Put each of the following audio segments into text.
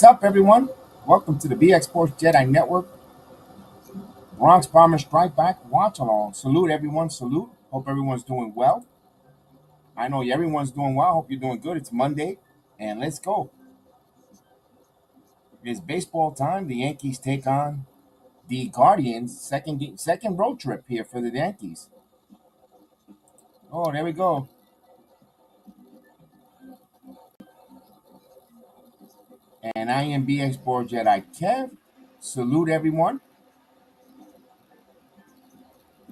What's up, everyone? Welcome to the BX Sports Jedi Network. Bronx Bomber Strike Back Watch Along. Salute, everyone. Salute. Hope everyone's doing well. I know everyone's doing well. Hope you're doing good. It's Monday, and let's go. It's baseball time. The Yankees take on the Guardians. Second road trip here for the Yankees. Oh, there we go. And I am BX Sports Jedi Kev. Salute, everyone.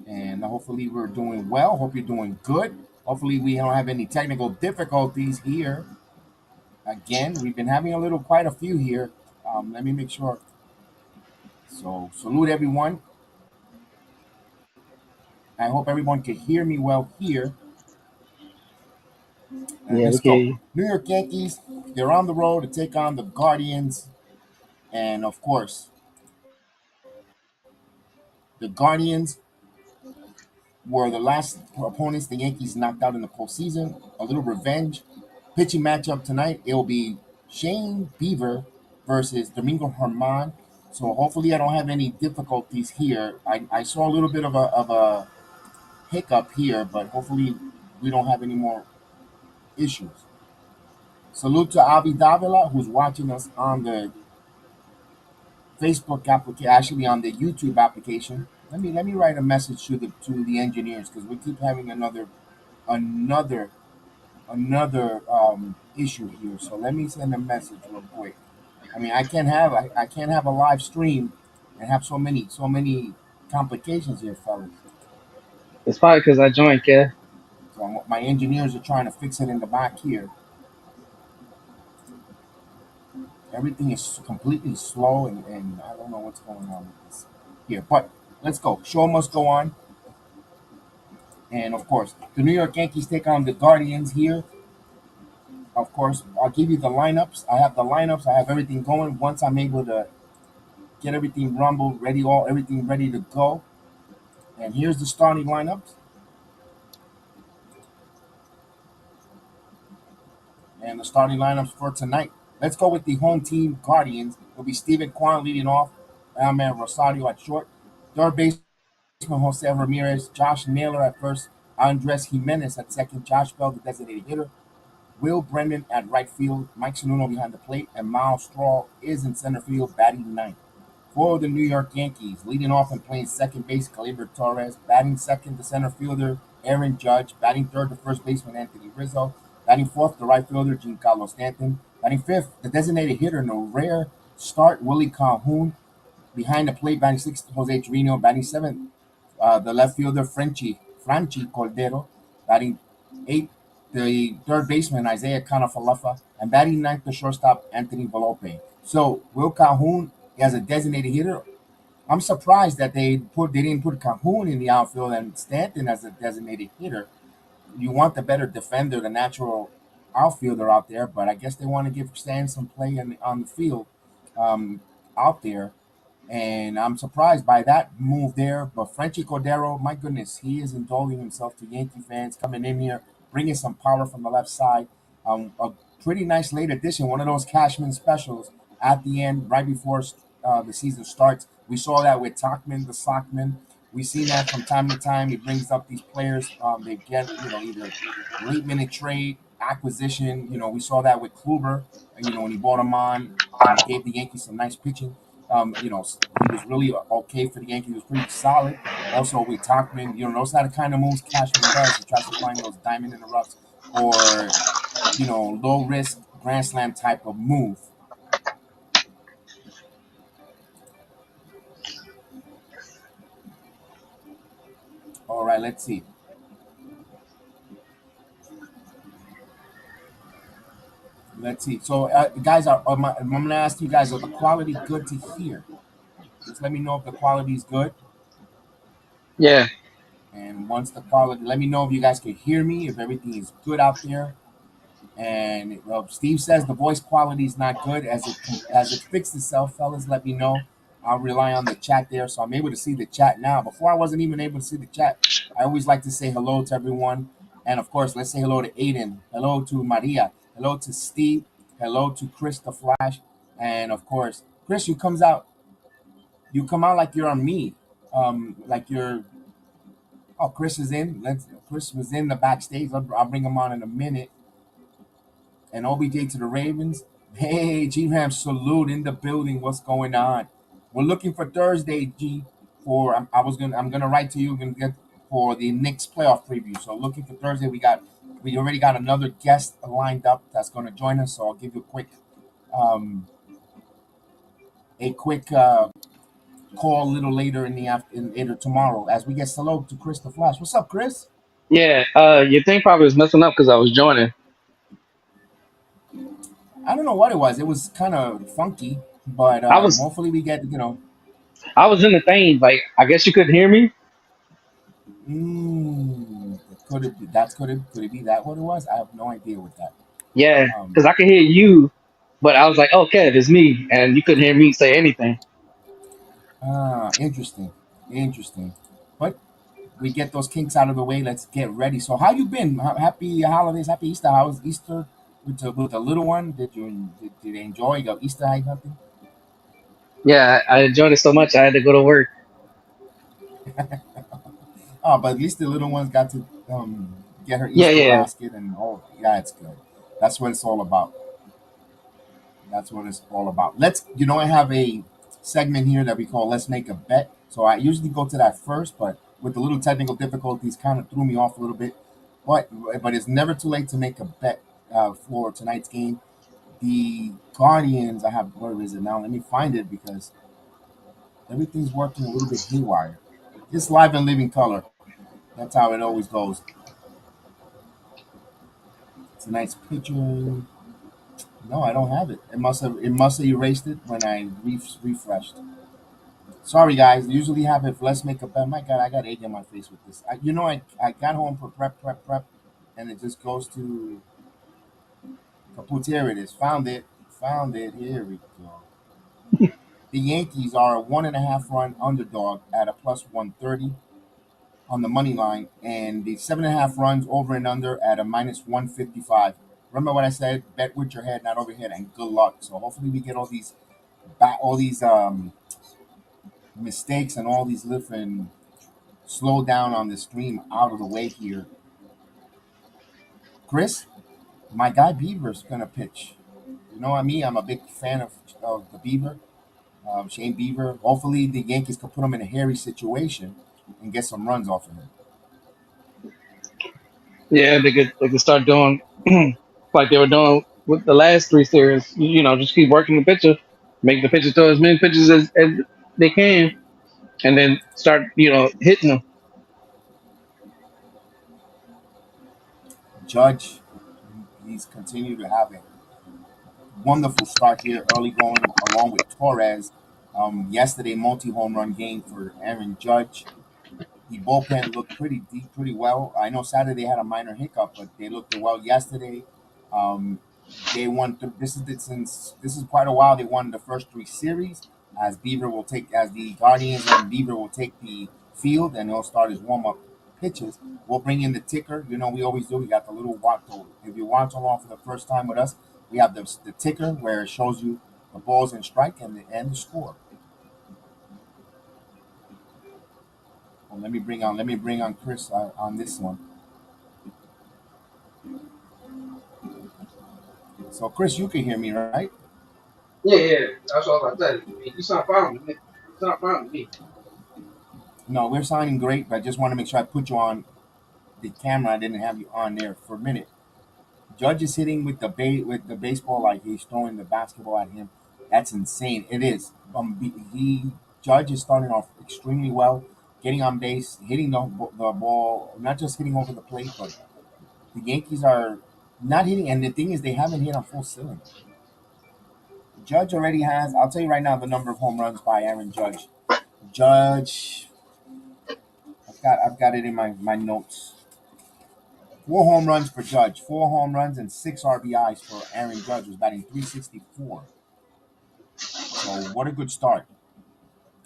And hopefully we're doing well. Hope you're doing good. Hopefully we don't have any technical difficulties here. Again, we've been having quite a few here. Let me make sure. So salute everyone. I hope everyone can hear me well here. Yeah, let's okay. go. New York Yankees, they're on the road to take on the Guardians. And of course, the Guardians were the last opponents the Yankees knocked out in the postseason. A little revenge. Pitching matchup tonight, it will be Shane Bieber versus Domingo Herman. So hopefully I don't have any difficulties here. I saw a little bit of a hiccup here, but hopefully we don't have any more issues. Salute to Avi Davila, who's watching us on the Facebook application, actually on the YouTube application. Let me write a message to the engineers because we keep having another issue here. So let me send a message real quick. I mean, I can't have a live stream and have so many complications here, fellas. It's probably because I joined, Kev. So my engineers are trying to fix it in the back here. Everything is completely slow, and I don't know what's going on with this here. But let's go. Show must go on. And of course, the New York Yankees take on the Guardians here. Of course, I'll give you the lineups. I have the lineups. I have everything going. Once I'm able to get everything rumbled, everything ready to go. And here's the starting lineups. And the starting lineups for tonight. Let's go with the home team Guardians. It'll be Steven Kwan leading off. Alman Rosario at short. Third baseman Jose Ramirez. Josh Naylor at first. Andres Jimenez at second. Josh Bell, the designated hitter. Will Brendan at right field. Mike Sununu behind the plate. And Miles Straw is in center field, batting ninth. For the New York Yankees, leading off and playing second base, Gleyber Torres. Batting second, the center fielder, Aaron Judge. Batting third, the first baseman, Anthony Rizzo. Batting fourth, the right fielder, Giancarlo Stanton. Batting fifth, the designated hitter in a rare start, Willie Calhoun. Behind the plate, batting sixth, Jose Trevino. Batting seventh, the left fielder, Franchi Cordero. Batting eighth, the third baseman, Isaiah Kanafalefa. And batting ninth, the shortstop, Anthony Volpe. So, Will Calhoun as a designated hitter. I'm surprised that they didn't put Calhoun in the outfield and Stanton as a designated hitter. You want the better defender, the natural outfielder out there, but I guess they want to give Stan some play on the field out there. And I'm surprised by that move there. But Franchi Cordero, my goodness, he is indulging himself to Yankee fans coming in here, bringing some power from the left side. A pretty nice late addition, one of those Cashman specials at the end, right before the season starts. We saw that with Tachman, the Sockman. We've seen that from time to time. He brings up these players. They get, either late minute trade, acquisition. We saw that with Kluber, when he brought him on and gave the Yankees some nice pitching. He was really okay for the Yankees. He was pretty solid. Also with Tachman, those are the kind of moves Cashman does. He tries to find those diamond in the roughs or, low risk grand slam type of move. All right, let's see. Let's see. So, guys, I'm going to ask you guys, are the quality good to hear? Just let me know if the quality is good. Yeah. And once the quality, let me know if you guys can hear me, if everything is good out there. And Steve says the voice quality is not good. As it fixed itself, fellas, let me know. I'll rely on the chat there, so I'm able to see the chat now. Before I wasn't even able to see the chat. I always like to say hello to everyone, and of course, let's say hello to Aiden, hello to Maria, hello to Steve, hello to Chris the Flash, And of course, Chris, you come out like you're on me. Like you're Oh, Chris is in. Chris was in the backstage. I'll bring him on in a minute. And OBJ to the Ravens. Hey, G Ram, salute in the building. What's going on? We're looking for Thursday, G. I'm gonna write to you. Gonna get for the Knicks playoff preview. So looking for Thursday. We already got another guest lined up that's gonna join us. So I'll give you um, a quick call a little later in the later tomorrow as we get hello to Chris the Flash. What's up, Chris? Yeah. Your thing probably was messing up because I was joining. I don't know what it was. It was kind of funky, but I was hopefully we get I was in the thing. Like I guess you couldn't hear me. could it be that what it was? I have no idea what that. Yeah, Um, because I could hear you, but I was like, okay, it's me, and you couldn't hear me say anything. interesting, interesting. But we get those kinks out of the way. Let's get ready. So how you been? Happy holidays, happy Easter. How was Easter with the little one? Did they enjoy your Easter egg hunting? Yeah, I enjoyed it so much I had to go to work. Oh, but at least the little ones got to get her Yeah, Easter yeah, basket and yeah, it's good. That's what it's all about. That's what it's all about. I have a segment here that we call Let's Make a Bet. So I usually go to that first, but with the little technical difficulties, kind of threw me off a little bit. But but it's never too late to make a bet for tonight's game. The Guardians, where is it now? Let me find it because everything's working a little bit haywire. It's live and living color. That's how it always goes. Tonight's picture. No, I don't have it. It must have erased it when I refreshed. Sorry, guys. Usually have it. Let's make a bet. My God, I got egg in my face with this. I got home for prep, and it just goes to kaput. Here it is. Found it. Here we go. The Yankees are a 1.5 run underdog at a plus 130 on the money line, and the 7.5 runs over and under at a minus 155. Remember what I said? Bet with your head, not over your head, and good luck. So hopefully we get all these mistakes and all these different slow down on the stream out of the way here. Chris, my guy Bieber's gonna pitch. You know what I mean? I'm a big fan of the Bieber, Shane Bieber. Hopefully the Yankees can put him in a hairy situation and get some runs off of him. yeah. They could start doing like they were doing with the last three series. Just keep working the pitcher, make the pitcher throw as many pitches as they can, and then start hitting them. Judge, he's continued to have a wonderful start here, early going along with Torres. Yesterday, multi home run game for Aaron Judge. The bullpen looked pretty deep, pretty well. I know Saturday had a minor hiccup, but they looked well yesterday. Um, they won. Since this is quite a while. They won the first three series. As the Guardians and Bieber will take the field, and he'll start his warm up pitches. We'll bring in the ticker. We always do. We got the little watch. If you watch along for the first time with us, we have the ticker where it shows you the balls in strike and the score. Well, let me bring on Chris on this one. So Chris, you can hear me, right? Yeah, yeah. That's all I said. You sound fine with me. You sound fine with me. No, we're sounding great, but I just want to make sure I put you on the camera. I didn't have you on there for a minute. Judge is hitting with the baseball like he's throwing the basketball at him. That's insane. It is. He Judge is starting off extremely well, getting on base, hitting the ball, not just hitting over the plate, but the Yankees are not hitting. And the thing is, they haven't hit on full cylinder. Judge already has. I'll tell you right now the number of home runs by Aaron Judge. Judge, I've got it in my notes. 4 home runs for Judge. 4 home runs and 6 RBIs for Aaron Judge, who's batting 364. So what a good start.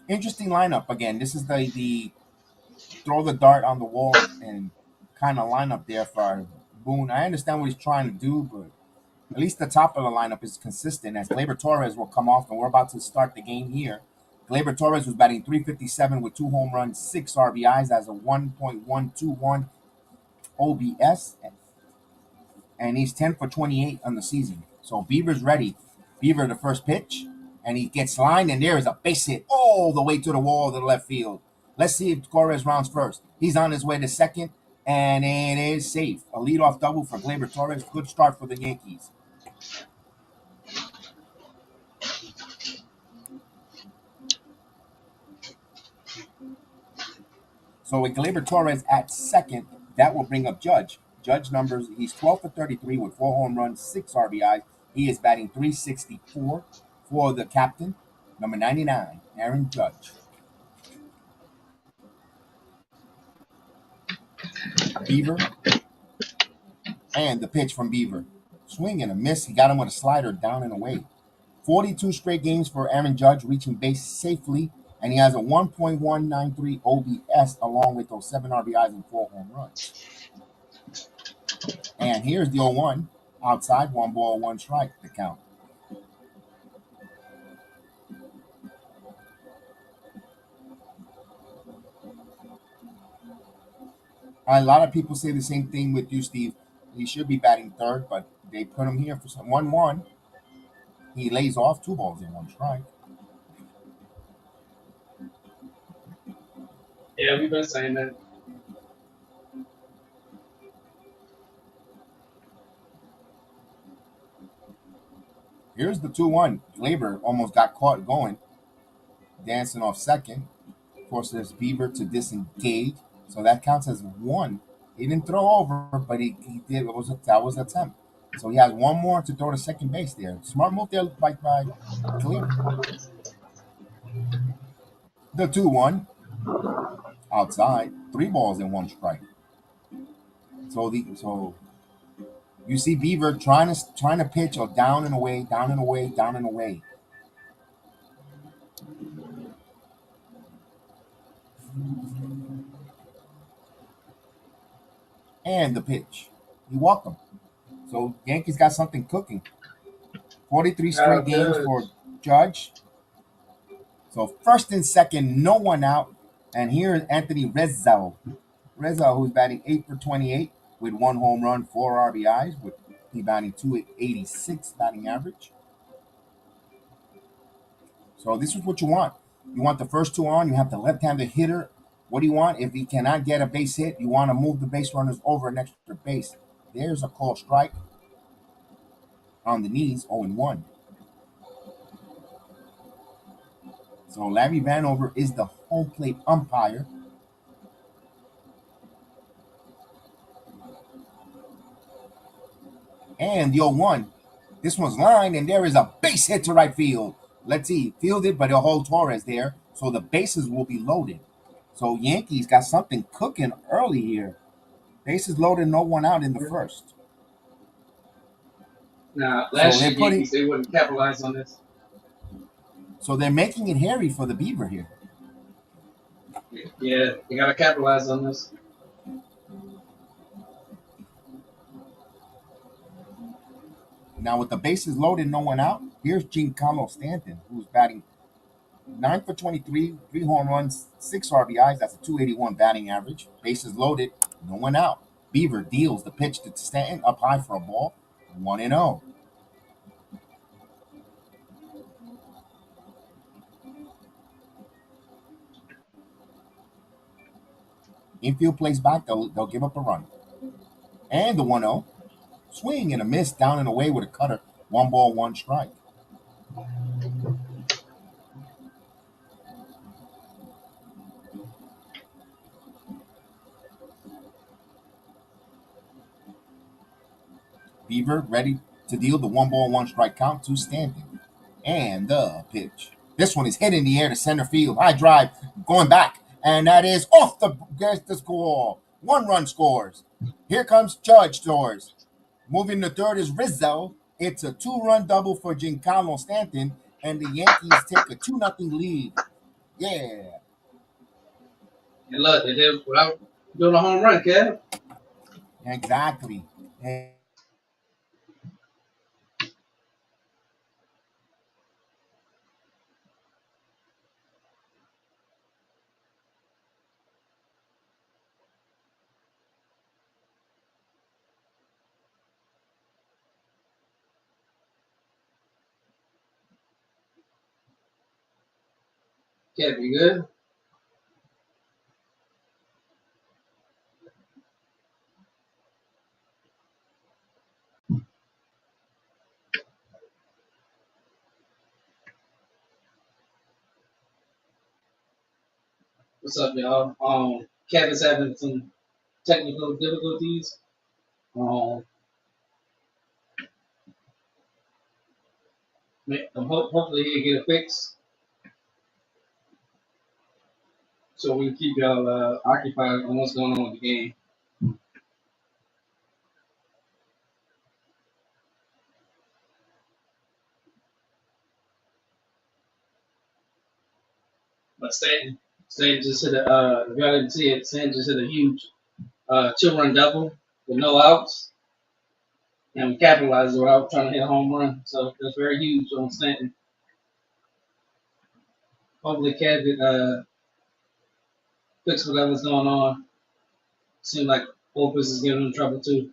Interesting lineup again. This is the throw the dart on the wall and kind of lineup there for Boone. I understand what he's trying to do, but At least the top of the lineup is consistent as Gleyber Torres will come off, and we're about to start the game here. Gleyber Torres was batting 357 with 2 home runs, 6 RBIs, as a 1.121 OBS, and he's 10 for 28 on the season. So Bieber's ready. Bieber, the first pitch, and he gets lined, and there is a base hit all the way to the wall of the left field. Let's see if Torres rounds first. He's on his way to second, and it is safe. A leadoff double for Gleyber Torres. Good start for the Yankees. So with Gleyber Torres at second, that will bring up Judge. Judge numbers, he's 12 for 33 with 4 home runs, 6 RBIs. He is batting 364 for the captain, number 99, Aaron Judge. Bieber, and the pitch from Bieber. Swing and a miss. He got him with a slider down and away. 42 straight games for Aaron Judge, reaching base safely, and he has a 1.193 OBS along with those 7 RBIs and 4 home runs. And here's the 0-1. Outside, 1 ball, 1 strike, the count. A lot of people say the same thing with you, Steve. He should be batting third, but they put him here for some 1-1. He lays off 2 balls and 1 strike. Yeah, we've been saying that. Here's the 2-1. Gleyber almost got caught going, dancing off second. Forces Bieber to disengage, so that counts as 1. He didn't throw over, but he did. That was an attempt. So he has 1 more to throw to second base there. Smart move there by Gleyber. The 2-1 outside, 3 balls and 1 strike. So you see Bieber trying to pitch or down and away, down and away, down and away. And the pitch. He walked him. So Yankees got something cooking. 43 straight games for Judge. So first and second, no one out. And here is Anthony Rizzo. Rizzo, who's batting 8 for 28 with 1 home run, 4 RBIs, with he batting 286 batting average. So this is what you want. You want the first 2 on. You have the left-handed hitter. What do you want? If he cannot get a base hit, you want to move the base runners over an extra base. There's a called strike on the knees, 0-1. So Larry Vanover is the home plate umpire. And the 0-1. This one's lined, and there is a base hit to right field. Let's see, fielded, but he'll hold Torres there. So the bases will be loaded. So Yankees got something cooking early here. Bases loaded, no one out in the first. Now, last year Yankees, they wouldn't capitalize on this. So they're making it hairy for the Bieber here. Yeah, they got to capitalize on this. Now with the bases loaded, no one out, here's Giancarlo Stanton, who's batting 9 for 23, 3 home runs, 6 RBIs. That's a 281 batting average. Bases loaded, no one out. Bieber deals the pitch to Stanton up high for a ball, 1-0. Infield plays back, they'll give up a run. And the 1-0. Swing and a miss, down and away with a cutter. 1 ball, 1 strike. Bieber ready to deal the 1 ball, 1 strike count to Stanton. And the pitch. This one is hit in the air to center field. High drive, going back. And that is off the score. 1 run scores. Here comes Judge scores. Moving to third is Rizzo. It's a 2-run double for Giancarlo Stanton. And the Yankees take a 2-0 lead. Yeah. And look, they did without doing a home run, Kev. Exactly. And Kev, you good? What's up, y'all? Kevin's having some technical difficulties. Um, hopefully he'll get it fixed so we can keep y'all occupied on what's going on with the game. But Stanton just hit a, if y'all didn't see it, Stanton just hit a huge two-run double with no outs. And we capitalized without trying to hit a home run. So that's very huge on Stanton. Hopefully Kev can fix whatever's going on. Seems like Opus is giving him trouble too.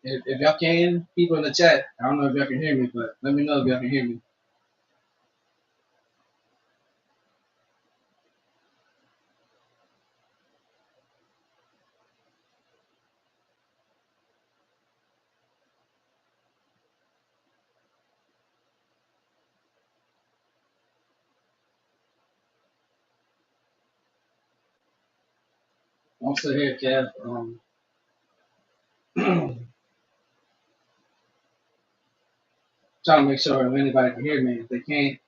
If y'all can, people in the chat, I don't know if y'all can hear me, but let me know if y'all can hear me. I'm still here, Kev. Trying to make sure if anybody can hear me. If they can't,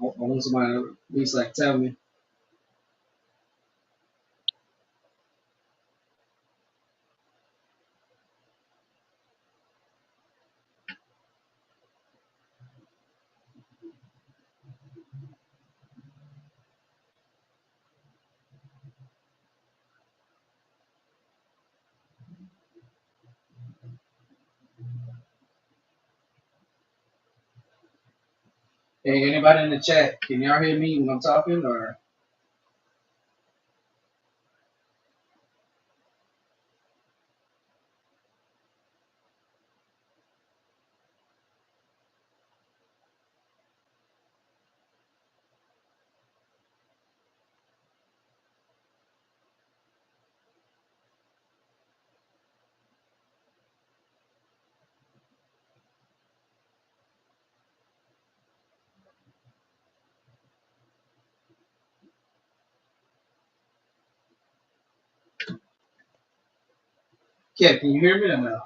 I want somebody to at least like tell me. Hey, anybody in the chat, can y'all hear me when I'm talking or? Kev, can you hear me or no?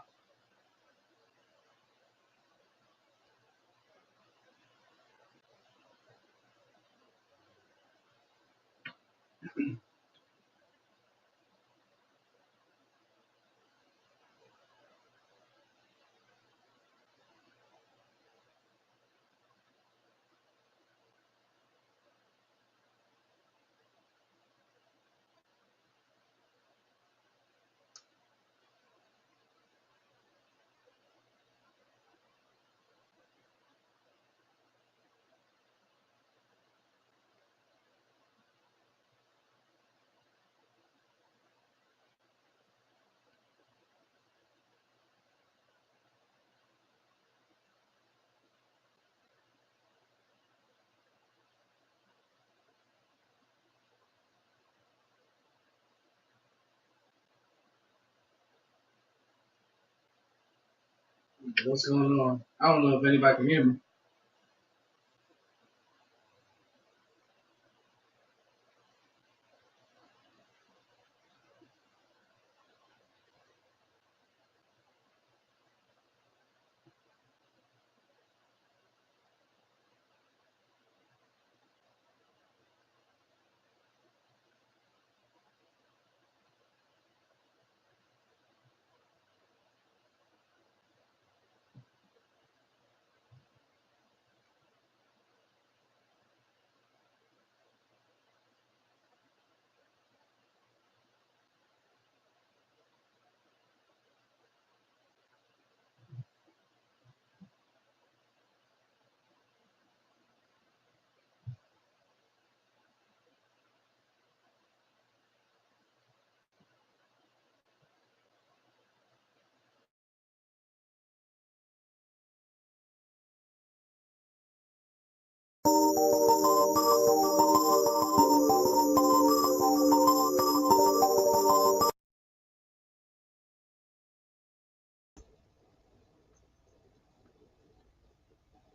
What's going on? I don't know if anybody can hear me.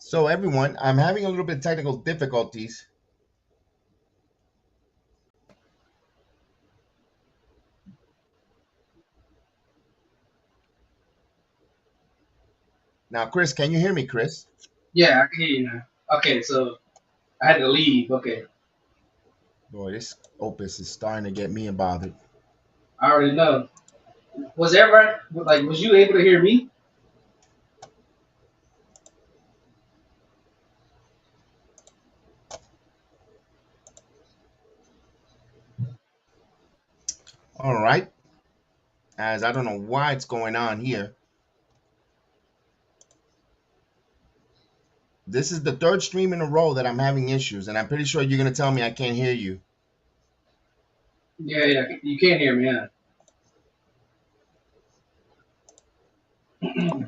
So everyone, I'm having a little bit of technical difficulties. Now, Chris, can you hear me, Chris? Yeah, I can hear you now. Okay, so I had to leave. Okay, Boy, this Opus is starting to get me bothered. I already know. Was that right? Like, was you able to hear me? All right, as I don't know why it's going on here. This is the third stream in a row that I'm having issues, and I'm pretty sure you're gonna tell me I can't hear you. Yeah, yeah, you can't hear me, huh?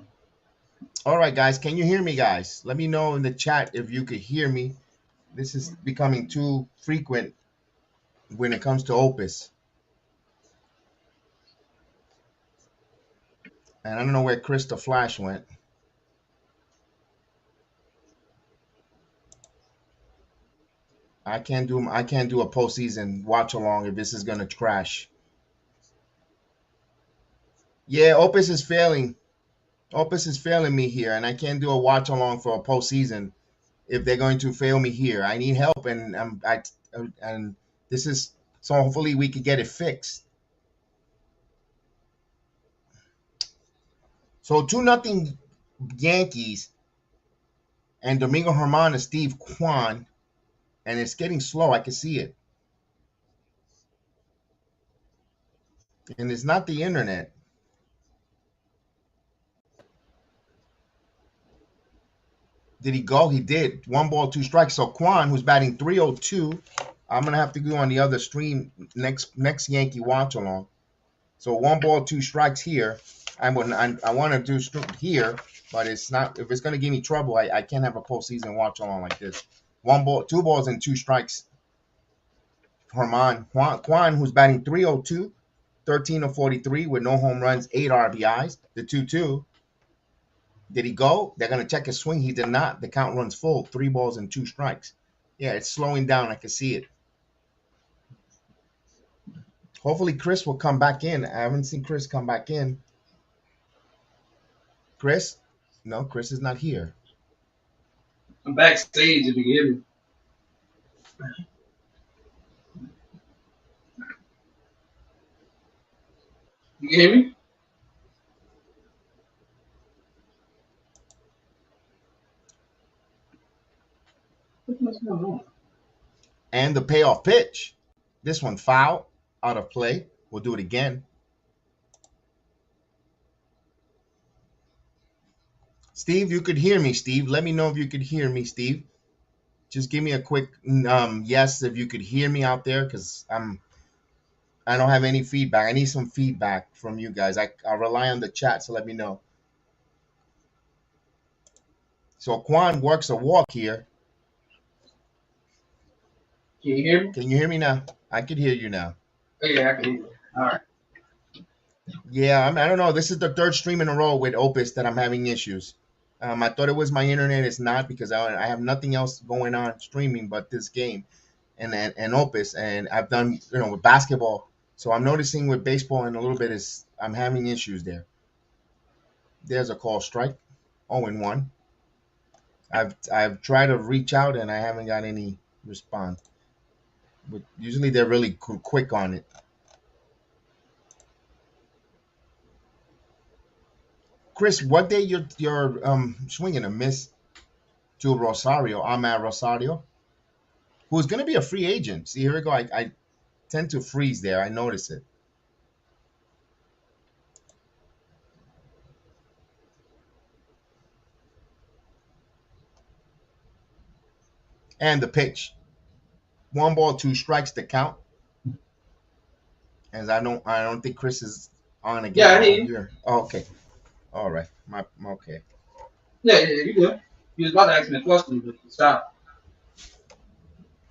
All right, guys, can you hear me, guys? Let me know in the chat if you could hear me. This is becoming too frequent when it comes to Opus. And I don't know where Chris the Flash went. I can't do a postseason watch along if this is gonna crash. Yeah, Opus is failing. Opus is failing me here, and I can't do a watch along for a postseason if they're going to fail me here. I need help, and and this is so. Hopefully, we could get it fixed. So 2-0 Yankees, and Domingo Herman and Steve Kwan, and it's getting slow. I can see it, and it's not the internet. Did he go? He did. 1 ball, 2 strikes. So Kwan, who's batting 302, I'm gonna have to go on the other stream next Yankee watch along. So 1 ball, 2 strikes here. I want to do here, but it's not. If it's gonna give me trouble, I can't have a postseason watch along like this. 2 balls and 2 strikes. Herman Kwan, who's batting 302, 13 of 43 with no home runs, 8 RBIs. The 2-2. Did he go? They're going to check his swing. He did not. The count runs full. 3 balls and 2 strikes. Yeah, it's slowing down. I can see it. Hopefully, Chris will come back in. I haven't seen Chris come back in. Chris? No, Chris is not here. I'm backstage if you can hear me. You can hear me? What's going on? And the payoff pitch. This one foul, out of play. We'll do it again. Steve, you could hear me, Steve. Let me know if you could hear me, Steve. Just give me a quick yes if you could hear me out there, because I don't have any feedback. I need some feedback from you guys. I rely on the chat, so let me know. So Kwan works a walk here. Can you hear me? Can you hear me now? I can hear you now. Oh, yeah, I can hear you. All right. Yeah, I don't know. This is the third stream in a row with Opus that I'm having issues. I thought it was my internet. It's not, because I have nothing else going on streaming but this game and Opus. And I've done, with basketball. So I'm noticing with baseball and a little bit I'm having issues there. There's a call strike. 0-1. I've tried to reach out and I haven't got any response. But usually they're really quick on it. Chris, what day you're swinging a miss to Rosario, Ahmad Rosario, who's going to be a free agent? See, here we go. I tend to freeze there. I notice it. And the pitch. 1 ball, 2 strikes to count. As I don't think Chris is on again. Yeah, I hear you. Here. Oh, okay. All right. Okay. Yeah, you good. You was about to ask me a question, but stop.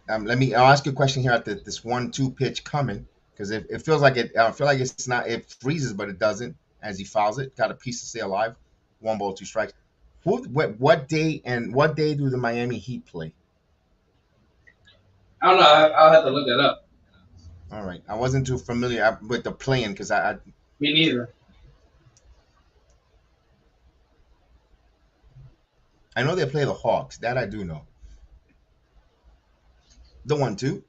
I'll ask you a question here at this 1-2 pitch coming, because it feels like it. I feel like it freezes, but it doesn't as he fouls it. Got a piece to stay alive. 1 ball, 2 strikes. What day and what day do the Miami Heat play? I don't know. I'll have to look that up. All right, I wasn't too familiar with the playing because Me neither. I know they play the Hawks. That I do know. The 1-2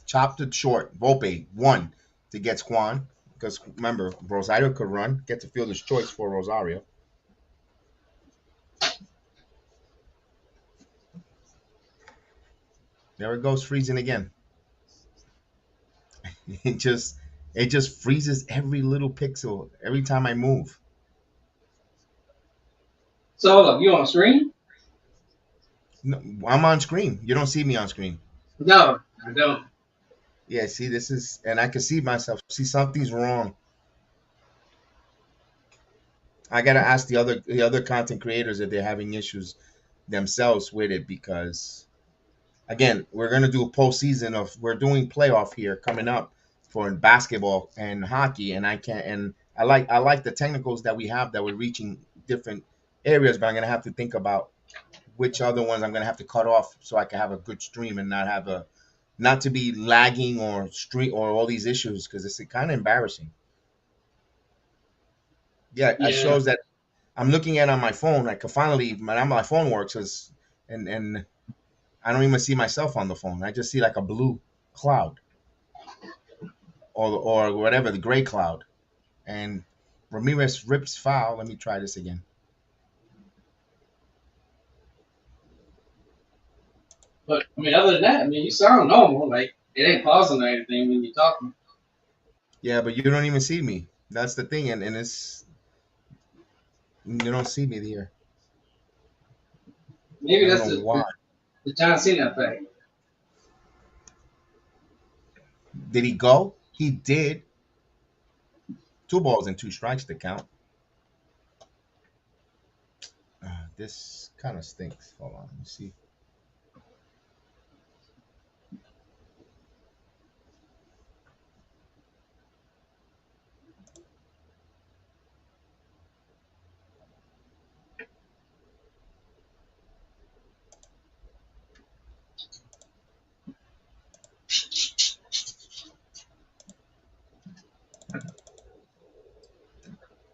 chopped it short. Volpe one to get Squan because remember Rosario could run, get to fielder's choice for Rosario. There it goes, freezing again. It just it just freezes every little pixel every time I move. So hold up, you on screen? No, I'm on screen. You don't see me on screen. No, I don't. Yeah, see, this is, and I can see myself. See, something's wrong. I gotta ask the other content creators if they're having issues themselves with it because again, we're gonna do a postseason of we're doing playoff here coming up for basketball and hockey, and I can't and I like the technicals that we have that we're reaching different areas, but I'm gonna have to think about which other ones I'm gonna have to cut off so I can have a good stream and not to be lagging or stream or all these issues because it's kind of embarrassing. Yeah, it Yeah. shows that I'm looking at it on my phone. I can finally my phone works as and I don't even see myself on the phone. I just see like a blue cloud or whatever the gray cloud. And Ramirez rips foul. Let me try this again. But I mean, other than that, I mean, you sound normal. Like it ain't pausing or anything when you're talking. Yeah, but you don't even see me. That's the thing, and it's you don't see me here. Maybe I don't that's know the why. the John Cena effect. Did he go? He did. 2 balls and 2 strikes to count. This kind of stinks. Hold on, let me see.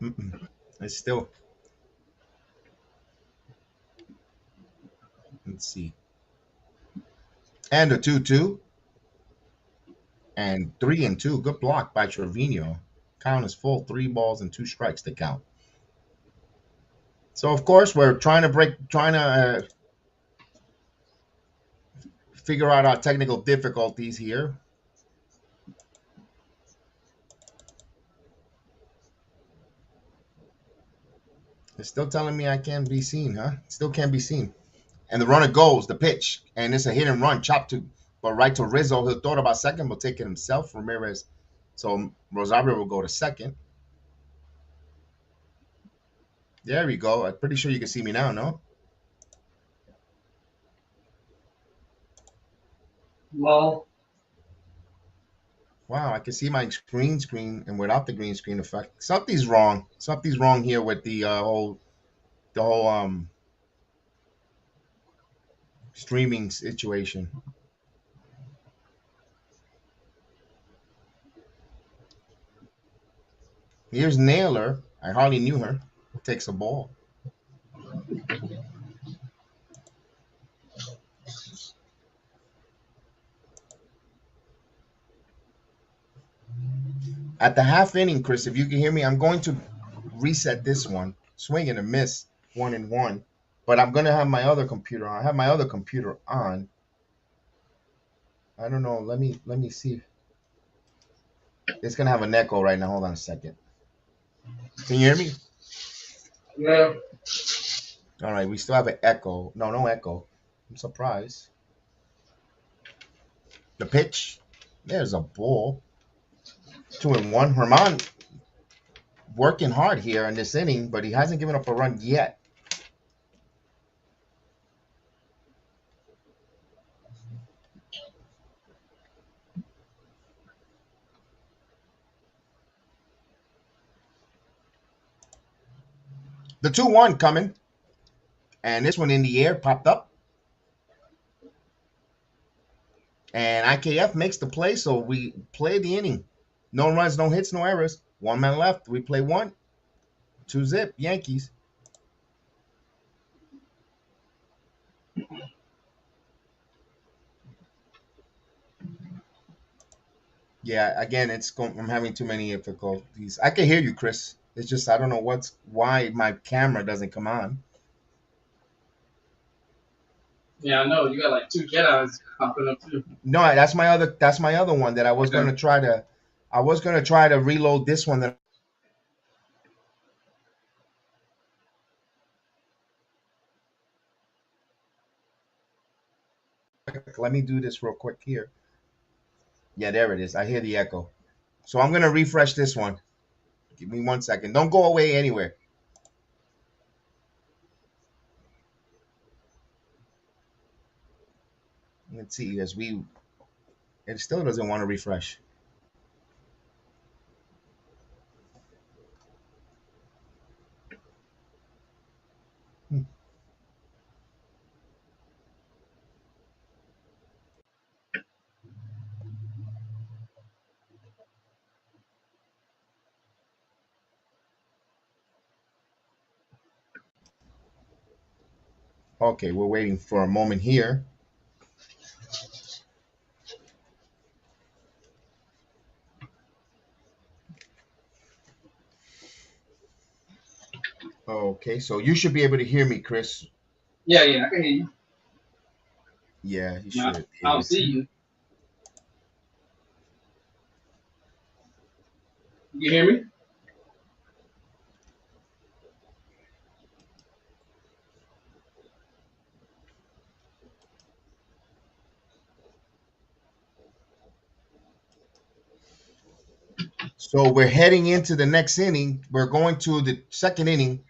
Mm-mm. It's still. Let's see. And a 2-2 and 3-2. Good block by Trevino. Count is full. 3 balls and 2 strikes to count. So of course we're trying to figure out our technical difficulties here. It's still telling me I can't be seen, huh? Still can't be seen. And the runner goes, the pitch, and it's a hit and run, chopped to, but right to Rizzo. He thought about second, but take it himself. Ramirez, so Rosario will go to second. There we go. I'm pretty sure you can see me now, no? Well, Wow, I can see my screen and without the green screen effect. Something's wrong. Something's wrong here with the whole streaming situation. Here's Naylor. I hardly knew her. Takes a ball. At the half inning, Chris, if you can hear me, I'm going to reset this one. Swing and a miss, 1-1. But I'm gonna have my other computer on. I have my other computer on. I don't know. Let me see. It's gonna have an echo right now. Hold on a second. Can you hear me? yeah. All right. We still have an echo. No, no echo. I'm surprised. The pitch. There's a ball. 2-1. Herman working hard here in this inning, but he hasn't given up a run yet. The 2-1 coming, and this one in the air popped up, and IKF makes the play, so we play the inning. No runs, no hits, no errors. 1 man left. We play 1, 2-zip Yankees. Yeah, again, I'm having too many difficulties. I can hear you, Chris. It's just I don't know why my camera doesn't come on. Yeah, I know. You got like 2 Jedis popping up too. No, that's my other one that I was gonna try to. I was gonna try to reload this one. That let me do this real quick here. Yeah, there it is. I hear the echo. So I'm gonna refresh this one. Give me 1 second. Don't go away anywhere. Let's see, it still doesn't want to refresh. Okay, we're waiting for a moment here. Okay, so you should be able to hear me, Chris. Yeah, I can hear you. Yeah, you No, should. I don't see you. You hear me? So we're heading into the next inning. We're going to the second inning.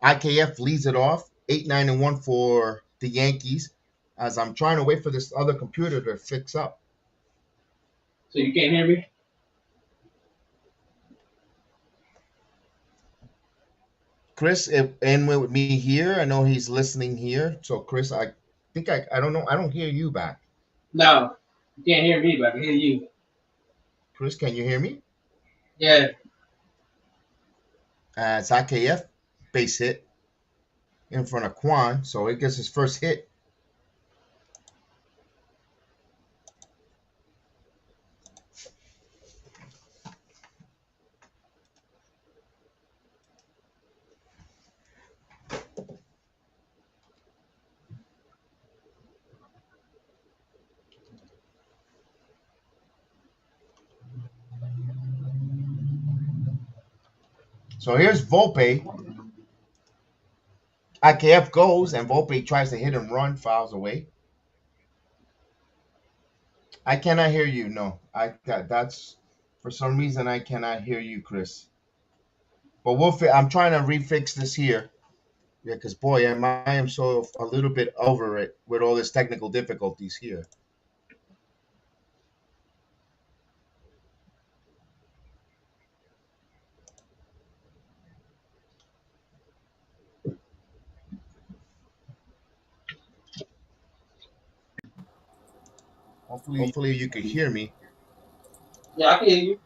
IKF leads it off, 8-9-1 for the Yankees. As I'm trying to wait for this other computer to fix up. So you can't hear me? Chris, and with me here. I know he's listening here. So Chris, I think I don't know. I don't hear you back. No, you can't hear me, but I can hear you. Chris, can you hear me? Yeah. It's IKF base hit in front of Quan, so it gets his first hit. So here's Volpe. IKF goes, and Volpe tries to hit and run, fouls away. I cannot hear you. No, that's for some reason I cannot hear you, Chris. But I'm trying to refix this here. Yeah, because boy, I am so a little bit over it with all this technical difficulties here. Hopefully you can hear me. Yeah, I can hear you.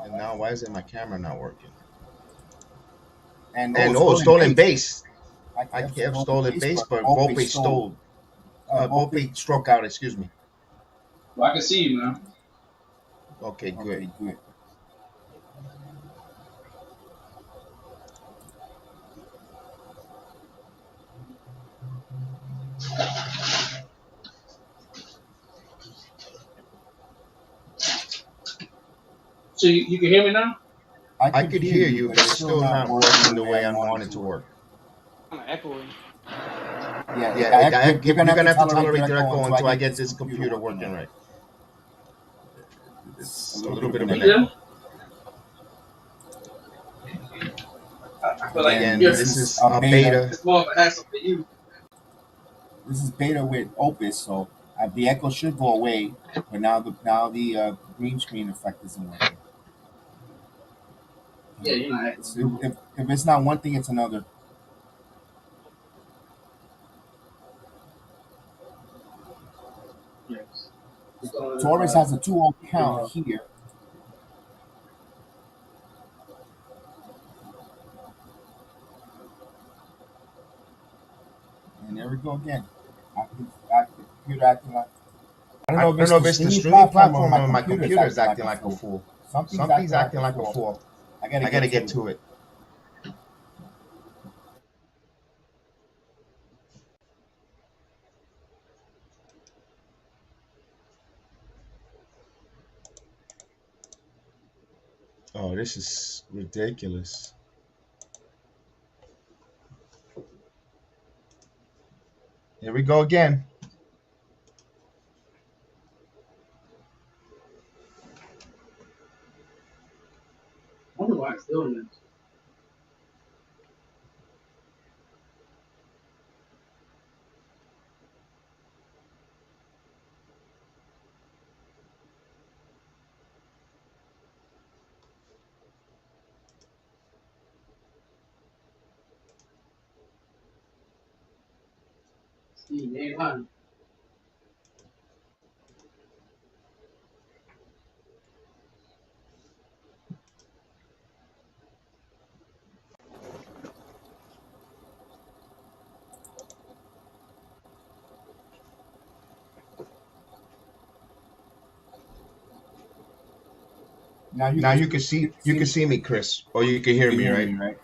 And now why is my camera not working? And stolen base. IKF stolen base, but Volpe stole. Volpe struck out. Excuse me. Well, I can see you now. Okay, good. So you can hear me now? I could hear you, but it's still not working the way I want it to work. Kind of echoing. Yeah, you're gonna have to tolerate the echo until I get this computer working right. It's a little bit of an echo. I feel like this is a beta. It's more of a hassle for you. This is beta with Opus, so the echo should go away. But now the green screen effect isn't working. Yeah, you're not It's, acting. if it's not one thing, it's another. Yes. Torres has a 2-0 count here. And there we go again. Computer acting like. I don't I know if don't it's know the if it's the streaming streaming platform or platform my or my computer is computer is acting like acting a like a fool. fool. Something's Something's acting like acting a like a fool. fool. I gotta I gotta get get to it. to it. Oh, this is ridiculous. Here we go again. I wonder why it's doing this. Steve, you ain't lying. Now Now you can you see can you see can me. see me, Chris, or you can You hear can me, hear right? me, right?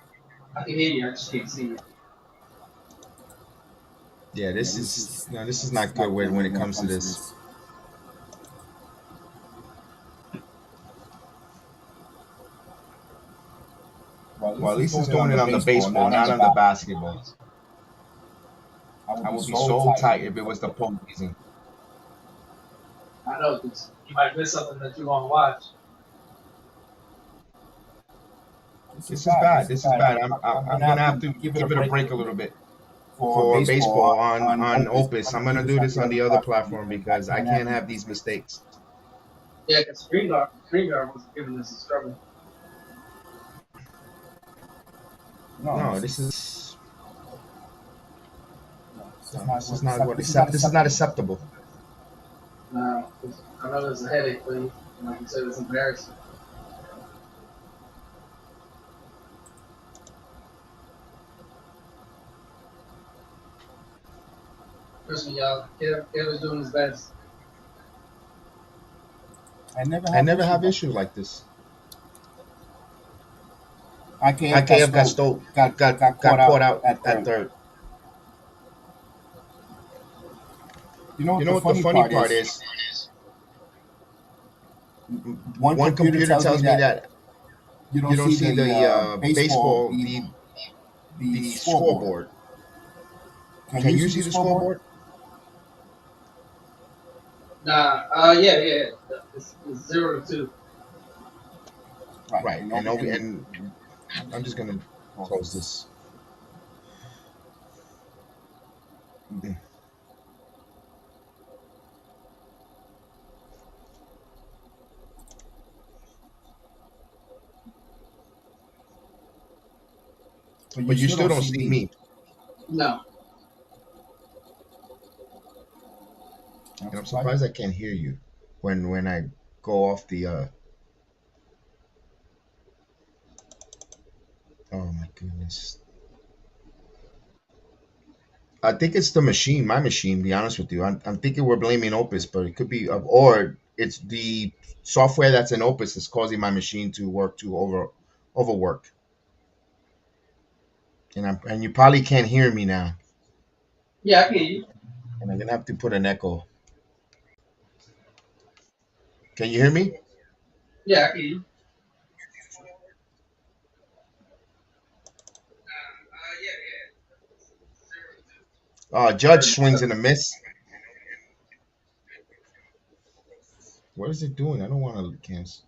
I can hear you, I just can't see you. Yeah, Yeah, this this is is no, this is this is not good not good when when it it comes to comes to this. this. Well, at He's least it's doing it on doing the it on the baseball, baseball, not on not the on the bat. basketball. I would I be would be so so tight tight if if it it was was the the post. postseason. I know, because you might miss something that you want to watch. This is This is bad. bad. This is This is bad. bad. I'm I'm gonna gonna have have to to give it a give it a break a break a little little bit bit for for baseball baseball on on Opus. Opus. I'm I'm gonna gonna do this do on this the on other the other platform platform because I because I can't have can't these have these mistakes. mistakes. Yeah, because StreamYard was giving us a trouble. No, No, this is this is no, not this is what not what this is not this is not acceptable. acceptable. Now, I know there's a headache for you. Like you said, it's embarrassing. Trust me, y'all. Kev is doing his best. I never I have never issues have like issues this. like this. IKF got IKF stole, got caught got caught out out at at third. third. You know You what know the what the funny funny part part is? is? One One computer computer tells me tells me that that you you don't don't see see the the baseball, baseball, the the scoreboard. scoreboard. Can Can you you see the see the scoreboard? scoreboard? Nah, yeah. It's 0-2. Right. Right. And And nobody. and I'm just gonna Close close this. this. But you But you still still don't don't see see me. me. No. And I'm surprised I can't hear you when I go off the oh my goodness. I think it's the machine, my machine, to be honest with you. I'm thinking we're blaming Opus, but it could be or it's the software that's in Opus that's causing my machine to work to overwork. And you probably can't hear me now. Yeah, I can hear you. And I'm gonna have to put an echo. Can you hear me? Yeah, I can hear you. Judge swings and a miss. What is it doing? I don't want to cancel.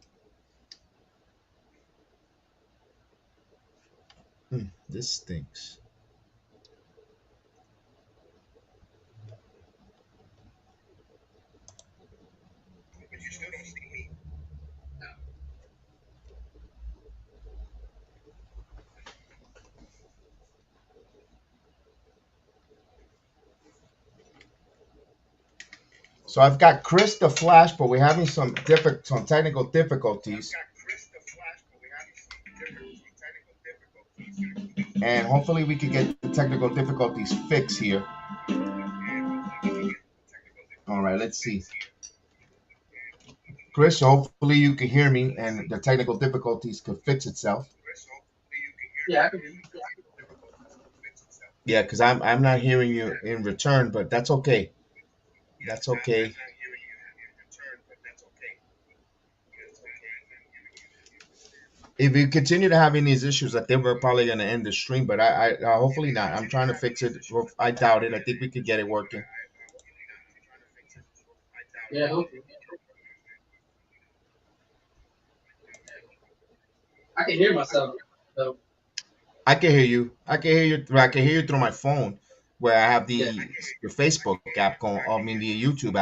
This stinks. So I've got Chris the Flash, but we're having some technical difficulties. And hopefully we can get the technical difficulties fixed here. All right, let's see. Chris, hopefully you can hear me and the technical difficulties could fix itself. Yeah, I can hear you. Yeah, because I'm not hearing you in return, but that's okay. That's okay. If we continue to having these issues, I think we're probably going to end the stream, but I hopefully not. I'm trying to fix it. I doubt it. I think we could get it working. Yeah, hopefully. I can hear myself. So I can hear you. I can hear you. I can hear you through my phone, where I have yeah. the Facebook app going. I mean the YouTube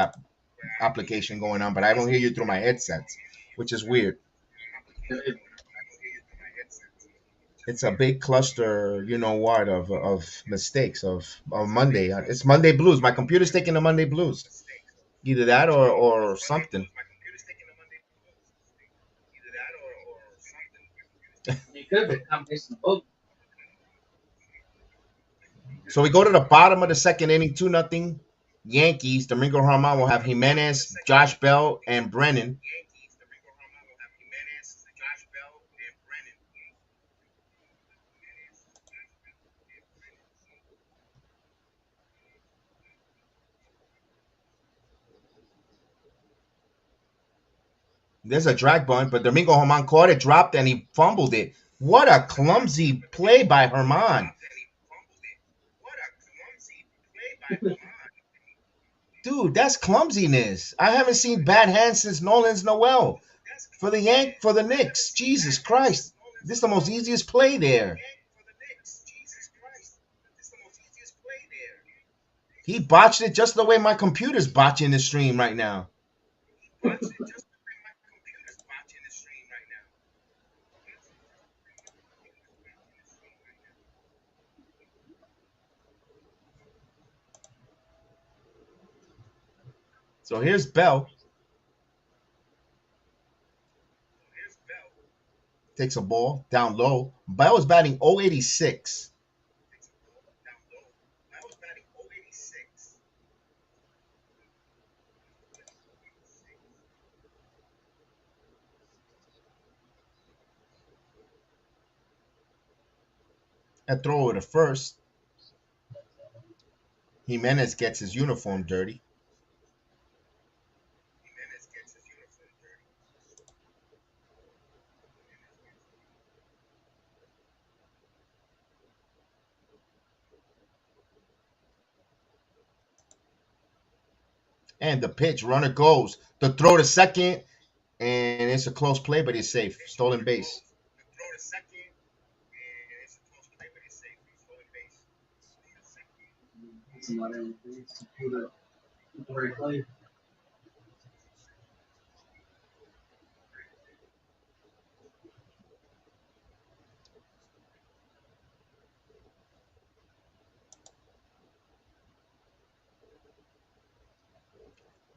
application going on, but I don't hear you through my headsets, which is weird. It's a big cluster, you know what, of mistakes of Monday. It's Monday blues. My computer's taking the Monday blues. Either that or something. It could be a combination of both. So we go to the bottom of the second inning, 2-0 Yankees. Domingo Harman will have Jimenez, Josh Bell, and Brennan. There's a drag bunt, but Domingo Herman caught it, dropped, and he fumbled it. What a clumsy play by Herman. Dude, that's clumsiness. I haven't seen bad hands since Nolan's Noel. For the Knicks. Jesus Christ. This is the most easiest play there. He botched it just the way my computer's botching the stream right now. So here's Bell. Takes a ball down low. Bell is batting 086. A throw over to first. Jimenez gets his uniform dirty. And the pitch, runner goes. The throw to second, and it's a close play, but he's safe. Stolen base. Somebody on the computer. Great play.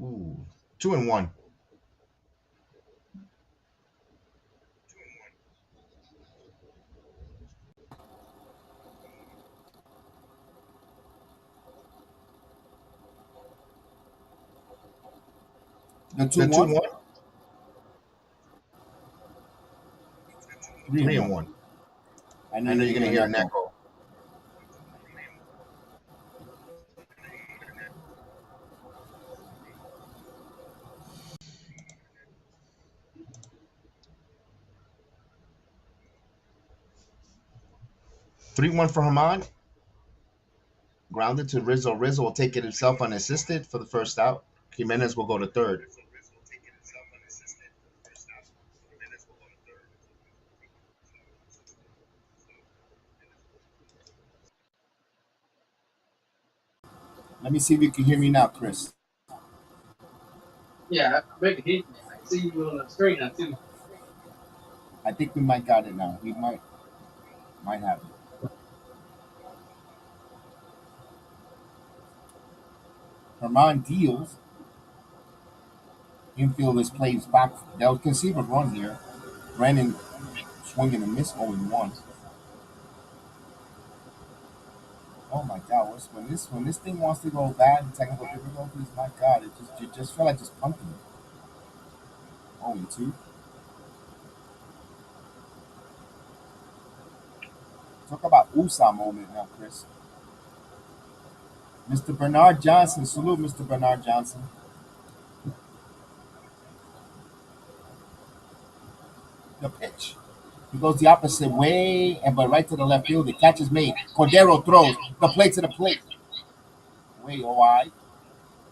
Ooh, 2-1. The 2 The 2 1? 1, 3 3 and and 1. 1. I know I know you're you're going gonna to hear hear an an echo. echo. Three one for Haman. Grounded to Rizzo. Rizzo will take it himself unassisted for the first out. Jimenez will go to third. Let me see if you can hear me now, Chris. Yeah, I make it hit me. I can see you on the screen now too. I think we might got it now. We might have it. Herman deals. Infield is plays back. That was conceived a run here. Brennan swinging and miss 0-1. Oh my God! When this thing wants to go bad, technical difficulties, my God, it just felt like just punting. 0-2. Talk about USA moment now, Chris. Mr. Bernard Johnson, salute Mr. Bernard Johnson. The pitch. He goes the opposite way, and but right to the left field. The catch is made. Cordero throws the plate to the plate. Way OI.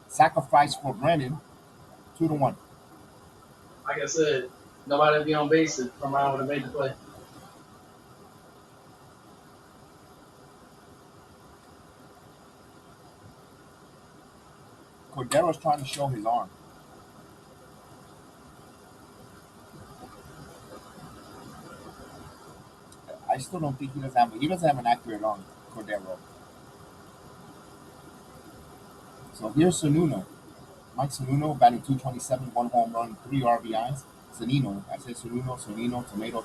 Sacrifice for Brennan. 2-1. Like I said, nobody be on base if Herman would have made the play. Cordero's trying to show his arm. I still don't think he doesn't have an accurate arm, Cordero. So here's Sununu. Mike Sununu batting 227, 1 home run, 3 RBIs. Sunino, I said Sunino, tomato.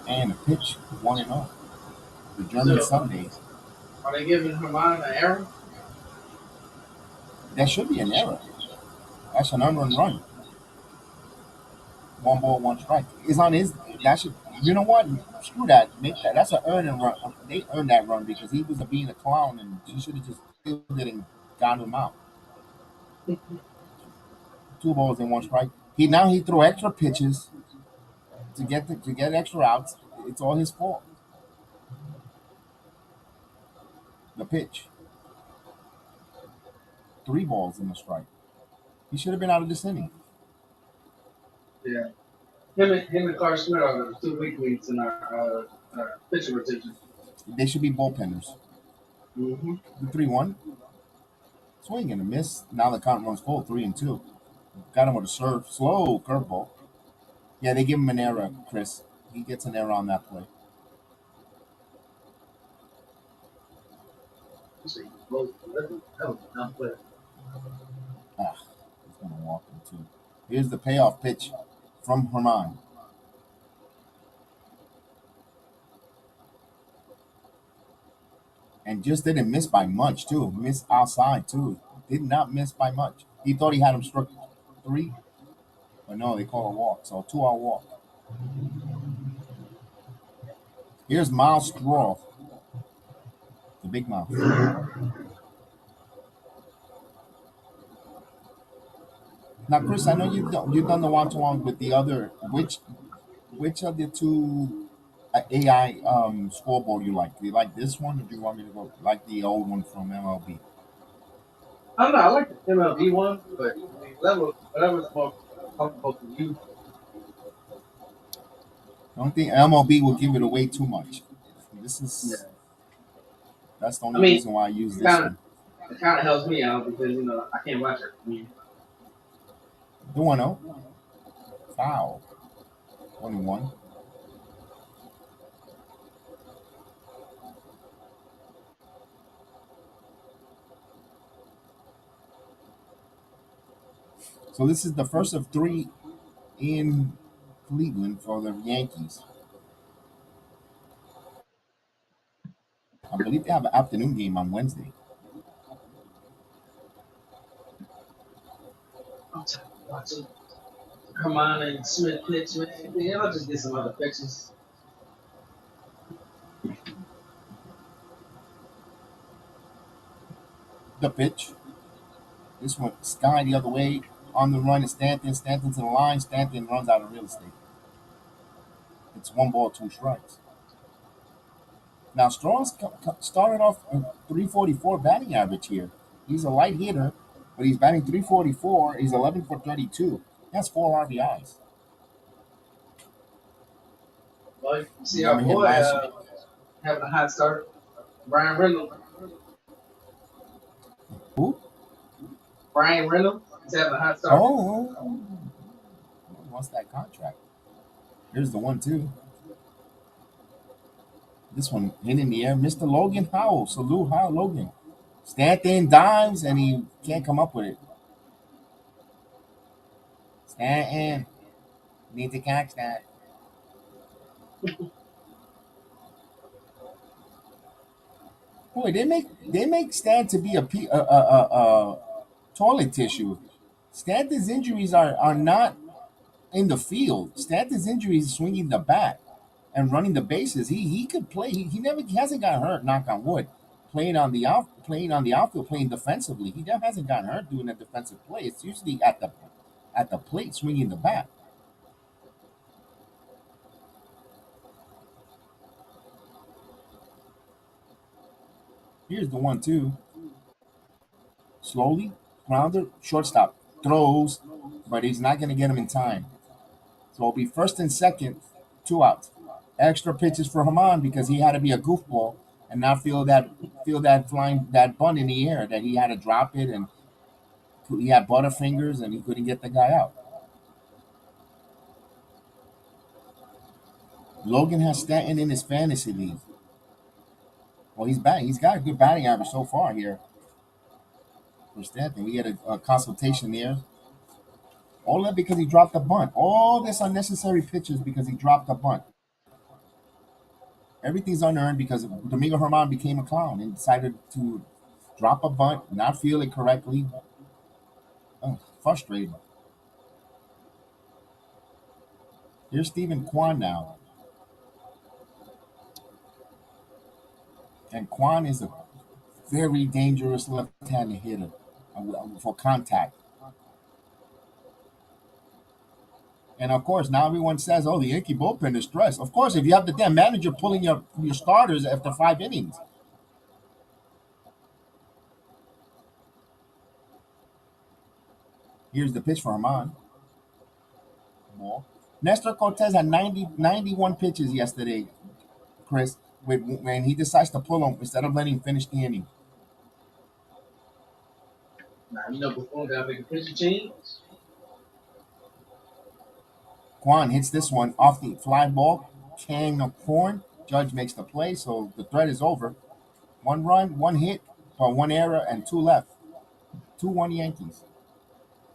And a pitch, 1-0. The German So, Sunday. are they giving Herman an error? That should be an error. That's an unrun run. 1 ball, 1 strike. It's on his. That should. You know what? Screw that. Make that. That's an earn and run. They earned that run because he was being a clown and he should have just fielded it and got him out. 2 balls and 1 strike. He threw extra pitches to get extra outs. It's all his fault. The pitch. 3 balls and 1 strike. He should have been out of this inning. Yeah. Him and Clark Smith are the 2 weak links in our pitching rotation. They should be bullpenners. Mm-hmm. The 3-1. Swing and a miss. Now the count runs full. 3-2. Got him with a serve. Slow curveball. Yeah, they give him an error, Chris. He gets an error on that play. That was a dumb play. He's going to walk him too. Here's the payoff pitch from Herman. And just didn't miss by much, too. Missed outside, too. Did not miss by much. He thought he had him struck 3. But no, they call a walk. So a 2-out walk. Here's Miles Straw. The big mouth. Now, Chris, I know you've done the one-to-one with the other. Which of the two AI scoreboard you like? Do you like this one, or do you want me to go like the old one from MLB? I don't know. I like the MLB one, but whatever's more comfortable for you. I don't think MLB will give it away too much. This Yeah. is that's the I only mean, reason why I use this kind one. of it kind of helps me out because I can't watch it. The 1-0. Foul. 1-1. So this is the first of 3 in Cleveland for the Yankees. I believe they have an afternoon game on Wednesday. I'm tired of watching Herman and Smith pitch, man. Yeah, I'll just get some other pitches. The pitch. This one, Sky the other way. On the run is Stanton. Stanton's in the line. Stanton runs out of real estate. It's 1 ball, 2 strikes. Now, Strong's started off a 344 batting average here. He's a light hitter, but he's batting 344. He's 11 for 32. He has 4 RBIs. Well, you see You our remember him boy last year? having a hot start. Brian Reynolds. Who? Brian Reynolds is having a hot start. Oh. What's that contract? Here's the 1-2. This one hit in the air. Mr. Logan Howell. Salute, Howell Logan. Stanton dives and he can't come up with it. Stanton, need to catch that. Boy, they make Stan to be a toilet tissue. Stanton's injuries are not in the field. Stanton's injuries is swinging the bat and running the bases. He could play. He hasn't got hurt. Knock on wood. Playing on the outfield, playing defensively. He never hasn't gotten hurt doing a defensive play. It's usually at the plate swinging the bat. Here's the 1-2. Slowly, grounder, shortstop throws, but he's not going to get him in time. So it'll be first and second, 2 outs. Extra pitches for Haman because he had to be a goofball and not feel that flying that bunt in the air that he had to drop it and he had butterfingers and he couldn't get the guy out. Logan has Stanton in his fantasy league. Well, he's batting. He's got a good batting average so far here for Stanton. We had a consultation there. All that because he dropped the bunt. All this unnecessary pitches because he dropped the bunt. Everything's unearned because Domingo Herman became a clown and decided to drop a bunt, not feel it correctly. Oh, frustrating. Here's Stephen Kwan now. And Kwan is a very dangerous left-handed hitter for contact. And of course, now everyone says, "Oh, the Yankee bullpen is stressed." Of course, if you have the damn manager pulling your starters after 5 innings. Here's the pitch for Herman. Ball. Nestor Cortez had 91 pitches yesterday, Chris, when he decides to pull him instead of letting him finish the inning. Now, before that, make a pitch change. Kwan hits this one off the fly ball. Kang of corn. Judge makes the play, so the threat is over. 1 run, 1 hit, for 1 error, and 2 left. 2-1 Yankees.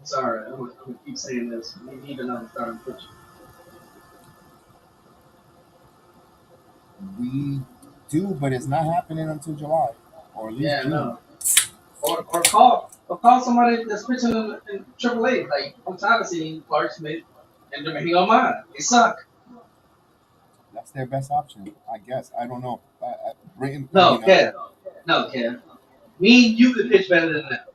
Sorry, I'm gonna keep saying this. We need another starting pitcher. We do, but it's not happening until July, or at least Yeah, June. no. Or call somebody that's pitching in AAA. Like, I'm tired of seeing Clark Smith and Domingo Mine. They suck. That's their best option, I guess. I don't know. Britain, No, Kev. No, Kev. You could pitch better than that.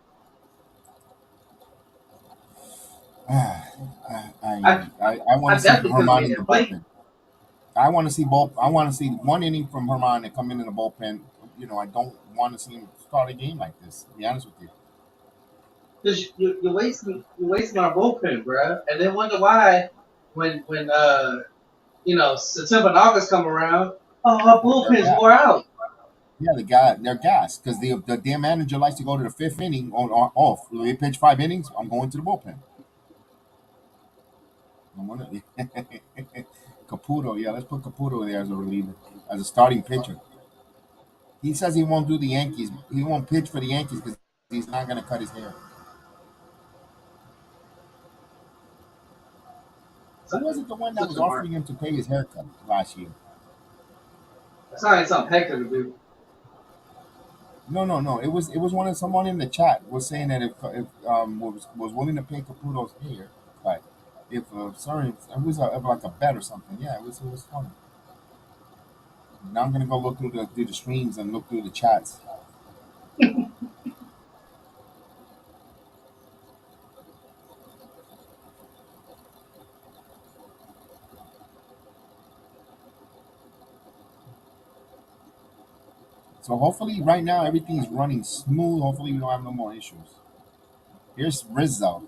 I want I to see definitely couldn't Herman get in the that plate. bullpen. I want to see both. I want to see 1 inning from Herman and come in the bullpen. I don't want to see him start a game like this. To be honest with you. Because you're wasting our bullpen, bro. And then wonder why when September and August come around, our bullpen's wore out. Yeah, they're gassed because the damn manager likes to go to the 5th inning off. They pitch 5 innings. I'm going to the bullpen. Caputo, yeah, let's put Caputo there as a reliever, as a starting pitcher. He says he won't do the Yankees. He won't pitch for the Yankees because he's not going to cut his hair. Who was it the one that was offering him to pay his haircut last year? That's not something Hector to do. No. It was someone in the chat was saying that if was willing to pay Caputo's hair, but if sorry, it was like a bet or something. Yeah, it was funny. Now I'm gonna go look through the streams and look through the chats. So hopefully right now everything's running smooth. Hopefully we don't have no more issues. Here's Rizzo.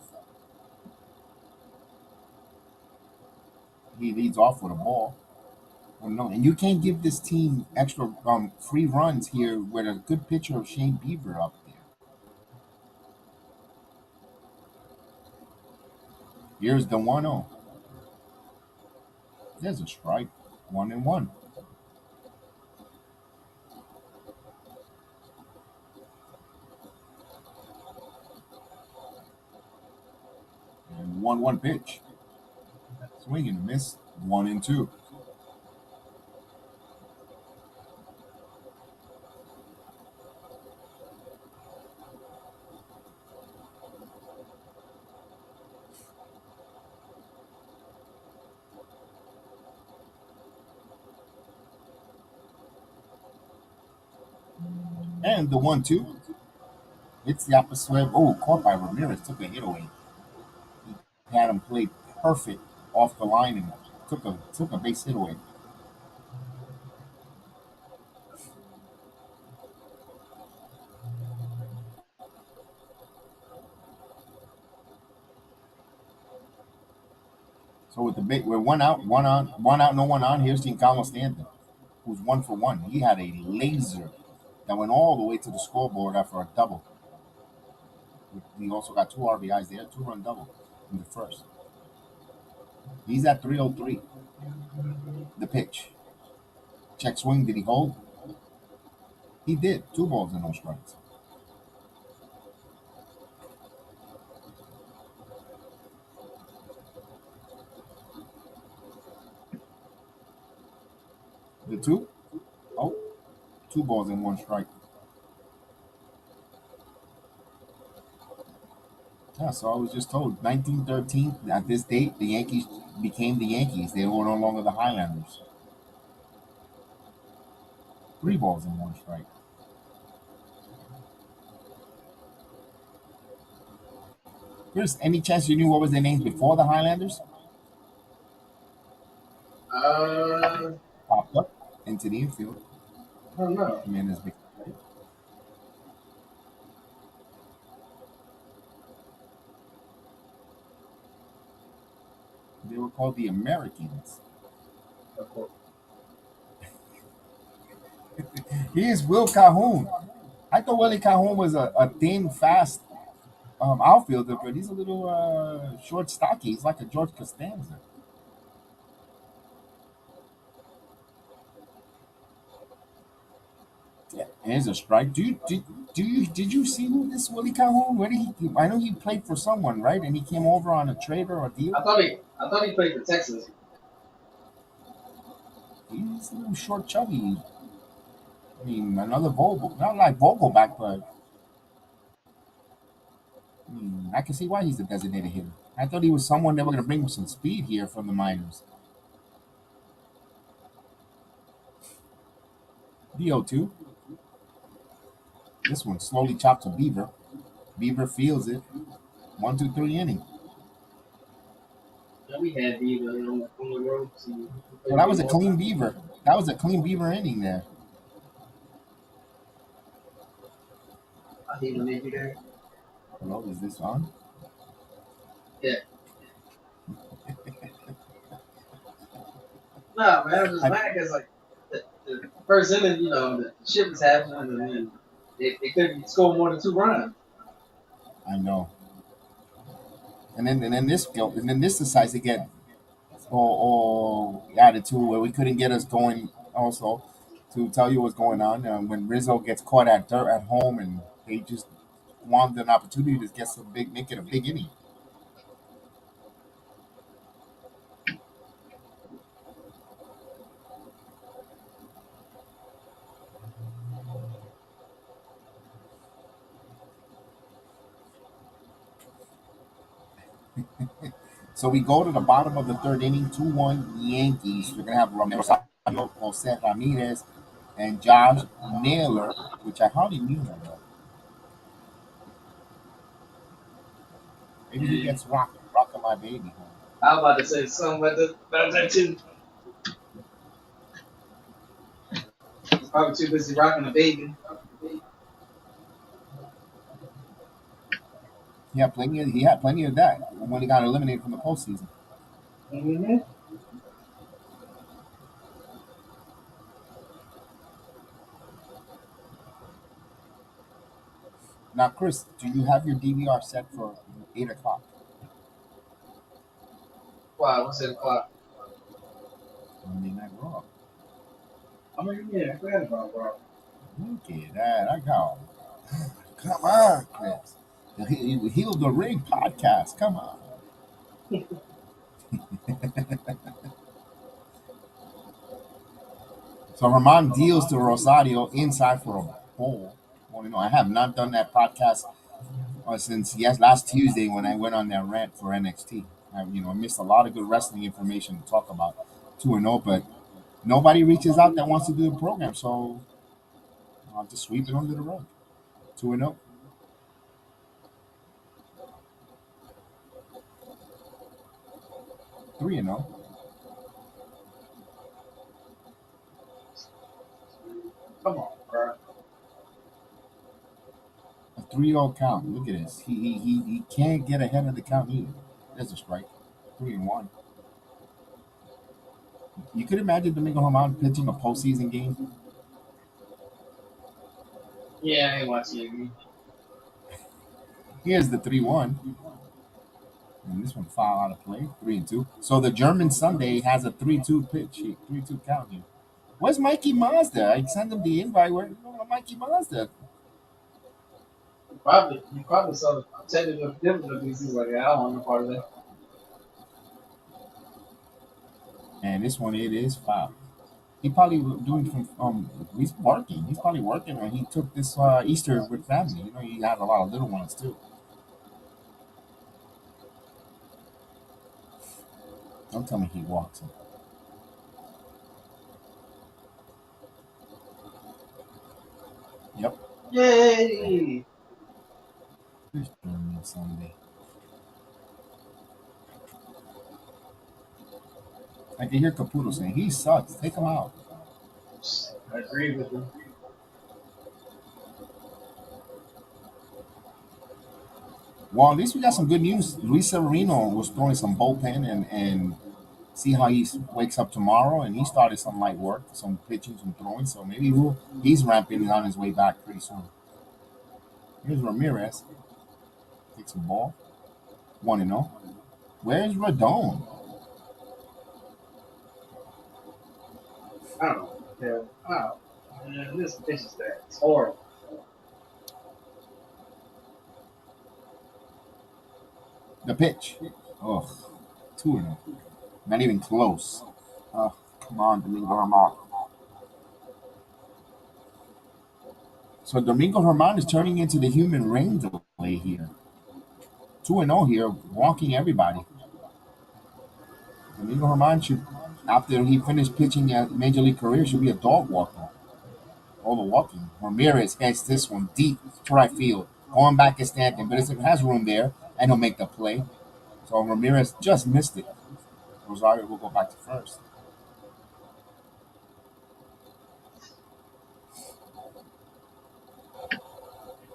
He leads off with a ball. Well, no, and you can't give this team extra free runs here with a good pitcher of Shane Bieber up there. Here's the 1-0. There's a strike. 1-1. And 1-1 pitch. Swing and a miss. 1-2. And the 1-2. It's the opposite. Oh, caught by Ramirez. Took a hit away. He had him played perfect off the line and took a base hit away. So with the big, we're one out, no one on. Here's Giancarlo Stanton, who's 1 for 1. He had a laser that went all the way to the scoreboard after a double. He also got 2 RBIs there, 2-run double in the first. He's at 303. The pitch. Check swing. Did he hold? He did. 2 balls and no strikes. The 2. Oh, 2 balls and 1 strike. Yeah, so I was just told 1913, at this date, the Yankees became the Yankees. They were no longer the Highlanders. 3 balls and 1 strike. Chris, any chance you knew what was their names before the Highlanders? Popped up into the infield. I don't know. Man, is big. They were called the Americans. He is Will Calhoun. I thought Willie Calhoun was a thin, fast outfielder, but he's a little short, stocky. He's like a George Costanza. Yeah, here's a strike. Did you see who this Willie Calhoun? Where did he? I know he played for someone, right? And he came over on a trade or a deal. I thought he played for Texas. He's a little short, chubby. I mean, another Vogel, not like Vogelback, but I can see why he's a designated hitter. I thought he was someone that were going to bring him some speed here from the minors. DO2. This one slowly chopped to Bieber. Bieber feels it. 1, 2, 3 inning. Yeah, we had Bieber on the road. Well, that was a clean Bieber. That was a clean Bieber inning there. I think when they do that. Hello, is this on? Yeah. No, man, I was just mad because like the first inning, the shit was happening, and then they couldn't score more than 2 runs. I know. And then this decides to get all attitude where we couldn't get us going. Also, to tell you what's going on when Rizzo gets caught at home, and they just wanted an opportunity to make it a big inning. So we go to the bottom of the 3rd inning, 2-1 Yankees. We're gonna have Rosario, Jose Ramirez, and Josh Naylor, which I hardly knew him. Maybe he gets rocking my baby. I was about to say something about that too. He's probably too busy rocking a baby. He had plenty of that when he got eliminated from the postseason. Mm-hmm. Now, Chris, do you have your DVR set for 8 o'clock? Wow, what's 8 o'clock? Monday Night Raw. I mean, yeah, I forgot about Raw. Look at that. I got. Come on, Chris. The Heal the Ring podcast. Come on. So Herman deals to Rosario inside for a bowl. Well, I have not done that podcast since last Tuesday when I went on that rant for NXT. I missed a lot of good wrestling information to talk about 2-0, but nobody reaches out that wants to do the program, so I'll just sweep it under the rug. 2-0. 3-0. Come on, bro. A 3-0 count. Look at this. He can't get ahead of the count either. There's a strike. 3-1. You could imagine Domingo Herman pitching a postseason game. Yeah, I ain't watching it. Here's the 3-1. And this one foul out of play. 3-2. So the German Sunday has a 3-2 pitch. 3-2 count here. Where's Mikey Mazda? I sent him the invite. Where's Mikey Mazda? He probably saw the technical difficulties. He's like, I don't want no part of that. And this one, it is foul. He probably doing he's working. He's probably working, or he took this Easter with family. He had a lot of little ones too. Don't tell me he walks him. Yep. Yay! This German Sunday. I can hear Caputo saying he sucks. Take him out. I agree with him. Well, at least we got some good news. Luis Severino was throwing some bullpen and see how he wakes up tomorrow. And he started some light work, some pitching, some throwing. So maybe he's ramping on his way back pretty soon. Here's Ramirez. Takes a ball. 1-0. Where's Rodon? I don't know. Yeah. Wow. Man, this pitch is that. It's horrible. The pitch. Ugh. 2-0. Not even close. Come on, Domingo Herman. So Domingo Herman is turning into the human rain delay here. 2-0 here, walking everybody. Domingo Herman should, after he finished pitching at Major League career, should be a dog walker. All the walking. Ramirez gets this one deep to right field. Going back and Stanton, but it has room there, and he'll make the play. So Ramirez just missed it. Rosario will go back to first.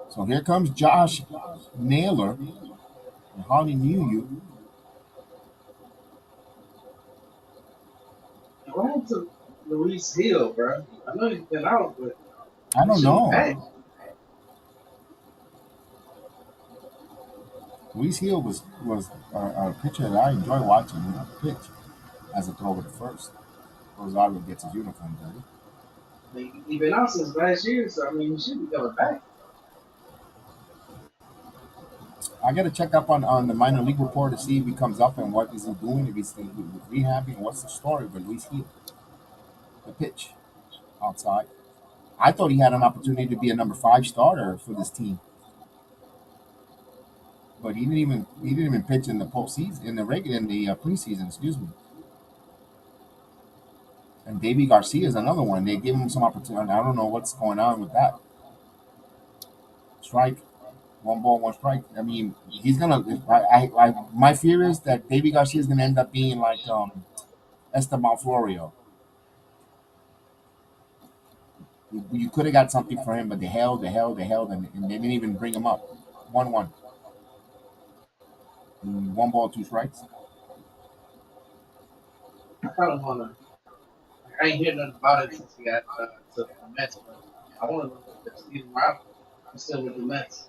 So here comes Josh Naylor. I hardly knew you. What happened to Luis Hill, bro? I know he's been out, but I don't back. know. Luis Hill was a pitcher that I enjoy watching pitch as a thrower to first. Rosario gets his uniform dirty. He's been out since last year, so I mean, he should be coming back. I got to check up on the minor league report to see if he comes up and what is he doing, if he's rehabbing, what's the story with Luis Hill. The pitch outside. I thought he had an opportunity to be a number 5 starter for this team. But he didn't even pitch in the postseason, in the preseason, excuse me. And Davey Garcia is another one. They gave him some opportunity. I don't know what's going on with that. Strike, 1 ball, 1 strike. I mean, he's gonna. My fear is that Davey Garcia is gonna end up being like Esteban Florio. You could have got something for him, but they held, and they didn't even bring him up. 1-1. 1 ball, 2 strikes. I kind of want to. I ain't hear nothing about it since he got to the Mets. But I want to know if Steven Rob is still with the Mets.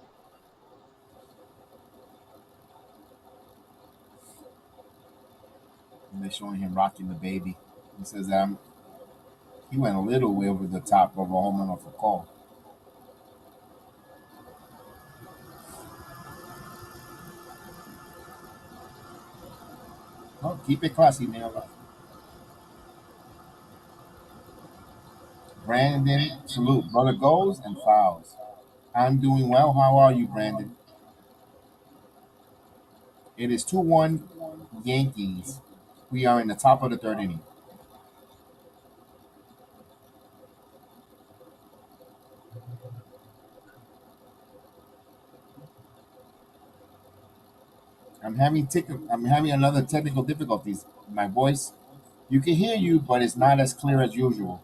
And they're showing him rocking the baby. He says he went a little way over the top of a home run off a call. Oh, keep it classy, Naylor. Brandon, salute. Brother goes and fouls. I'm doing well. How are you, Brandon? It is 2-1 Yankees. We are in the top of the third inning. I'm having another technical difficulties. My voice, you can hear you, but it's not as clear as usual.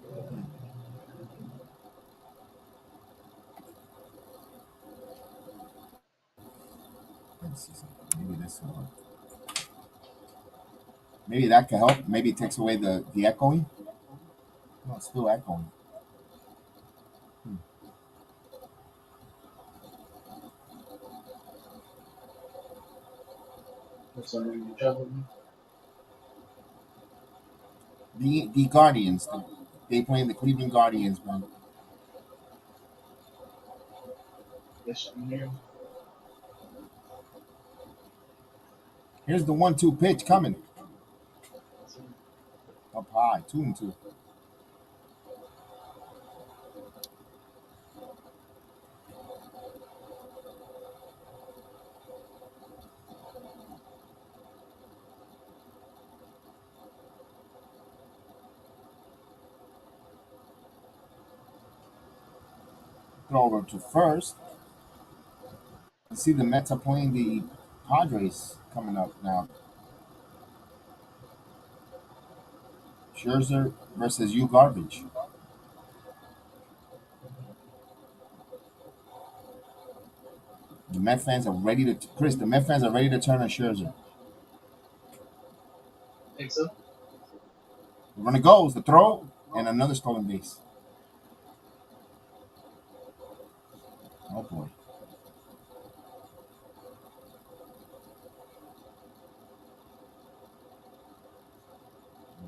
Let's see something. Maybe this one. Maybe that could help. Maybe it takes away the echoing. No, it's still echoing. Hmm. For some reason, trouble. The Guardians, they playing the Cleveland Guardians, man. Yes, I'm here. Here's the 1-2 pitch coming up high, 2-2. Throw over to first. You see the Mets are playing the Padres coming up now. Scherzer versus you garbage. The Met fans are ready to Chris. The Met fans are ready to turn on Scherzer. Think so? The runner goes, the throw, and another stolen base. Oh boy.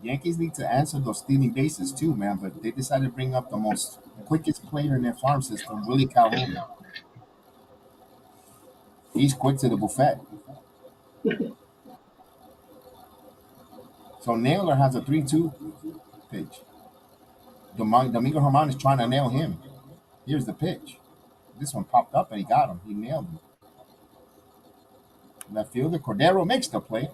Yankees need to answer those stealing bases too, man. But they decided to bring up the most quickest player in their farm system, Willie Calhoun. He's quick to the buffet. So Naylor has a 3-2 pitch. Domingo Herman is trying to nail him. Here's the pitch. This one popped up and he got him. He nailed him. Left fielder Cordero makes the play.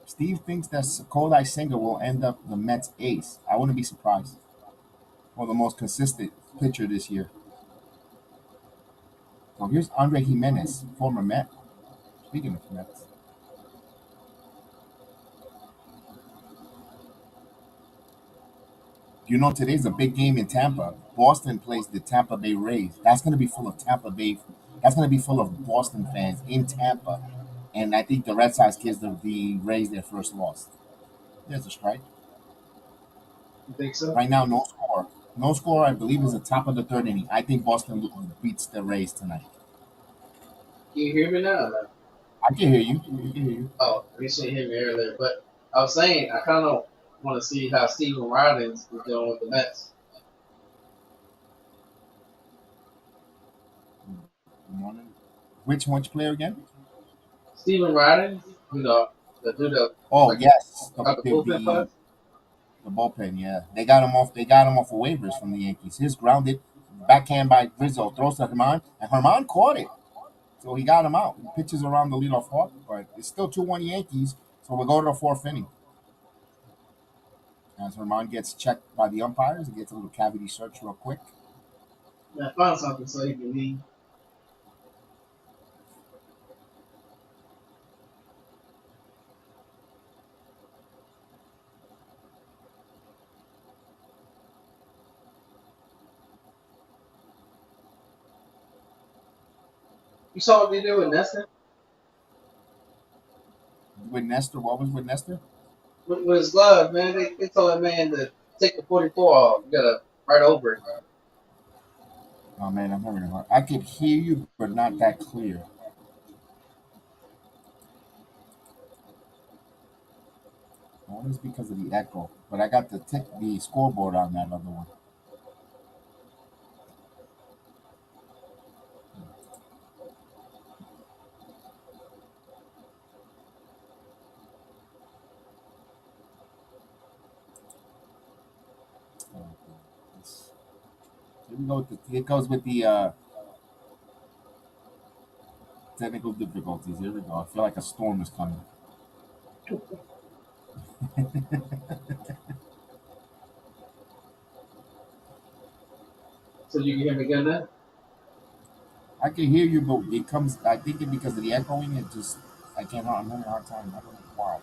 Steve thinks that Kodai Senga will end up the Mets ace. I wouldn't be surprised. Or the most consistent pitcher this year. So here's Andre Jimenez, former Met. Speaking of Mets. You know today's a big game in Tampa. Boston plays the Tampa Bay Rays. That's going to be full of Tampa Bay. That's going to be full of Boston fans in Tampa. And I think the Red Sox gives the Rays their first loss. There's a strike. You think so? Right now, no score. No score, I believe, is the top of the third inning. I think Boston beats the Rays tonight. Can you hear me now? Like, I can hear you. You can hear you. oh, you didn't hear me earlier, but I was saying I kind of want to see how Steven Ridings is doing with the Mets. Which player again? Steven Ridings, the dude that Oh like yes, got the bullpen class. the bullpen. Yeah, they got him off. They got him off of waivers from the Yankees. Here's grounded, backhand by Rizzo, throws to Herman, and Herman caught it. So he got him out. He pitches around the leadoff hawk, but it's still 2-1 Yankees. So we'll go to the fourth inning. As Herman gets checked by the umpires, he gets a little cavity search real quick. Man, find something so he can leave. You saw what they did with Nestor? With Nestor, what was with Nestor? With his glove, man. They told that man to take the 44 off. You gotta right over it. Oh man, I'm having a hard. I could hear you, but not that clear. I wonder if it's because of the echo. But I got the scoreboard on that other one. It goes with the technical difficulties. Here we go. I feel like a storm is coming. So you can hear me again now? I can hear you, but it comes. I think it because of the echoing. It just I can't. I'm having a hard time. I don't know why.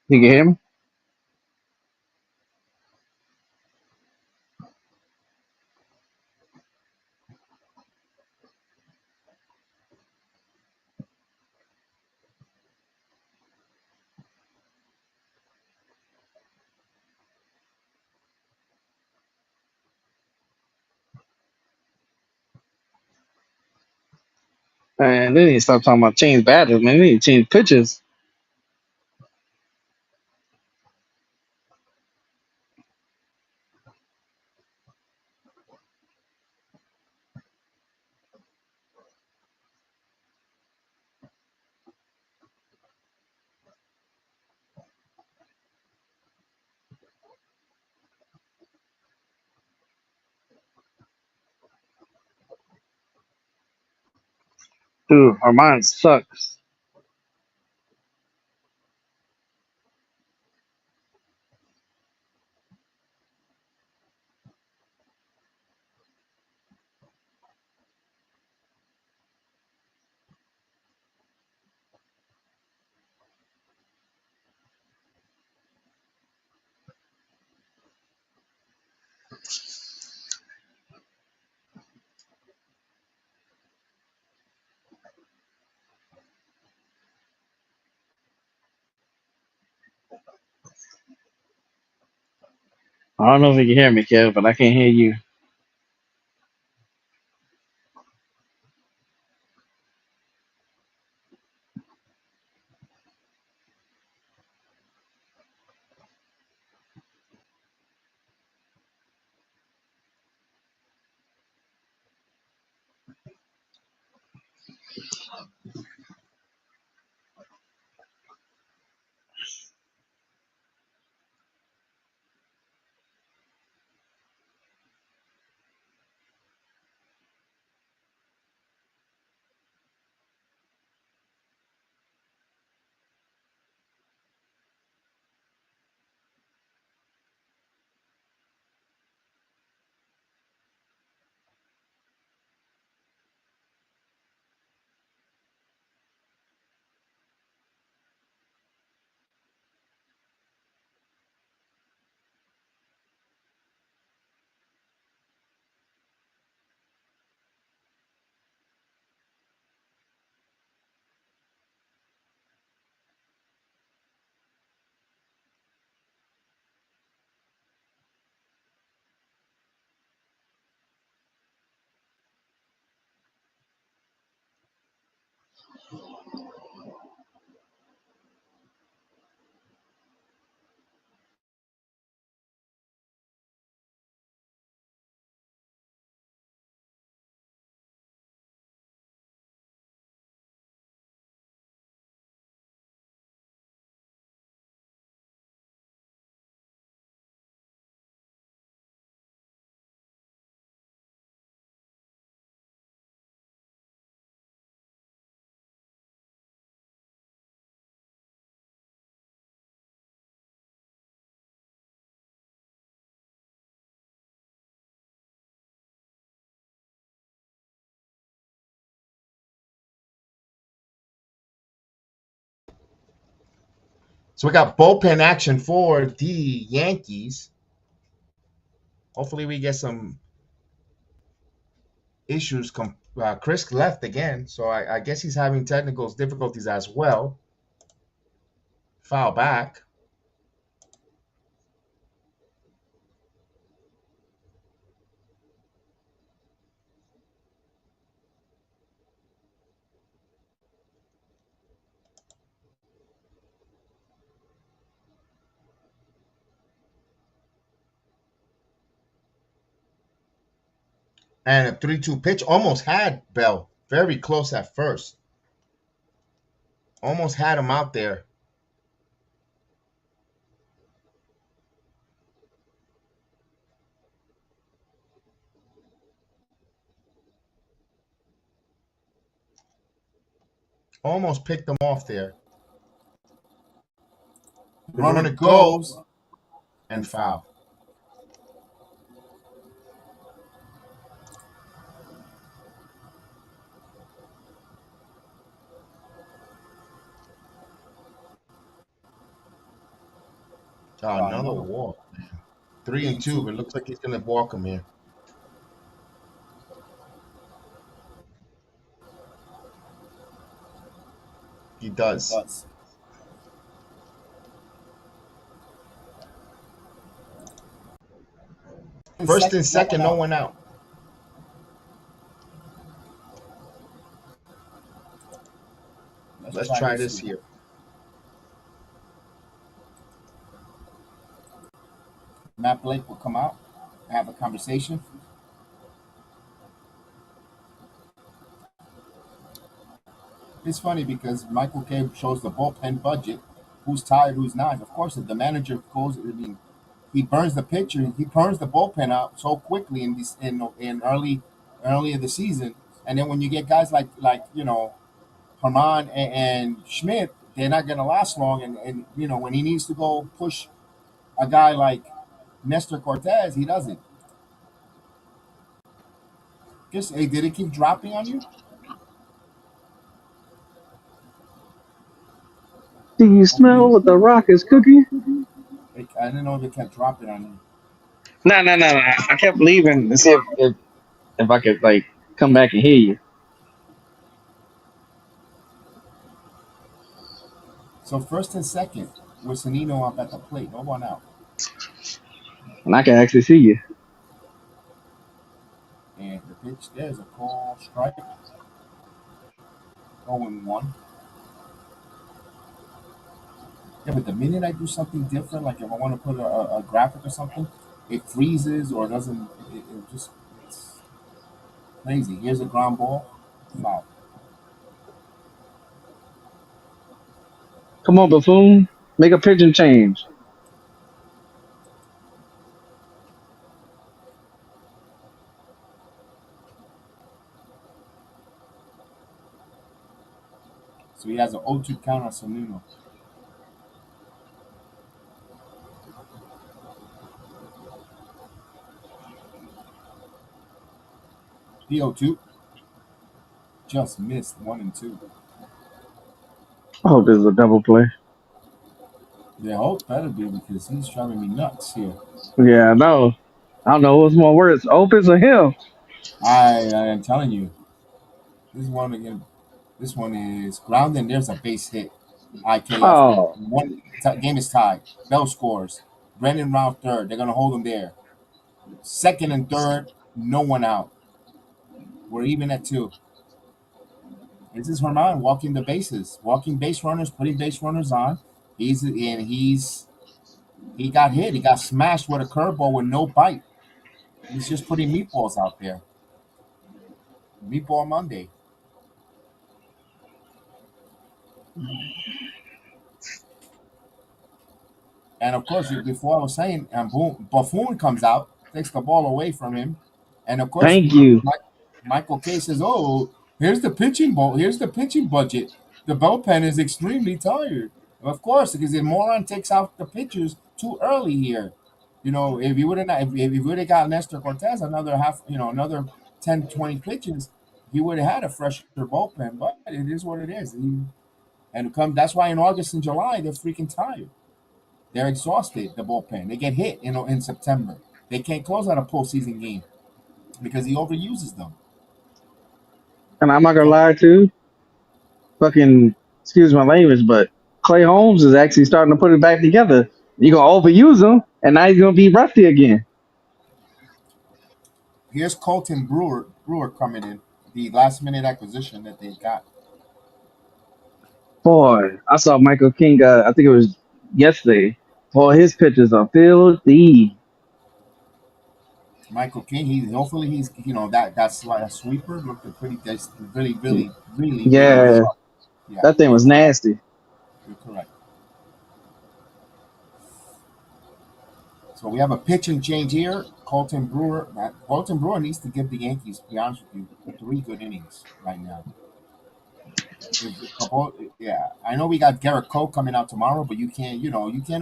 You can hear me? And they need to stop talking about change badges, man. They need to change pitches. Dude, our mind sucks. I don't know if you can hear me, Kev, but I can't hear you. So we got bullpen action for the Yankees. Hopefully, we get some issues. Chris left again, so I guess he's having technical difficulties as well. Foul back. And a 3-2 pitch almost had Bell. Very close at first. Almost had him out there. Almost picked him off there. The runner goes and foul. Another Another. walk. 3-2, but it looks like he's gonna walk him here. He He does. does. First and No one second, no out. one out. Let's Let's try try this this here. here. Matt Blake will come out, have a conversation. It's funny because Michael K shows the bullpen budget, who's tired, who's not. Of course, if the manager goes, I mean, he burns the pitcher, he burns the bullpen out so quickly in early in the season, and then when you get guys like Herman and Schmidt, they're not going to last long. And when he needs to go push a guy like Nestor Cortez, he doesn't. Just hey, did it keep dropping on you? Do you smell what the Rock is cooking? I didn't know they kept dropping on you. No, no, no, no. I kept leaving to see if I could like come back and hear you, So first and second with Sanino up at the plate, no one out. and I can actually see you. And the pitch there's a call strike, 0-1. Yeah, but the minute I do something different, like if I want to put a graphic or something, it freezes or doesn't. It just it's crazy. Here's a ground ball, foul. Come on, buffoon, make a pigeon change. So he has an 0-2 count on Sanino. The 0-2 just missed 1-2. I hope this is a double play. The hope better be because he's driving me nuts here. Yeah, I know. I don't know what's more worse, Opus or him. I am telling you, this one again. This one is grounded. There's a base hit. IKF. Oh, Game is tied. Bell scores. Brennan round third. They're gonna hold him there. Second and third, no one out. We're even at 2. This is Herman walking the bases, walking base runners, putting base runners on. He got hit. He got smashed with a curveball with no bite. He's just putting meatballs out there. Meatball Monday. And of course, before I was saying, and boom, Buffoon comes out, takes the ball away from him, and of course, thank you. Michael K says, "Oh, here's the pitching ball. Here's the pitching budget. The bullpen is extremely tired." Of course, because the moron takes out the pitchers too early here. If you would have if you would have got Nestor Cortez another another 10, 20 pitches, he would have had a fresher bullpen. But it is what it is. That's why in August and July they're freaking tired. They're exhausted. The bullpen. They get hit in September. They can't close out a postseason game because he overuses them. And I'm not gonna So lie too. Fucking excuse my language, but Clay Holmes is actually starting to put it back together. You're gonna overuse him, and now he's gonna be rusty again. here's Colton Brewer coming in, the last minute acquisition that they got. Boy, I saw Michael King. I think it was yesterday. Boy, his pitches are filthy. Michael King. Hopefully he's that's like a sweeper looked pretty that's really really really really Yeah, sharp. Yeah, that thing was nasty. you're correct. So we have a pitching change here. Colton Brewer. Colton Brewer needs to give the Yankees, to be honest with you, 3 good innings right now. Yeah, I know we got Garrett Cole coming out tomorrow, but you can't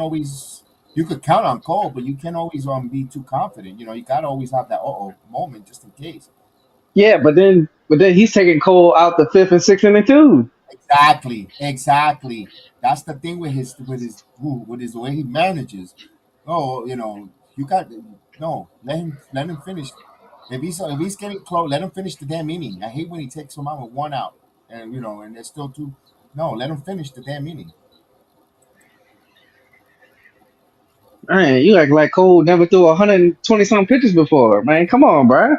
always. You could count on Cole, but you can't always be too confident. You gotta always have that moment just in case. Yeah, but then he's taking Cole out the fifth and sixth inning too. Exactly. That's the thing with his way he manages. Oh, you got no. Let him finish. If he's getting close, let him finish the damn inning. I hate when he takes them out with one out, and there's still two. No, let him finish the damn inning. Man, you act like Cole never threw 120 some pitches before. Man, come on, bro.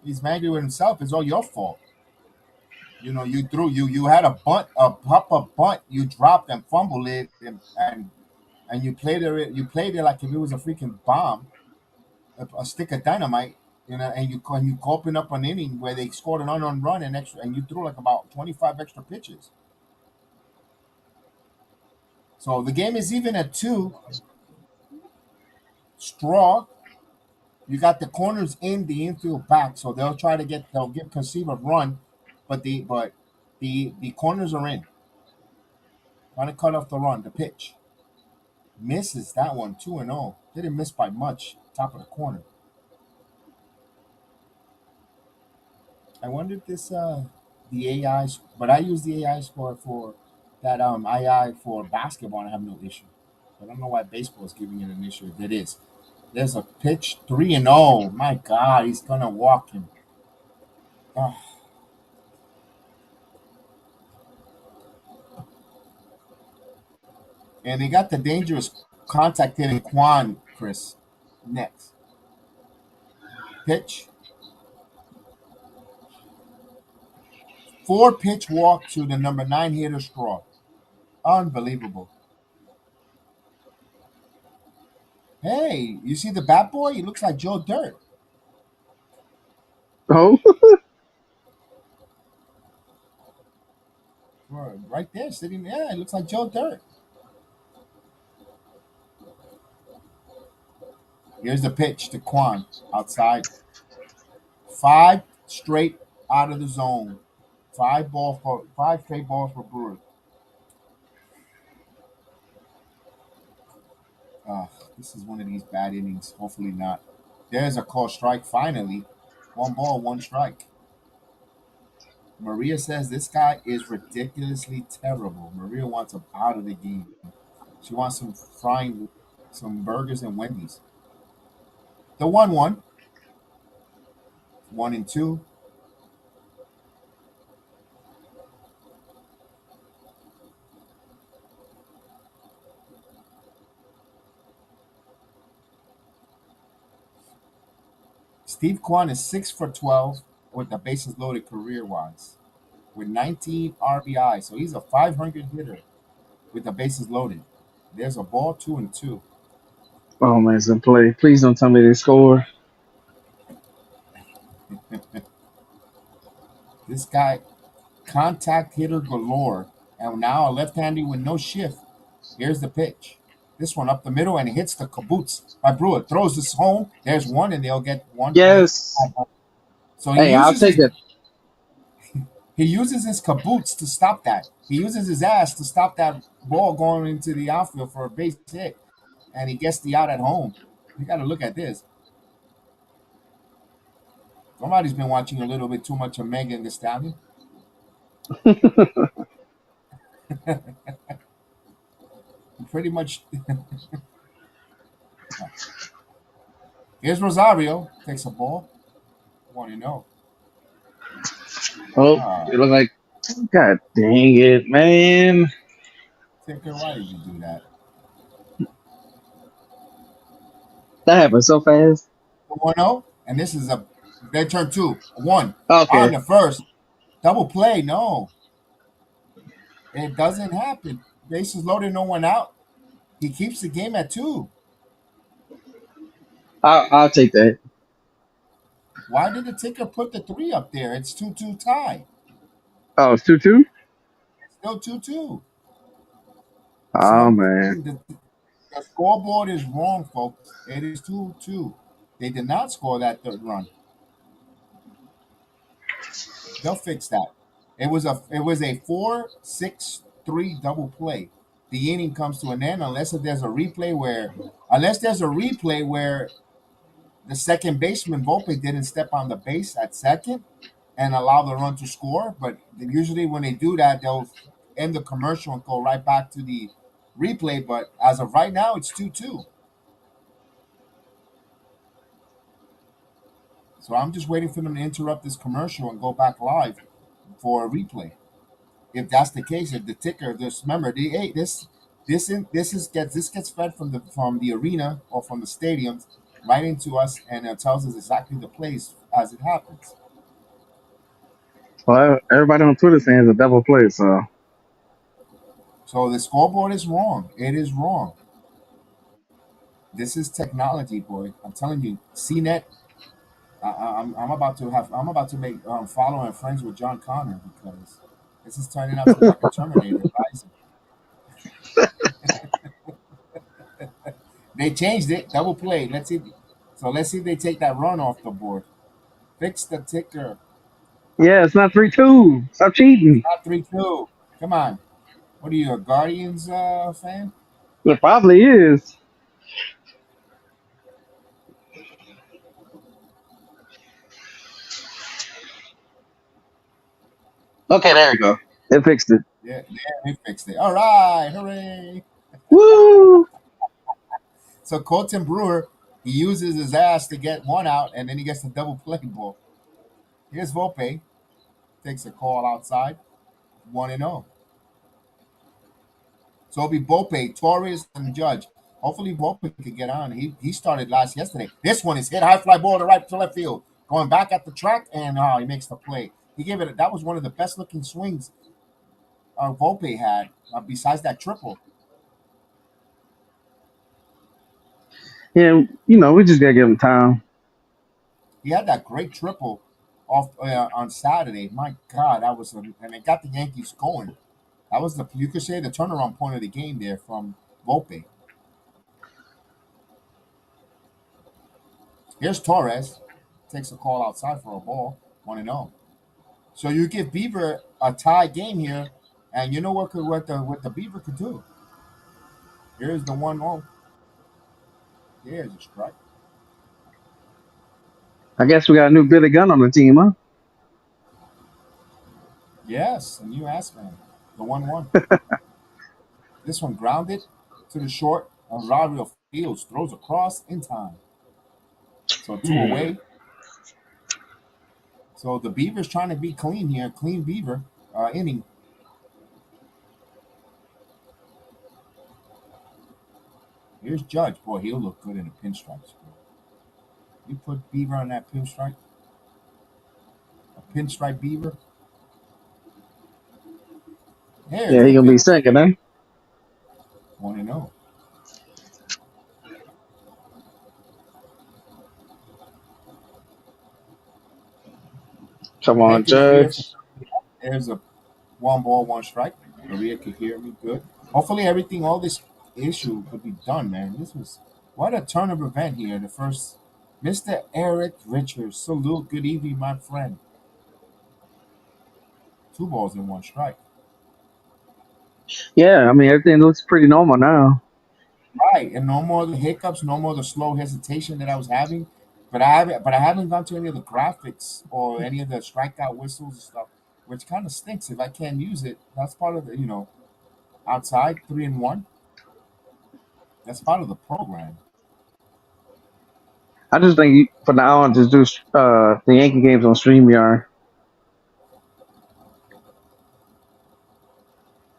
He's angry with himself. It's all your fault. You had a bunt, a pop up bunt. You dropped and fumbled it, and you played it like if it was a freaking bomb, a stick of dynamite. And you open up an inning where they scored an unearned run and extra, and you threw like about 25 extra pitches. So the game is even at two. Straw. You got the corners in, the infield back, so they'll give conceive a run, but the corners are in. Trying to cut off the run, the pitch. Misses that one 2-0. Didn't miss by much. Top of the corner. I wonder if the AI, but I use the AI score for that AI for basketball and I have no issue. I don't know why baseball is giving it an issue. It is. There's a pitch 3-0. My God, he's gonna walk him. Oh, and they got the dangerous contact hitting Quan, Chris. Next. Pitch. 4 pitch walk to the number 9 hitter Straw. Unbelievable. Hey, you see the bat boy? He looks like Joe Dirt. Oh, Right there, sitting there. It looks like Joe Dirt. Here's the pitch to Quan outside. 5 straight out of the zone. 5 straight balls for Brewer. Uh, this is one of these bad innings. Hopefully not. There's a call strike finally. 1 ball, 1 strike. Maria says this guy is ridiculously terrible. Maria wants him out of the game. She wants him frying some burgers and Wendy's. The 1-1. 1-2. Steve Kwan is 6 for 12 with the bases loaded career wise with 19 RBI. So he's a 500 hitter with the bases loaded. There's a ball, 2-2. oh man, it's a play. Please don't tell me they score. This guy, contact hitter galore. And now a left handy with no shift. Here's the pitch. This one up the middle and it hits the caboose by Brewer. Throws this home. There's one and they'll get 1 point. Yes. So Hey, I'll take it. he uses his caboose to stop that. He uses his ass to stop that ball going into the outfield for a base hit. And he gets the out at home. You got to look at this. Somebody's been watching a little bit too much of Megan Thee Stallion. Pretty much. Here's Rosario. Takes a ball. 1-0. Oh, Ah, it was like, God dang it, man. Ticker, why did you do that? That happened so fast. 1-0. And this is their turn 2. 1. On Okay. the first. Double play. No. It doesn't happen. Bases loaded, no one out. He keeps the game at 2. I'll take that. Why did the ticker put the 3 up there? It's 2-2 tie. Oh, it's 2-2? Still 2-2. Oh, So man. the scoreboard is wrong, folks. It is 2-2. They did not score that third run. They'll fix that. It was a 4-6-3 double play. The inning comes to an end unless there's a replay where the second baseman Volpe didn't step on the base at second and allow the run to score. But usually when they do that, they'll end the commercial and go right back to the replay. But as of right now, it's 2-2. So I'm just waiting for them to interrupt this commercial and go back live for a replay. If that's the case, if the ticker, just remember, hey, this gets fed from the arena or from the stadiums right into us, and it tells us exactly the plays as it happens. Well, everybody on Twitter saying it's a double play, so So the scoreboard is wrong. It is wrong. This is technology, boy. I'm telling you, CNET. I'm about to have. I'm about to make follow and friends with John Connor because this is turning out to be like a Terminator rising. They changed it. Double play. Let's see. So let's see if they take that run off the board. Fix the ticker. yeah, it's not 3-2. Stop cheating. Not 3-2. Come on. What are you, a Guardians fan? It probably is. Okay, there you go. It fixed it. Yeah, they fixed it. All right, hooray! Woo! So Colton Brewer, he uses his ass to get one out, and then he gets the double play ball. Here's Volpe, takes a call outside, 1-0. So it'll be Volpe, Torres, and Judge. Hopefully Volpe can get on. He started yesterday. This one is hit high fly ball to left field, going back at the track, and he makes the play. He gave it. That was one of the best looking swings Volpe had, besides that triple. Yeah, we just gotta give him time. He had that great triple off on Saturday. My God, and it got the Yankees going. That was you could say the turnaround point of the game there from Volpe. Here's Torres, takes a call outside for a ball, 1-0. So you give Bieber a tie game here, and you know what the Bieber could do. Here's the 1-0. Here's a strike. I guess we got a new Billy Gunn on the team, huh? Yes, a new ass man. The 1-1. This one grounded to the short. Rosario Fields throws across in time. So 2 away. So the Beaver's trying to be clean here. Clean Beaver inning. Here's Judge. Boy, he'll look good in a pinstripe. You put Beaver on that pinstripe. A pinstripe Beaver. Yeah, he gonna be second, huh? 1-0. Come on, Judge. There's a 1 ball, 1 strike. Maria could hear me good. Hopefully all this issue could be done, man. This was what a turn of event here. The first, Mr. Eric Richards. Salute. Good evening, my friend. 2 balls and 1 strike. Yeah, I mean everything looks pretty normal now. Right, and no more of the hiccups, no more of the slow hesitation that I was having. But I haven't gone to any of the graphics or any of the strikeout whistles and stuff, which kind of stinks if I can't use it. That's part of the outside 3-1. That's part of the program. I just think from now on, just do the Yankee games on StreamYard.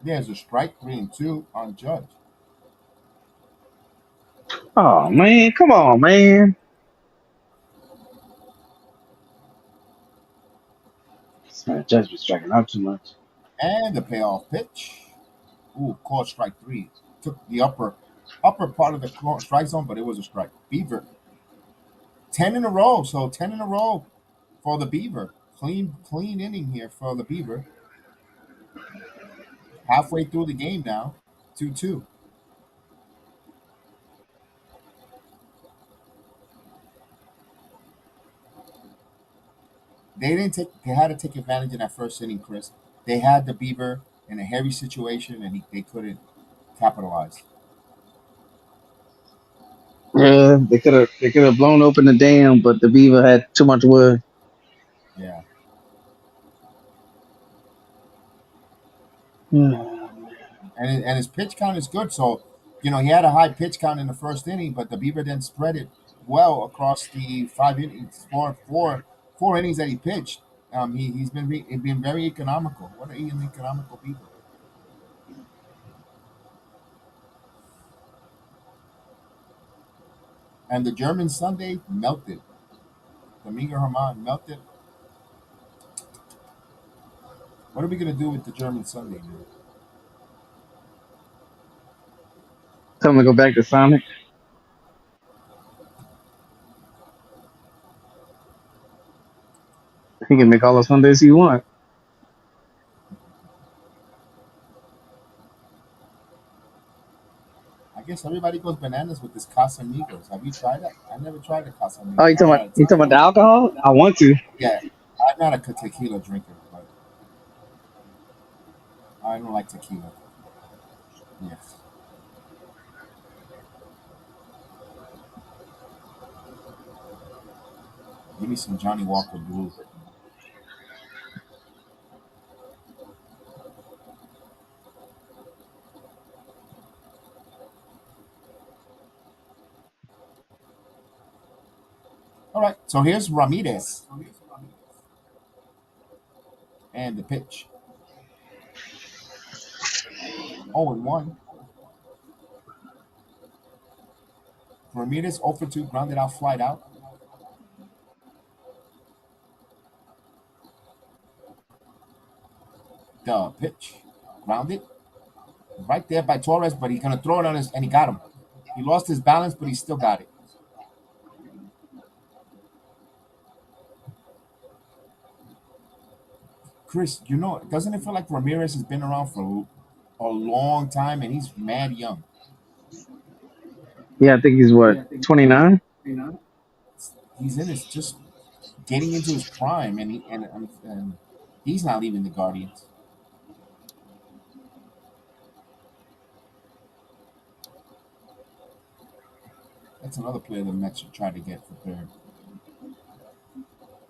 There's a strike, 3-2 on Judge. Oh man, come on, man. Judge was striking out too much. And the payoff pitch. Ooh, called strike 3. Took the upper part of the strike zone, but it was a strike. Beaver. 10 in a row. So 10 in a row for the Beaver. Clean inning here for the Beaver. Halfway through the game now. 2-2. They had to take advantage of that first inning, Chris. They had the Beaver in a heavy situation and they couldn't capitalize. Yeah, they could have blown open the dam, but the beaver had too much wood. Yeah. Yeah. And his pitch count is good. So, he had a high pitch count in the first inning, but the Beaver then spread it well across the 5 innings, four innings that he pitched. He's been very economical. What an economical Beaver. And the German Sunday melted. Domingo Herman melted. What are we gonna do with the German Sunday, man? Tell him to go back to Sonic. He can make all the Sundays he want. I guess everybody goes bananas with this Casamigos. Have you tried it? I never tried a Oh, Casamigos. you I'm talking about not a you talking about the tequila. alcohol? I want to. Yeah, I'm not a tequila drinker, but I don't like tequila. Yes. Give me some Johnny Walker Blue. All right, so here's Ramirez and the pitch. 0-1. Ramirez 0 for 2, grounded out, flied out. The pitch. Grounded. Right there by Torres, but he's going to throw it on his, and he got him. He lost his balance, but he still got it. Chris, doesn't it feel like Ramirez has been around for a long time and he's mad young? Yeah, I think he's what 29. He's in his just getting into his prime, and he's not leaving the Guardians. That's another player the Mets should try to get prepared.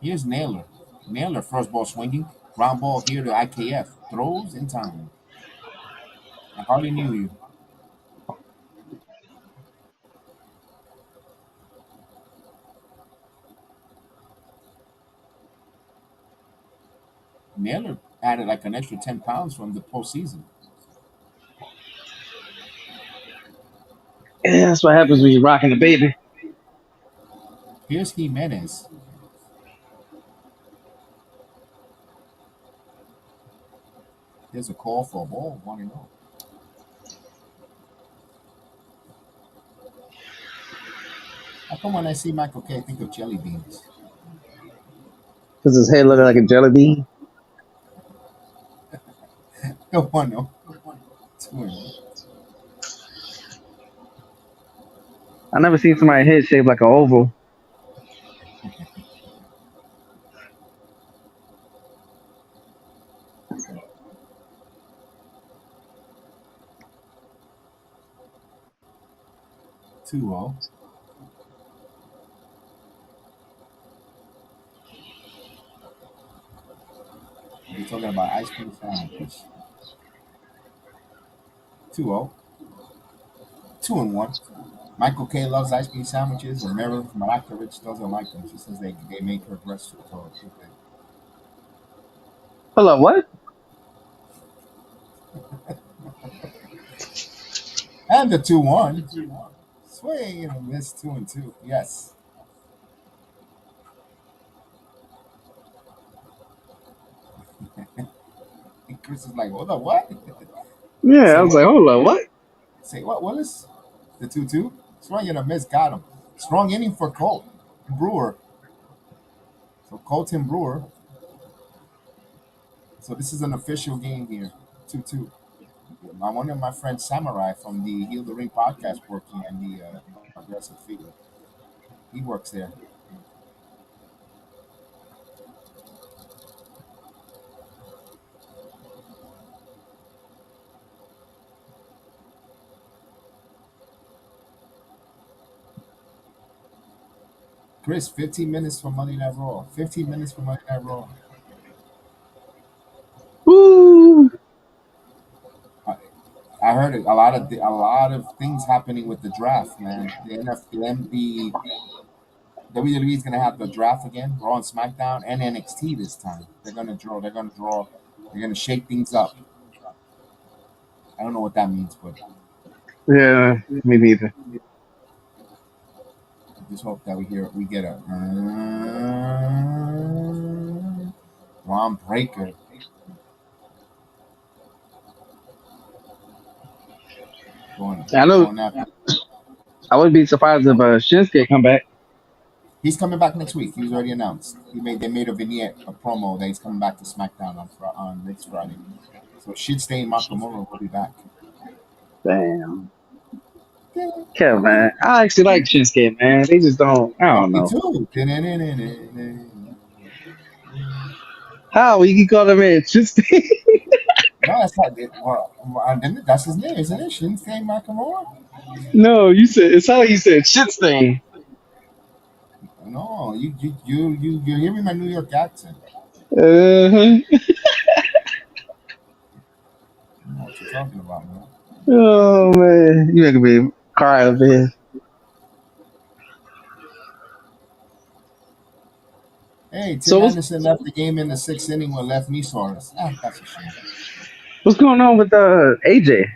Here's Naylor. Naylor, first ball swinging. Ground ball here to IKF. Throws in time. I hardly knew you. Naylor added like an extra 10 pounds from the postseason. Yeah, that's what happens when you're rocking the baby. Here's Jimenez. There's a call for a ball, 1-0. How come when I see Michael K, I think of jelly beans? Does his head look like a jelly bean? 1-0. 2-0. I never seen somebody's head shaped like an oval. 2-0. We're talking about ice cream sandwiches. 2-0. 2-1. Michael K loves ice cream sandwiches, and Marilyn Marakovich doesn't like them. She says they make her breast too big. Hold up, what? And the 2-1. Swing and a miss 2-2. Yes. And Chris is like, hold on, what? Yeah, I Say was what? like, hold up, what? Say what, Willis? The 2-2? Swing and a miss got him. Strong inning for Colt Brewer. So Colton Brewer. So this is an official game here. 2-2. One of my friends, Samurai, from the Heal the Ring podcast, working in the aggressive field. He works there. Chris, 15 minutes for Monday Night Raw. 15 minutes for Monday Night Raw. Woo! I, I heard a lot of things happening with the draft, man. The WWE is gonna have the draft again, Raw and SmackDown, and NXT this time. They're gonna draw. They're gonna draw. They're gonna shake things up. I don't know what that means, but Yeah, me neither. I just hope that we get a Ron Breaker. Going I know. going after. I wouldn't be surprised if Shinsuke come back. He's coming back next week. He was already announced. They made a vignette, a promo that he's coming back to SmackDown on next Friday. So Shinsuke Nakamura will be back. Damn. Yeah, man. I actually like Shinsuke, man. They just don't. I Oh, don't me know too. how you can call him man Shinsuke. No, that's not it. Well, that's his name, isn't it? Shinsuke Nakamura. No, you said it's how you said shit stain. No, you're hearing my New York accent. Uh-huh. I know what you're talking about, man. Oh man, you making me cry a bit. Hey, So Tim Anderson left the game in the sixth inning with left knee soreness. That's a shame. what's going on with AJ?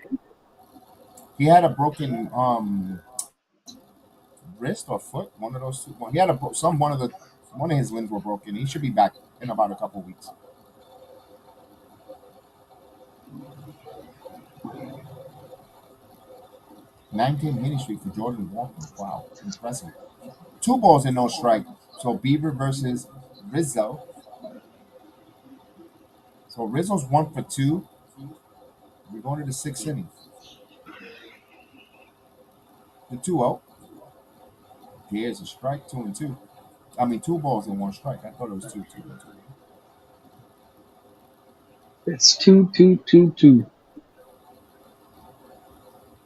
He had a broken wrist or foot, one of those two. He had one of his limbs were broken. He should be back in about a couple weeks. 19 hitting streak for Jordan Walker. Wow, impressive. 2 balls and no strike. So Bieber versus Rizzo. So Rizzo's 1 for 2. We're going to the sixth inning. The 2-0. Here's a strike, 2-2. I mean, 2 balls and 1 strike. I thought it was 2-2. It's 2-2-2-2.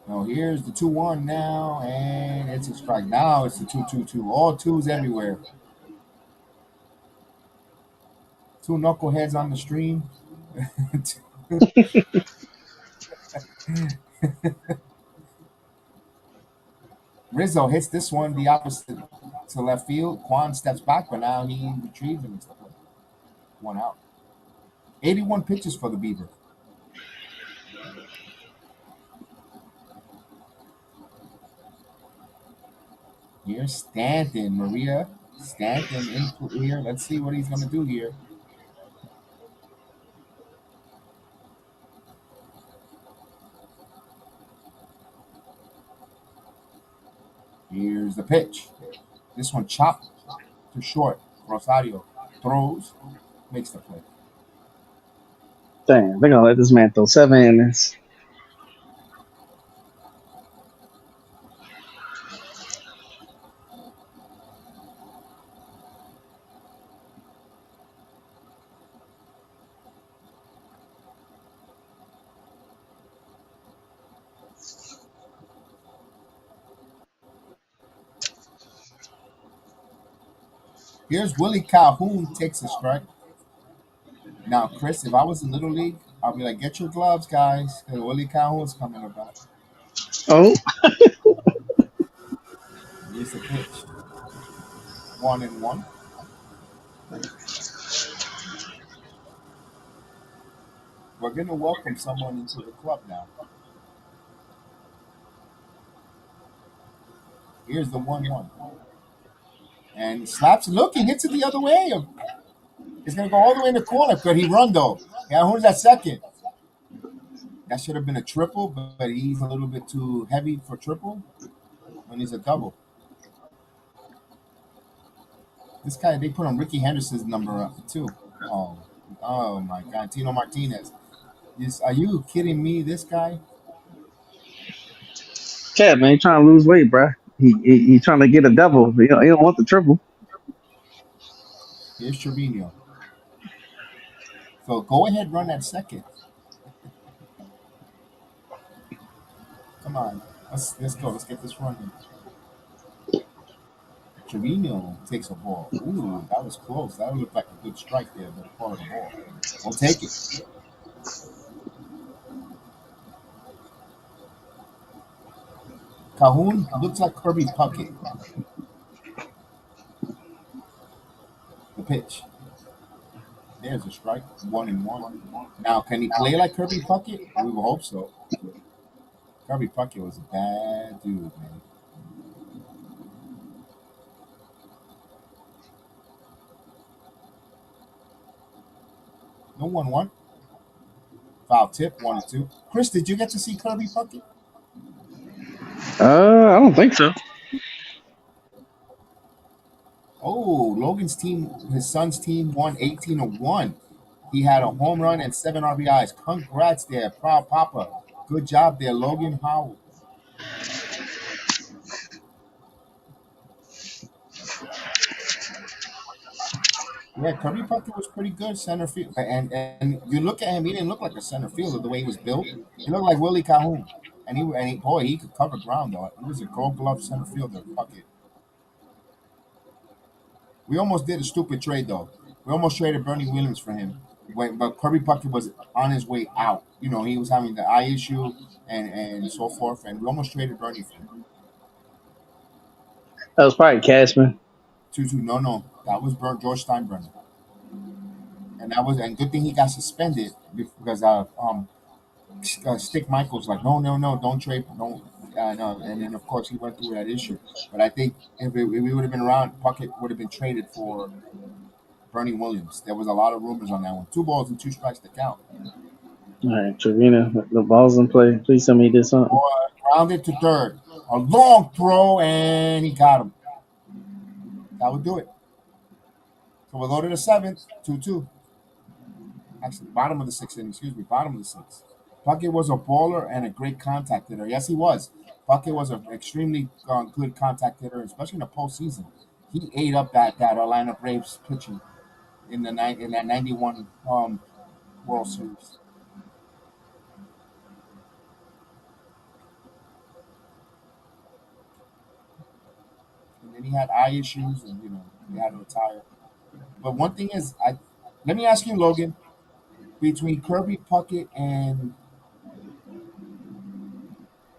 Now here's the 2-1 now, and it's a strike. Now it's the 2-2-2. All twos everywhere. Two knuckleheads on the stream. Rizzo hits this one the opposite to left field. Quan steps back, but now he retrieves and it's 1 out. 81 pitches for the Bieber. Here's Stanton, Maria. Stanton in here. Let's see what he's going to do here. Here's the pitch. This one chopped to short. Rosario throws, makes the play. Damn, they're gonna let this man throw 7 innings. Here's Willie Calhoun takes a strike. Now, Chris, if I was in Little League, I'd be like, get your gloves, guys, because Willie Calhoun's coming about. Oh, Here's the pitch. 1-1. We're going to welcome someone into the club now. Here's the 1-1. And he slaps it. Look, he hits it the other way. It's going to go all the way in the corner. Could he run, though? Calhoun's at second. That should have been a triple, but he's a little bit too heavy for triple when he's a double. This guy, they put on Ricky Henderson's number up, too. Oh my God. Tino Martinez. Are you kidding me, this guy? yeah, man, he trying to lose weight, bro. He trying to get a double. He don't want the triple. Here's Trevino. So go ahead, run that second. Come on. Let's go. Let's get this running. Trevino takes a ball. Ooh, that was close. That looked like a good strike there, but call it a ball. We'll take it. Cahoon looks like Kirby Puckett. The pitch. There's a strike. 1-1. Now, can he play like Kirby Puckett? We will hope so. Kirby Puckett was a bad dude, man. No 1-1. Foul tip. 1-2. Chris, did you get to see Kirby Puckett? I don't think so. Oh, Logan's team, his son's team won 18-1. He had a home run and 7 RBIs. Congrats there, proud papa. Good job there, Logan Howell. Yeah, Kirby Puckett was pretty good center field, and you look at him, he didn't look like a center fielder the way he was built. He looked like Willie Calhoun, and boy, he could cover ground though. He was a Gold Glove center fielder. Puckett. We almost did a stupid trade though. We almost traded Bernie Williams for him, but Kirby Puckett was on his way out. You know, he was having the eye issue and so forth, and we almost traded Bernie for him. That was probably Cashman. 2-2. No, that was George Steinbrenner, and good thing he got suspended because Stick Michaels like no, don't trade, don't no, and then of course he went through that issue. But I think if we would have been around, Puckett would have been traded for Bernie Williams. There was a lot of rumors on that one. 2 balls and 2 strikes to count. All right, Trevino, the ball's in play. Please tell me he did something. Grounded to third, a long throw, and he got him. That would do it. So we'll go to the 7th, 2-2. Actually, bottom of the 6th inning. Excuse me, bottom of the 6th. Puckett was a baller and a great contact hitter. Yes, he was. Puckett was an extremely good contact hitter, especially in the postseason. He ate up that Atlanta Braves pitching in that 91 World Series. And then he had eye issues, and he had to retire. But one thing is, let me ask you, Logan, between Kirby Puckett and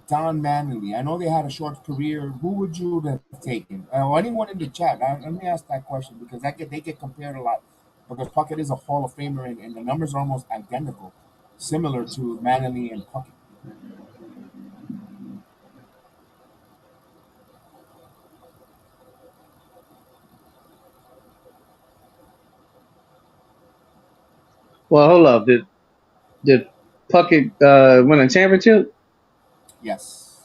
Don Manley, I know they had a short career. Who would you have taken? Or anyone in the chat? Let me ask that question because they get compared a lot. Because Puckett is a Hall of Famer, and the numbers are almost identical, similar to Manley and Puckett. Well, hold up. Did Puckett win a championship? Yes.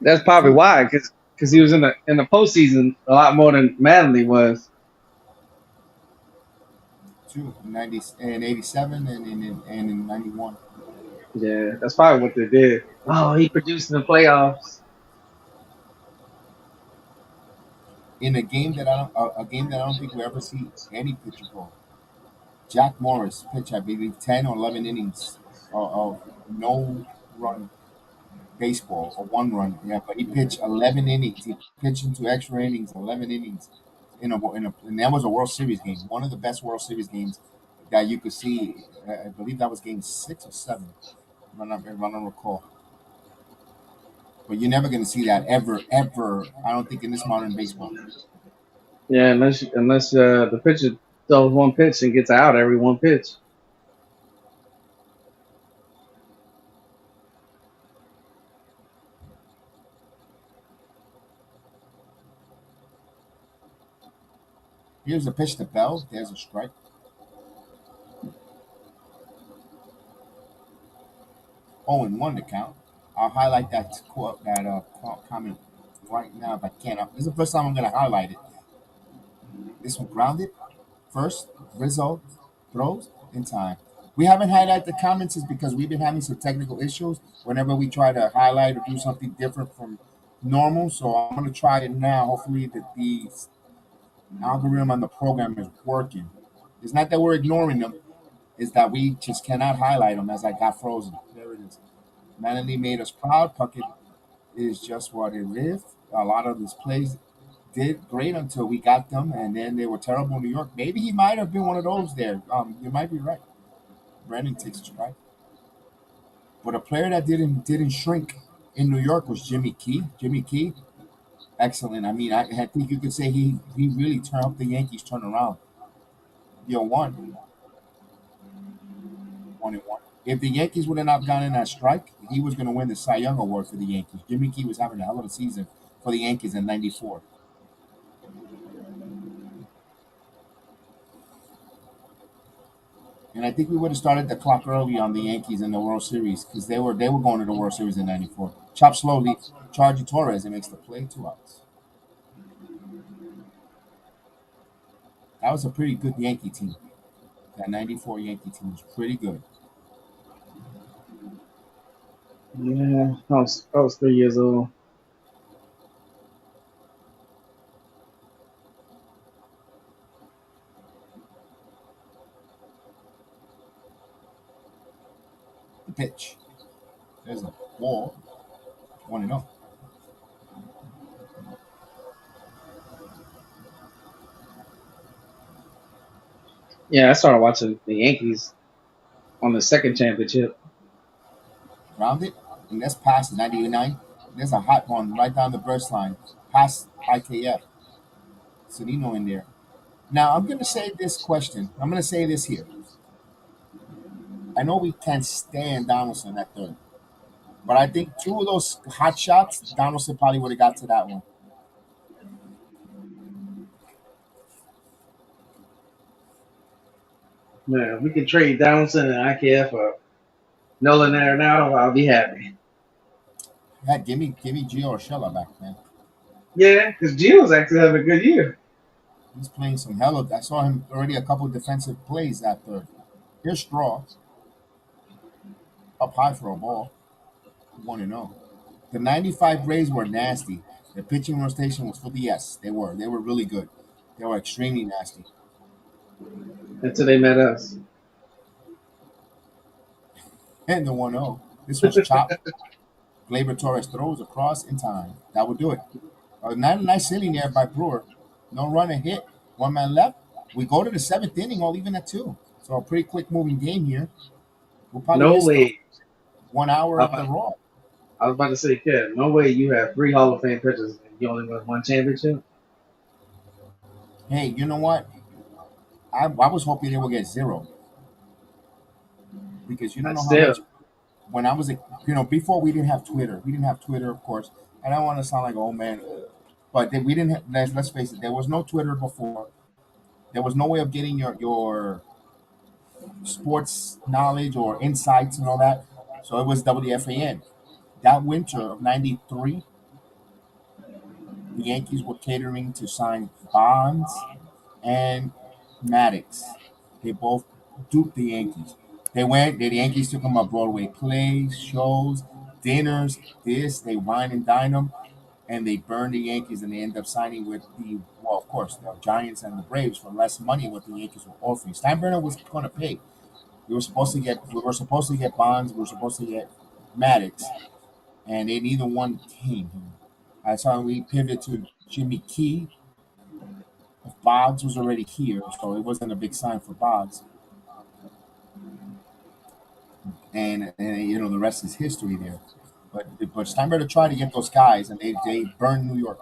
That's probably why, because he was in the postseason a lot more than Manley was. 90 and 87 and in 91. Yeah, that's probably what they did. Oh, he produced in the playoffs. In a game that I don't think we ever see any pitcher go. Jack Morris pitched, I believe, 10 or 11 innings of no run baseball or 1 run. Yeah, but he pitched 11 innings. He pitched into extra innings, 11 innings and that was a World Series game. One of the best World Series games that you could see. I believe that was game 6 or 7, if I don't recall. But you're never going to see that ever. I don't think in this modern baseball. Yeah, unless the pitcher throws one pitch and gets out every one pitch. Here's a pitch to Bell. There's a strike. 0-1 to count. I'll highlight that comment right now if I can. This is the first time I'm going to highlight it. This one grounded. First, Rizzo throws in time. We haven't highlighted the comments is because we've been having some technical issues whenever we try to highlight or do something different from normal. So I'm going to try it now. Hopefully that the algorithm on the program is working. It's not that we're ignoring them. It's that we just cannot highlight them as I got frozen. There it is. Manley made us proud. Puckett is just what it is. A lot of his plays did great until we got them, and then they were terrible in New York. Maybe he might have been one of those there. You might be right. Brandon takes a strike. But a player that didn't shrink in New York was Jimmy Key. Jimmy Key, excellent. I mean, I think you could say he really helped the Yankees turn around. Yo, one and one. If the Yankees would have not gotten that strike, he was going to win the Cy Young Award for the Yankees. Jimmy Key was having a hell of a season for the Yankees in '94. And I think we would have started the clock early on the Yankees in the World Series because they were going to the World Series in '94. Chop slowly, charging Torres and makes the play, 2 outs. That was a pretty good Yankee team. That '94 Yankee team was pretty good. Yeah, I was 3 years old. The pitch. There's a ball. 1-0. Yeah, I started watching the Yankees on the second championship. Grounded. And that's past 99. There's a hot one right down the burst line. Past IKF. Sedino in there. Now, I'm going to say this question. I'm going to say this here. I know we can't stand Donaldson at third. But I think 2 of those hot shots, Donaldson probably would have got to that one. Man, if we could trade Donaldson and IKF for Nolan Arenado, I'll be happy. Yeah, give me Gio Urshela back, man. Yeah, because Gio's actually having a good year. He's playing some hell of. I saw him already a couple of defensive plays at third. Here's Straw up high for a ball. 1-0. The '95 Rays were nasty. The pitching rotation was for the yes. They were. They were really good. They were extremely nasty. Until they met us. And the 1-0. This was chopped. Gleyber Torres throws across in time. That would do it. Not a nice inning there by Brewer. No run and hit. 1 man left. We go to the 7th inning, all even at 2. So a pretty quick moving game here. We'll probably No miss the way. 1 hour I, of the Raw. I was about to say, Kev, no way you have 3 Hall of Fame pitchers and you only won 1 championship. Hey, you know what? I was hoping they would get 0 because you don't But know how still, much. When I was before we didn't have Twitter. We didn't have Twitter, of course. I don't want to sound like old man, but then we didn't. Let's face it. There was no Twitter before. There was no way of getting your sports knowledge or insights and all that. So it was WFAN. That winter of '93, the Yankees were catering to sign Bonds and Maddox. They both duped the Yankees. The Yankees took them on Broadway plays, shows, dinners, they wine and dine them, and they burned the Yankees, and they end up signing with of course, the Giants and the Braves for less money what the Yankees were offering. Steinbrenner was going to pay. We were supposed to get Bonds, we were supposed to get Maddox, and they neither one came. I saw we pivoted to Jimmy Key. Boggs was already here, so it wasn't a big sign for Boggs. And the rest is history there. But Steinbrenner tried to get those guys, and they burned New York.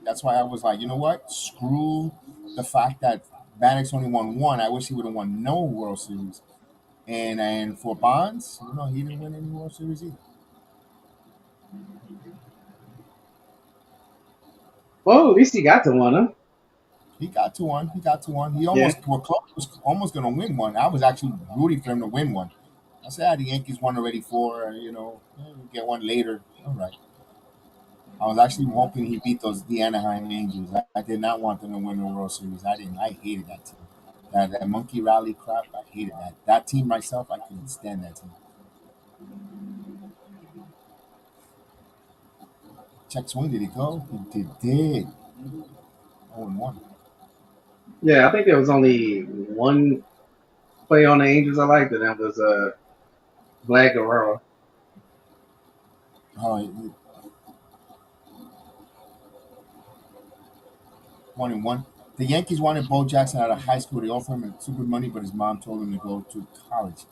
That's why I was like, you know what? Screw the fact that Maddox only won 1. I wish he would have won no World Series. And for Bonds, he didn't win any World Series either. well, at least he got to one, huh? He got to one. He got to one. He Yeah. was almost going to win one. I was actually rooting for him to win one. I said, the Yankees won already 4. We'll get one later. All right. I was actually hoping he beat the Anaheim Angels. I did not want them to win the World Series. I didn't. I hated that team. That monkey rally crap. I hated that. That team myself, I couldn't stand that team. Check swing. Did he go? He did. 0-1. Yeah, I think there was only one play on the Angels I liked, and that was Vlad Guerrero. Oh, 1-1. The Yankees wanted Bo Jackson out of high school. They offered him super money, but his mom told him to go to college.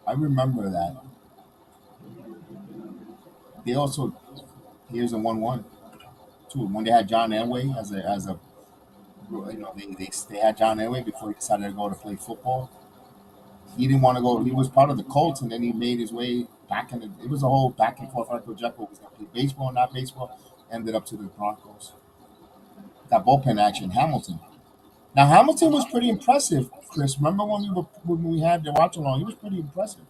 I remember that. They also here's a 1-1 too. When they had John Elway as a they had John Elway before he decided to go to play football. He didn't want to go. He was part of the Colts, and then he made his way back in. It was a whole back and forth. Michael Jekyll was going to play baseball, not baseball. Ended up to the Broncos. Got bullpen action. Hamilton. Now Hamilton was pretty impressive, Chris. Remember when we had the watch along? He was pretty impressive.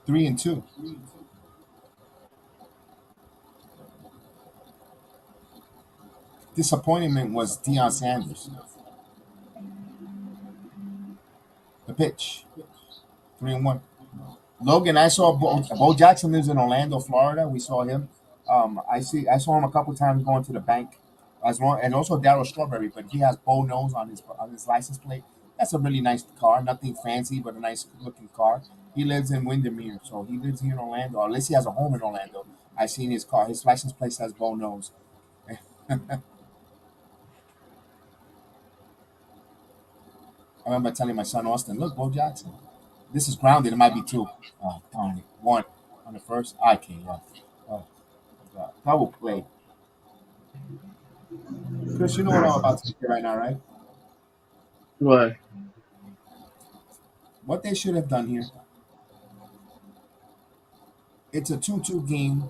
3-2. Disappointment was Deion Sanders. The pitch. 3-1. Logan, I saw Bo Jackson lives in Orlando, Florida. We saw him. I saw him a couple times going to the bank, as well, and also Darryl Strawberry. But he has Bo Nose on his license plate. That's a really nice car. Nothing fancy, but a nice looking car. He lives in Windermere, so he lives here in Orlando. Or at least he has a home in Orlando. I seen his car. His license plate says Bo Nose. I remember telling my son Austin, "Look, Bo Jackson. This is grounded. It might be two. Oh, darn it. One on the first. I can't. Yeah. Oh, God. Double play. Chris, you know what I'm about to say right now, right? What? What they should have done here. It's a 2-2 game.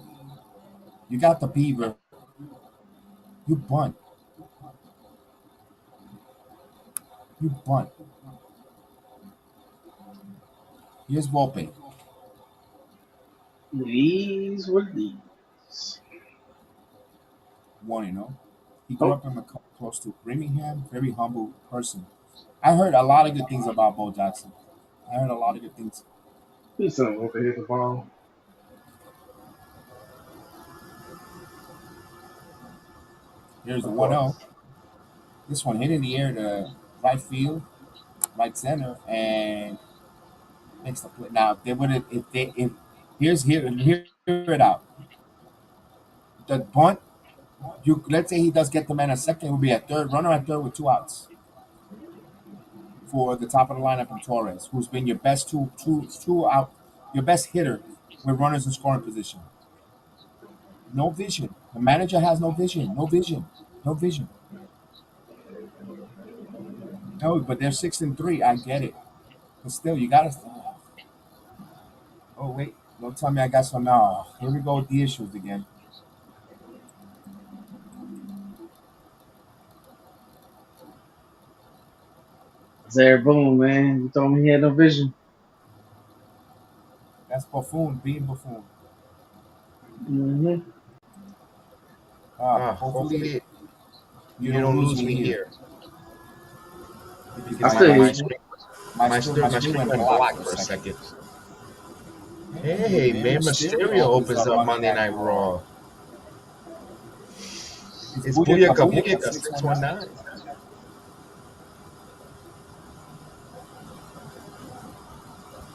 You got the Bieber. You bunt. You bunt. Here's Volpe. These were these. 1-0. He grew up in close to Birmingham. Very humble person. I heard a lot of good things about Bo Jackson. I heard a lot of good things. He's something over here the ball. Here's the 1-0. This one hit in the air to right field, right center, and makes the play. Now, if they would have, if hear it out. The bunt, let's say he does get the man at second, it would be a third runner at third with 2 outs for the top of the lineup in Torres, who's been your best two out, your best hitter with runners in scoring position. No vision. The manager has no vision. No vision. No vision. No, but they're 6-3. I get it, but still, you gotta. Oh wait, don't tell me I got some. Now here we go with the issues again. Zaire Boom, man. You told me he had no vision. That's Buffoon being Buffoon. Mm-hmm. Hopefully you don't lose me here. I still My screen went black for a second. Hey, man, Mysterio opens up Monday Night Raw. It's Booyaka Booyaka 619.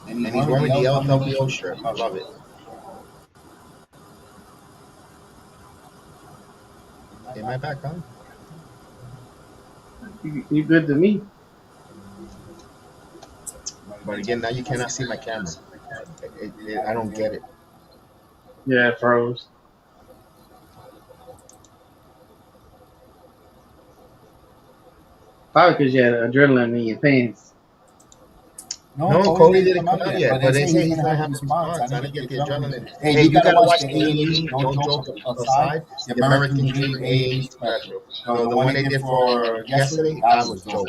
And he's wearing the LWO shirt. I love it. Am I back on? You good to me? But again, now you cannot see my camera. I don't get it. Yeah, it froze. Probably because you had adrenaline in your pants. No, Cody didn't come out yet, but they say he's gonna have response. I didn't get the adrenaline. Hey, you gotta watch the A&E, no joke aside, the American Dream A&E special. The one they did for yesterday, that was dope.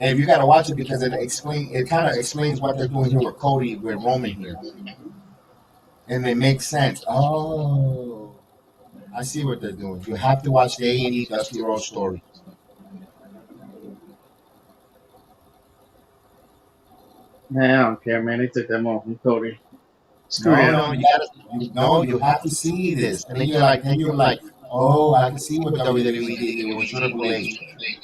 And you gotta watch it because it kind of explains what they're doing here with Cody, with Roman here, and it makes sense. Oh, I see what they're doing. You have to watch the A&E Dusty Rhodes story. Man, I don't care, man. They took that one from Cody. No, you have to see this, and then you're like, Oh, I can see what WWE did here with Triple H.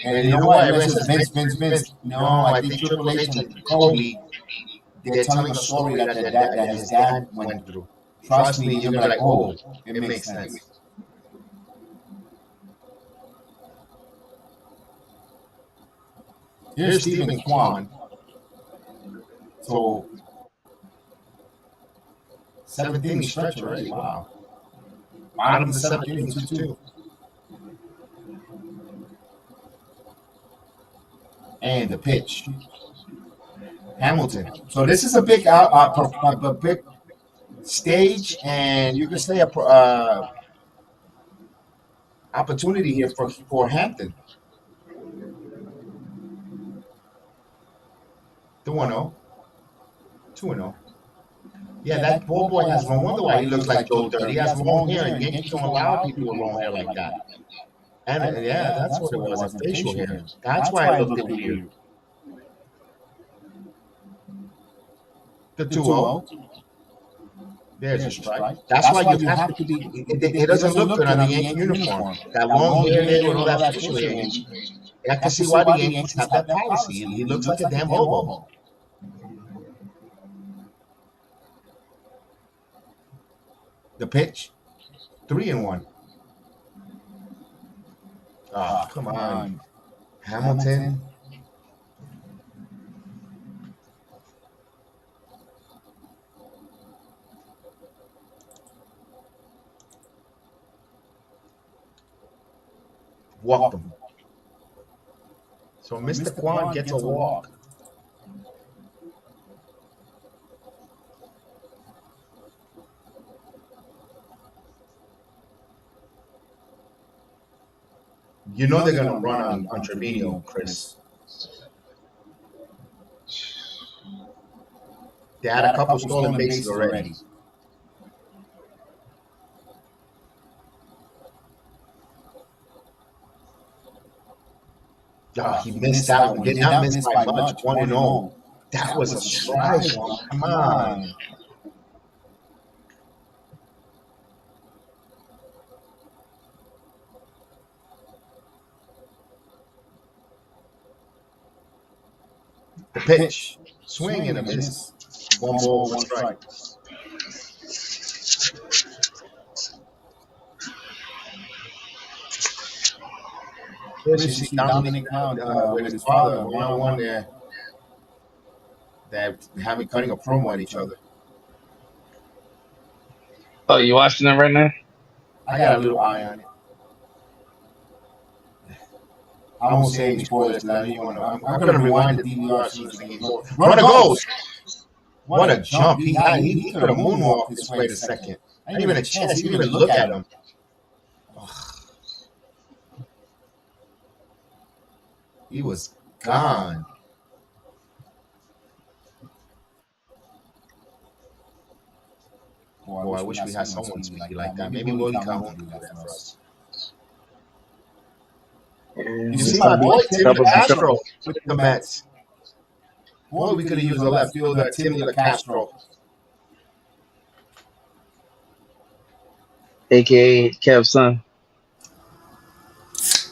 And you know what? Everyone says Vince. No, I think Triple H and Kobe, they're telling a story that that his dad went through. Trust me, you're gonna be like, oh, it makes sense. Here's Stephen Kwan. So 7th inning stretch already. Wow. Bottom of the 7th inning, 2-2. And the pitch. Hamilton. So this is a big big stage, and you can say a opportunity here for Hampton. 2-0. 2-0. Yeah, that ball boy has no wonder why he looks like Joe Dirt. He has long hair, and Yankees don't allow people with long hair like that. And yeah, that's what it was, a facial hair. That's why it looked weird. The 2-0. There's a strike. That's why you have to be. It doesn't look good on the Yankee uniform. That long hair there with all that facial hair. I can see why the Yankees have that policy. He looks like a damn hobo. The pitch, 3-1. Oh, come on, Hamilton. Walked him. So Mr. Kwan gets a walk. You know they're going to run on Trevino, Chris. They had a couple stolen bases already. Oh, he missed that one. Did not miss by much. 1-0. That was a strike. Come on. The pitch, swing and a miss. 1 ball, 1 strike. Here's you see Dominic with his father, 1-on-1 there. They're cutting a promo at each other. Oh, you watching it right now? I got a little eye on it. I won't say any spoilers because I know you want to. I'm going to rewind the DVR as soon as the game's over. Runner goes. What a jump. He could have moonwalked his way to second. I didn't even a chance. He didn't even look at him. He was gone. Boy, I wish we had someone speaky like that. Maybe Willie Calhoun could do that for us. You see my boy Timmy Castro with the Mets. Boy, we could have used a left fielder, Timmy Castro. AKA Kev's son.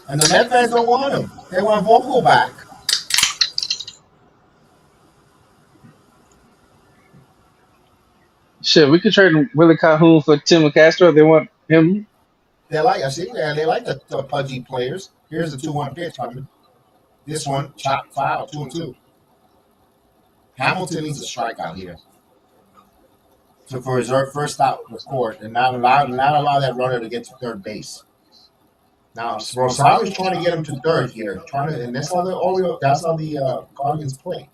And the Mets fans don't want him. They want Vogel back. Shit, we could trade Willie Calhoun for Tim Castro. They want him. They like, I see, they like the pudgy players. Here's the 2-1 pitch coming. This one, chop foul, 2-2. Hamilton needs a strikeout here. So for his first out record and not allow that runner to get to third base. Now Rosario's trying to get him to third here, and that's how the Guardians play.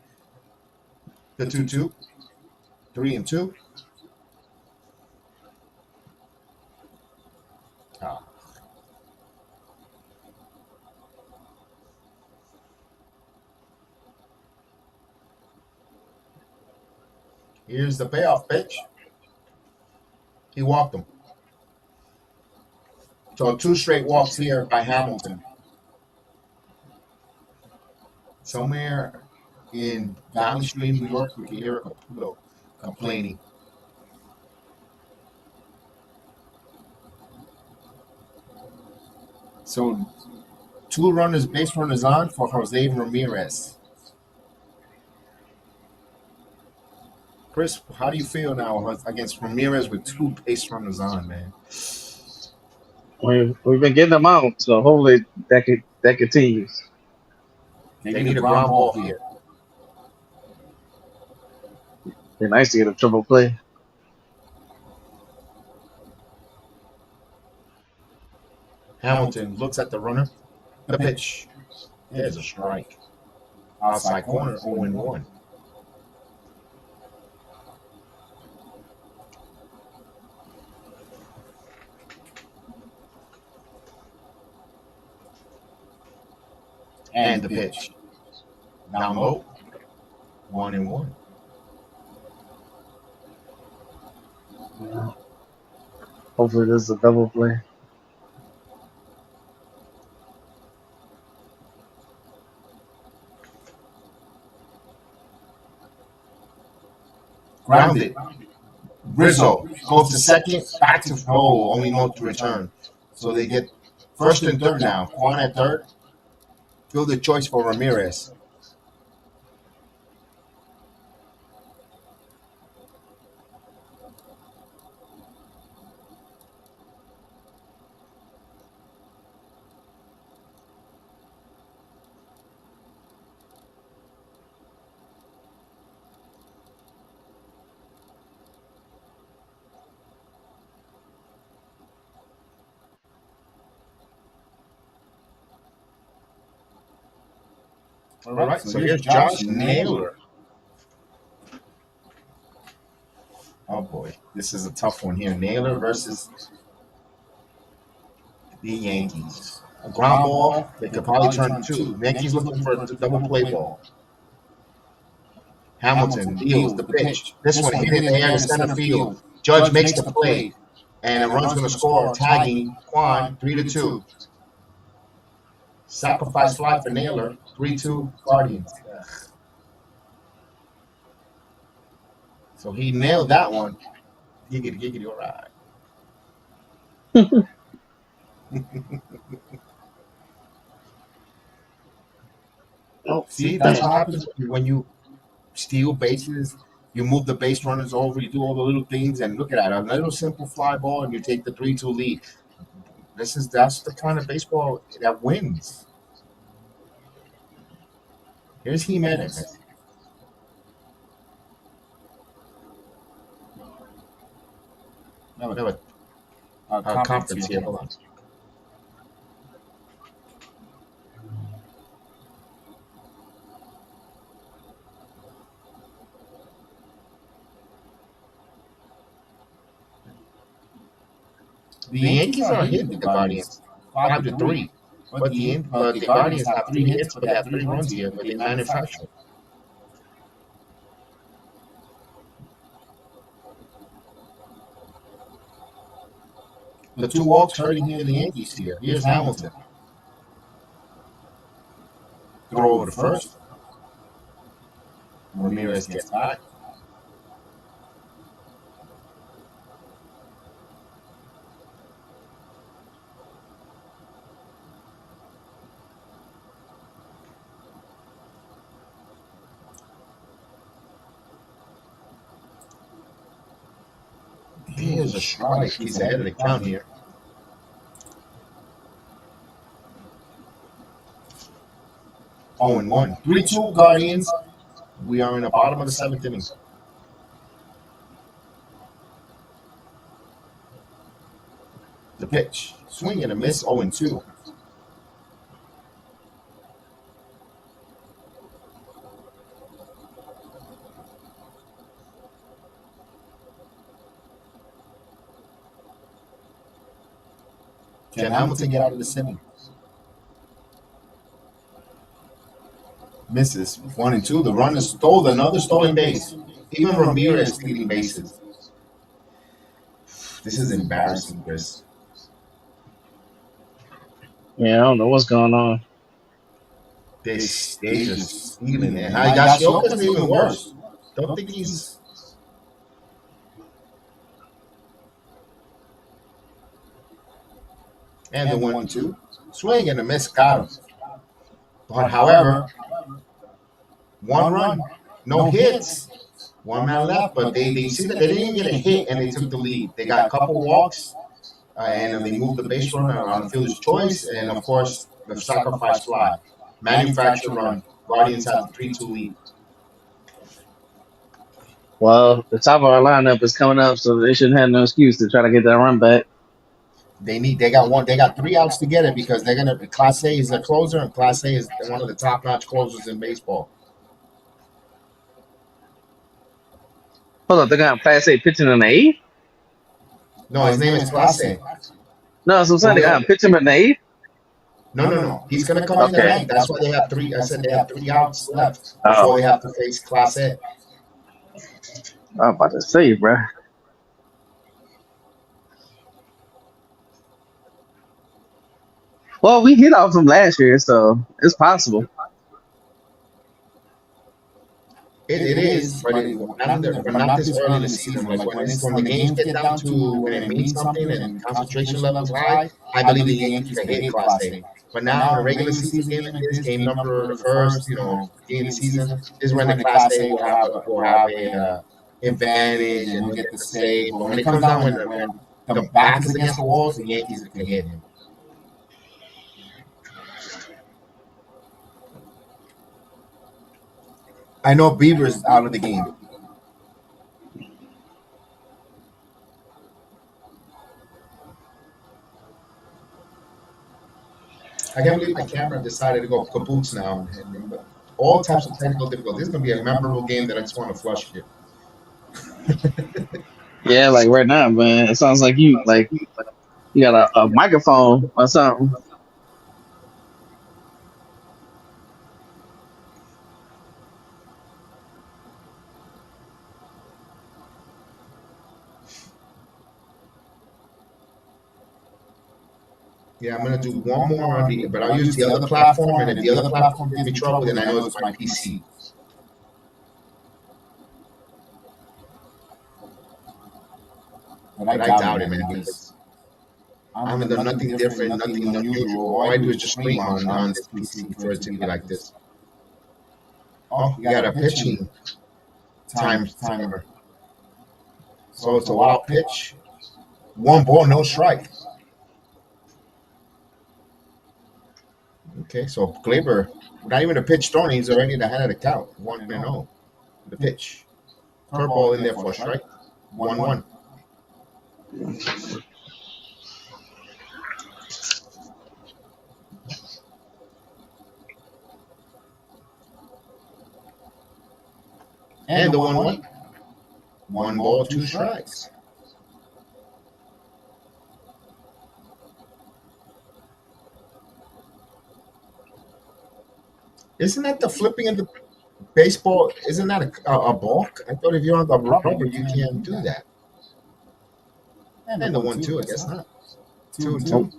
The 2-2, 3-2. Oh. Here's the payoff pitch. He walked him. So 2 straight walks here by Hamilton. Somewhere in Valley Stream, New York, we can hear a Caputo complaining. So 2 runners, base runners on for Jose Ramirez. Chris, how do you feel now against Ramirez with 2 base runners on, man? We've been getting them out, so hopefully that continues. They need a ground ball here. Be nice to get a triple play. Hamilton looks at the runner. The pitch. There's a strike. Outside corner, 0-1. And the pitch. Down low. 1-1. Hopefully this is a double play. Grounded. Rizzo goes to second, back to only no to return. So they get first and third now. Quan at third. Fielder choice for Ramirez. All right, so here's Josh Naylor. Oh boy, this is a tough one here. Naylor versus the Yankees. A ground ball, they could probably turn 2. Yankees looking for a double play ball. Hamilton deals the pitch. This one hit in the air to center field. Judge makes the play, and the run's going to score, tagging Quan 3-2. Sacrifice fly for Naylor, 3-2 Guardians. So he nailed that one. Giggity, all right. Oh, see, that's what happens when you steal bases. You move the base runners over, you do all the little things, and look at that. A little simple fly ball, and you take the 3-2 lead. That's the kind of baseball that wins. Here's Jimenez. No, conference here. Hold on. The Yankees are hitting the Guardians 5-3, but the Guardians have 3 hits, but they have 3 runs here, but they manufacture. The 2 walks hurting here the Yankees here. Here's Hamilton. Throw over to first. Ramirez gets back. Here's a strike. He's ahead of the count here. Oh, and 1. 3-2 Guardians. We are in the bottom of the 7th inning. The pitch. Swing and a miss. 0-2. Can Hamilton get out of the inning? Misses. 1-2. The runner stole another stolen base. Even Ramirez stealing bases. This is embarrassing, Chris. Yeah, I don't know what's going on. They just stealing it. Higashioka's even worse. Don't think he's. And the 1-2. Swing and a miss got him. But however, one run, no hits, one man left. But they see that they didn't even get a hit and they took the lead. They got a couple walks and they moved the base runner on fielder's choice, and of course the sacrifice fly, manufactured run. Guardians have the 3-2 lead. Well, the top of our lineup is coming up, so they shouldn't have no excuse to try to get that run back. They got 3 outs to get it because they're gonna. Class A is a closer, and Class A is one of the top-notch closers in baseball. Hold on, they got Class A pitching in the 8th? No, his name is Class A. No, that's what I'm saying. They got pitching in the 8th? No. He's gonna come in the 9th. That's why they have 3. I said they have 3 outs left before they have to face Class A. I'm about to say, bro. Well, we hit off from last year, so it's possible. It is, but not this early in the season. Like when the games get down to when it means something and concentration levels high, I believe the Yankees can hit Class A. But now in a regular season game like this, game number the first, game of the season, is when the Class A will have a advantage and will get the save. But when it comes down when the back is against the walls, the Yankees can hit him. I know Bieber's out of the game. I can't believe the camera decided to go caboose now. And all types of technical difficulties. This is going to be a memorable game that I just want to flush here. Yeah, like right now, man. It sounds like you got a microphone or something. Yeah, I'm going to do one more on the, but I'll use the other platform, and if the other platform gives me trouble, then I know it's my PC. But I doubt it, man, because I haven't done nothing different, nothing unusual. All I do is just stream on this PC for it to be like this. Oh, you got a pitching timer. So it's a wild pitch. 1 ball, no strike. Okay, so Glaber, not even a pitch thrown, he's already ahead of the count. 1-0. The pitch. Curveball in there for a strike. 1-1. And the 1-1. 1 ball, 2 strikes. Isn't that the flipping of the baseball? Isn't that a balk? I thought if you're on the rubber, you can't do that. And the 1-2, I guess not. 2-2.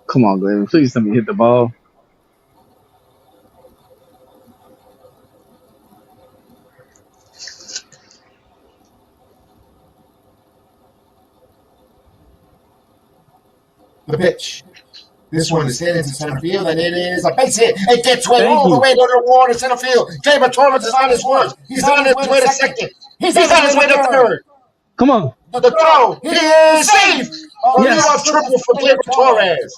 Come on, Glenn. Please tell me hit the ball. The pitch. This one is hit into center field, and it is a base hit. It gets way all the way to the wall in center field. Gleyber Torres is on his worst. He's on his way to second. He's on his way to third. Come on. The throw. He is safe. A leadoff triple for Gleyber Torres.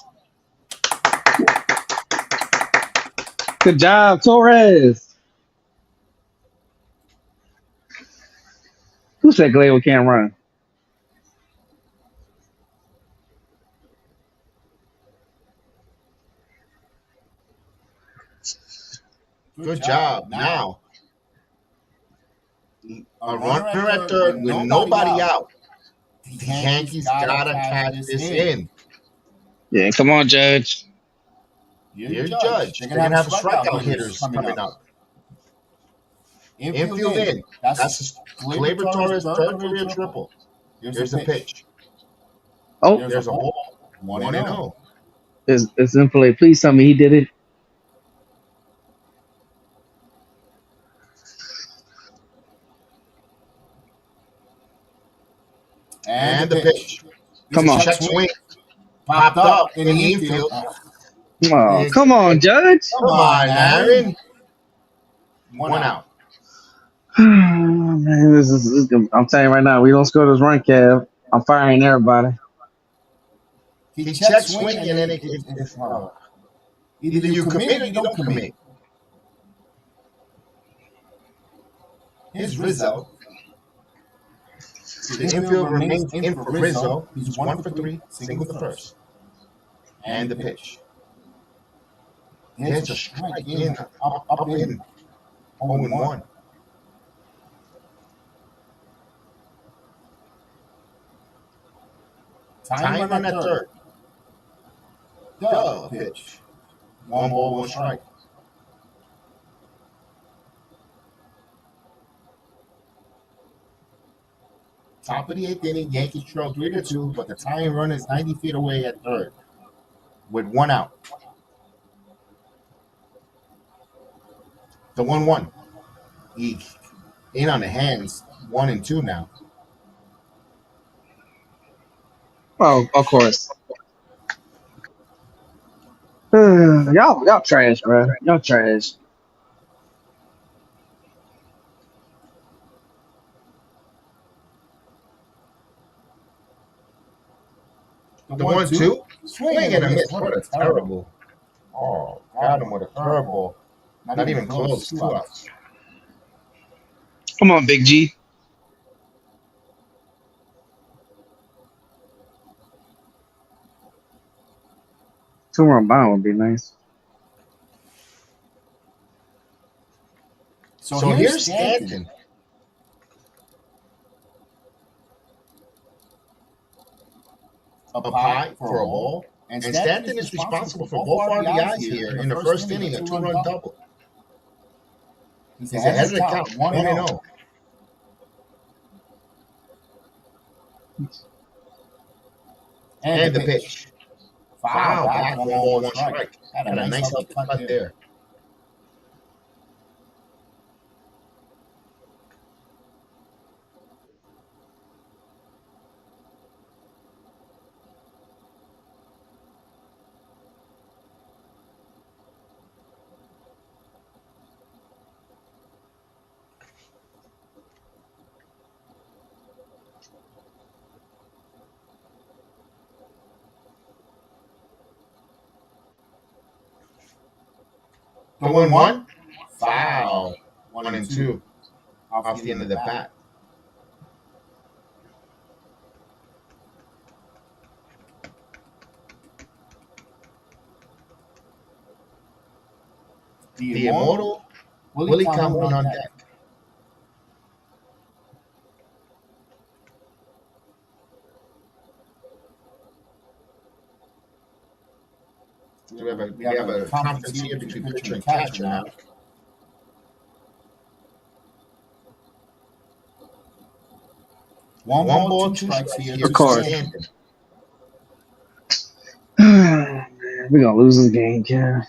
Good job, Torres. Who said Gleyber can't run? Good job. Now, a runner at third with nobody out. The Yankees gotta catch this in. Yeah, come on, Judge. You're the judge. They're gonna have strikeout hitters coming up. Infield in. That's Gleyber Torres' third career triple. Here's the pitch. Oh, there's a ball. 1-0. It's in play. Please tell me he did it. And the pitch. Come on. Check swing. Popped up in the infield. Oh, come on, Judge. Come on, Aaron. One out. Man, this is I'm telling you right now, we don't score this run, Kev. I'm firing everybody. He checks swing and then either you commit or you don't commit. Here's Rizzo. The infield remains in for Rizzo. He's 1 for 3, single the first. And the pitch. There's a strike in, up in 0-1. Time run at third. The pitch. 1 ball, 1 strike. Top of the 8th inning, Yankees trail 3-2, but the tying run is 90 feet away at third with 1 out. The 1-1. He in on the hands, 1 and 2 now. Oh, of course. Y'all trash, bro. Y'all trash. The 1-2. Swing and a miss. What a terrible. Oh, got him with a curveball. Not even close. 2 outs. Come on, Big G. Two-run bomb would be nice. So here's Stanton. Up high for a ball. And Stanton is responsible for both RBIs here in the first inning, a 2-run double. He's ahead of the count, 1-0. And the pitch. Foul back, 1 ball, 1 strike. Had a nice healthy cut there. The 1-1, foul. 1 and 2 off the end of the bat. The immortal Willie Calhoun on deck. We have a conference here between pitcher and catcher now. One ball, 2 strikes here. Of course. We're gonna lose this game, Kev.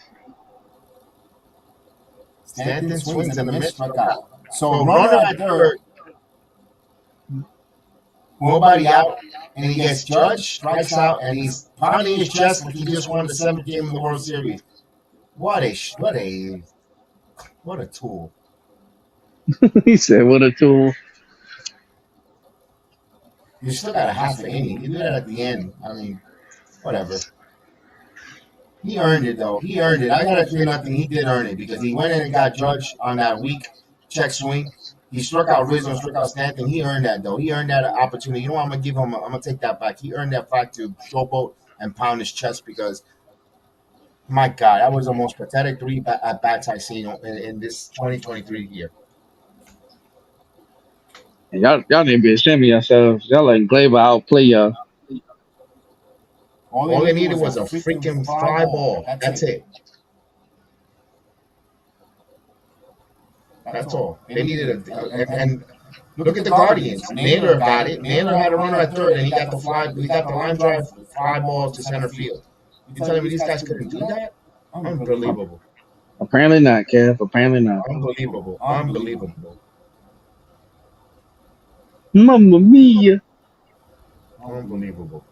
Stanton swings and a miss, struck out. So runner at third. Nobody out, and he gets judged, strikes out, and he's pounding his chest like he just won the 7th game of the World Series. What a tool! He said, "What a tool." You still got a half an inning. You do that at the end. I mean, whatever. He earned it though. He earned it. I got a 3-0. He did earn it because he went in and got judged on that weak check swing. He struck out Rizzo, struck out Stanton. He earned that, though. He earned that opportunity. You know what? I'm going to give him, I'm going to take that back. He earned that back to showboat and pound his chest because, my God, that was the most pathetic 3 at-bats I've seen in this 2023 year. And y'all need to be ashamed of yourselves. Y'all letting Glaber outplay y'all. All they needed was a freaking fly ball. That's it. That's all. They needed and look at the Guardians. Naylor got it. Naylor had a runner at third, and he got the line drive fly ball to center field. You telling me these guys couldn't do that? Unbelievable. Apparently not, Kev. Apparently not. Unbelievable. Mamma mia. Unbelievable.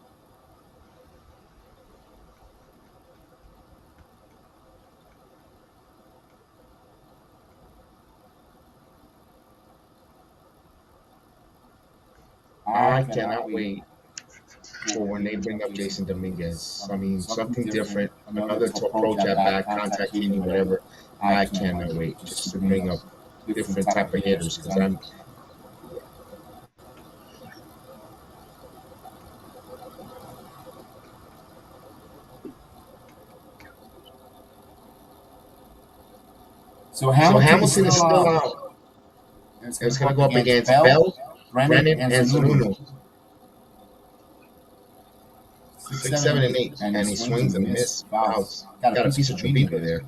cannot wait for when they bring up Jason Dominguez. I mean, something different, another approach at bat, contact hitting, whatever. I cannot wait just to bring up different type of hitters because I'm. So So Hamilton is Hamilton is still still out. out. It's It's going going to to go go up up against against Bell, Bell, Brennan, Brennan, and and Zanunu. Zanunu. 6, 6, 7, 7, and and 8. 8. And he And he swings swings and and misses. misses. Fouls. Got Got a a piece of Trevino Trevino there. there.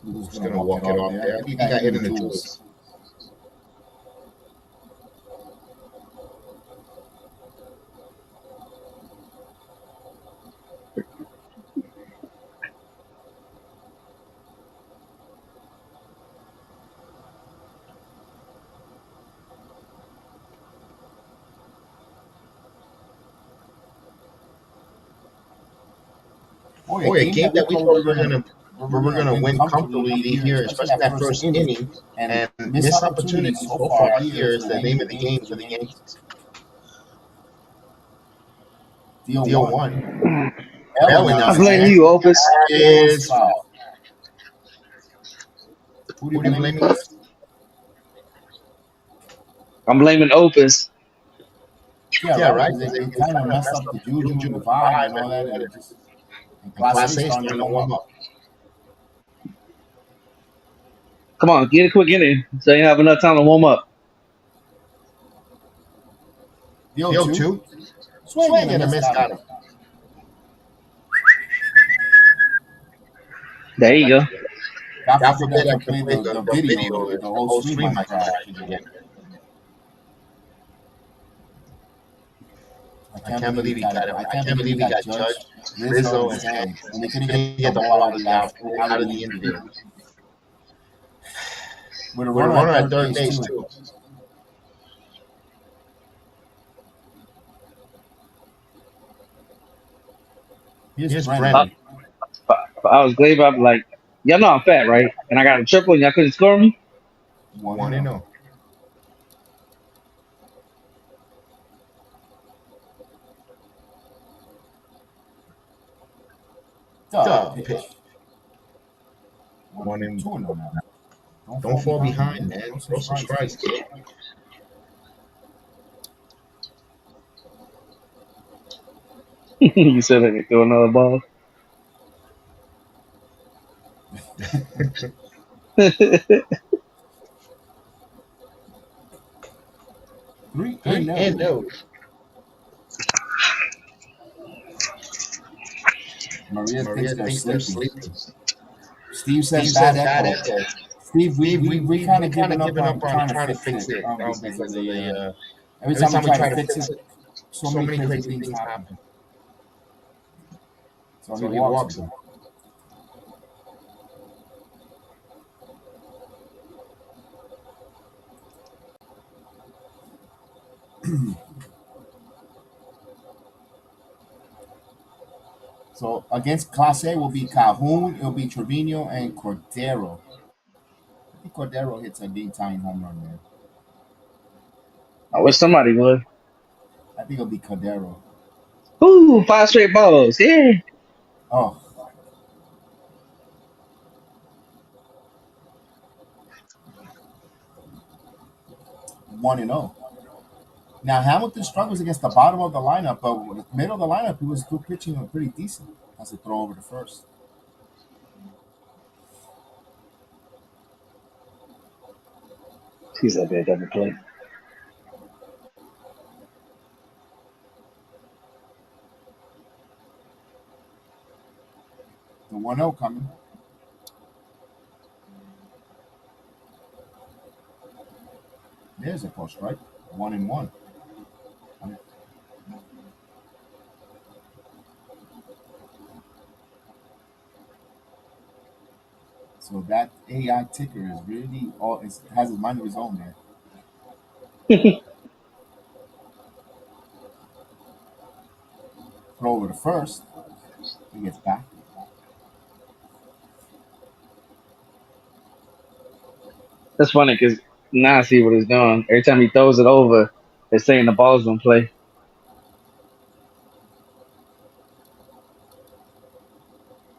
Who's Who's going going to to walk walk it it off off there? there? I I think he think he got got hit in hit the in the jewels. jewels. Boy, a Boy, a game game that we that we thought thought we were gonna win win comfortably comfortably here, here, especially especially that that first first inning. inning, And and missed missed opportunity opportunity so so far far here here is is the the name name of of the the game game for for the the Yankees. Yankees. Deal Deal 1. one. Bell Bell I'm announced blaming announced you, Opus. is is foul. Who do you who do you blame? blame? I'm blaming Opus. Yeah, Yeah, right. right. Because Because they they kind of kind of messed messed up up the the juju and juju the and the vibe and vibe all and that, all and that. just and And Class A Class is A is starting to starting to warm warm up. up. Come on, get a quick inning so you have enough time to warm up. Deal Deal 2. two. Swing and Swing a and a miss. miss. Got him. Got him. There you go. God God forbid I forbid I can can play play the the video, video. the The whole whole stream stream might might crash crash again. again. I I can't can't believe he believe he got it. got it. I I can't can't believe he believe he got got Judge, Judge, Rizzo, Rizzo, and and Sam, Sam, and they and couldn't they get couldn't the get the ball ball out out of of the the out out of of the the infield. infield. With a With a runner at runner at third third base base too. too. Here's Here's Uh, Brennan. Brennan. I was glad I'm like, y'all know I'm fat, right? And I got a triple and y'all couldn't score me? 1 1 and and 0. 0. The The pitch. pitch. 1 and 2 and 0 now. Don't don't fall fall behind, behind, man. man. Throw some Throw some strikes, kid. strikes, kid. You said I could throw another ball. 3 and 3 and 0. 0. Maria thinks Maria they're thinks they're sleepy. sleepy. Steve says Steve bad says bad echo. echo. Steve, Steve, we kind we of kind given of up given on up on trying to trying to fix fix it it because of because of the the every every time we time we try to try to fix fix it, it, so so many many crazy crazy things things happen. happen. So he So he walks walks him. him. So against Class A will be Calhoun, it'll be Trevino, and Cordero. I think Cordero hits a big time home run, man. I wish somebody would. I think it'll be Cordero. Ooh, 5 straight balls. Yeah. Oh, 1 and 0. Now Hamilton struggles against the bottom of the lineup, but with the middle of the lineup, he was still pitching pretty decent. Has to throw over to first. He's that bad double play. The 1-0 coming. There's a post, right? 1 and 1. So that AI ticker is really all it has his mind of his own there. Throw over to first. He gets back. That's funny because Now I see what he's doing. Every time he throws it over, it's saying the ball's gonna play.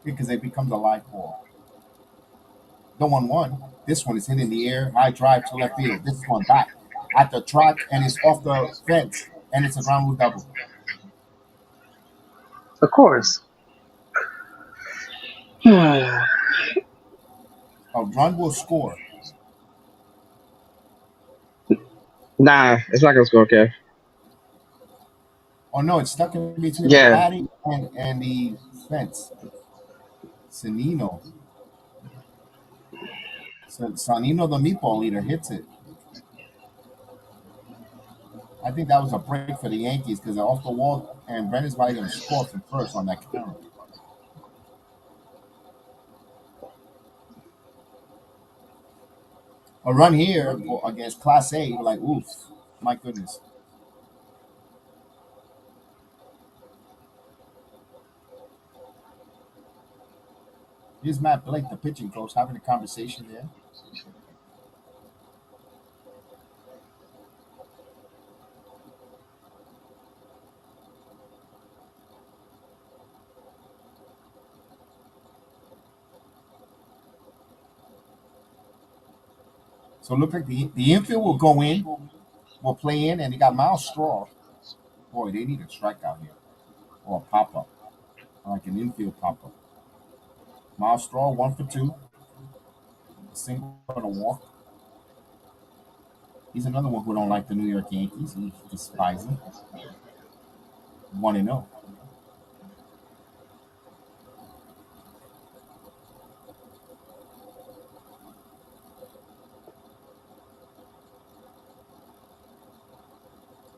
because it becomes a live ball. The 1-1. This one is hit in the air, high drive to left field. This one back at the track and it's off the fence, and it's a ground rule double. Of course. Nah, A run will score. it's not gonna score, Kev. Oh no, it's stuck in between the Yeah, caddy and the fence. Sanino. So Sanino, the meatball eater, hits it. I think that was a break for the Yankees because they're off the wall, and Brendan's probably going to score from first on that count. A run here against Class A, you're like, oof, my goodness. Here's Matt Blake, the pitching coach, having a conversation there. So look like the infield will go in, will play in, and they got Miles Straw. Boy, they need a strikeout here or a pop up, like an infield pop up. Miles Straw, 1 for 2, a single and a walk. He's another one who don't like the New York Yankees. He despises them. 1-0.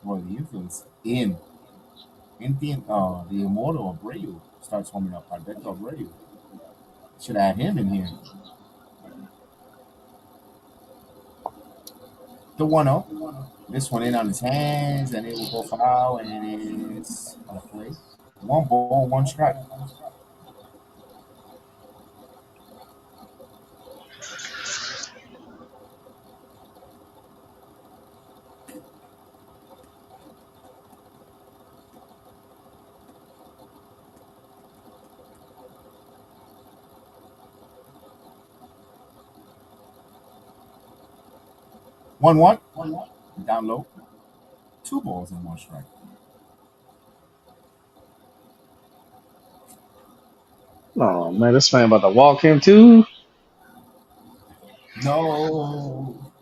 Boy, the infield's in. The Immortal Abreu starts warming up. Alberto Abreu. Should add him in here. The 1-0. This one in on his hands, and it will go foul, and it's a play. 1 ball, 1 strike. One. Down low. 2 balls and 1 strike. oh man, this man about to walk him too. No.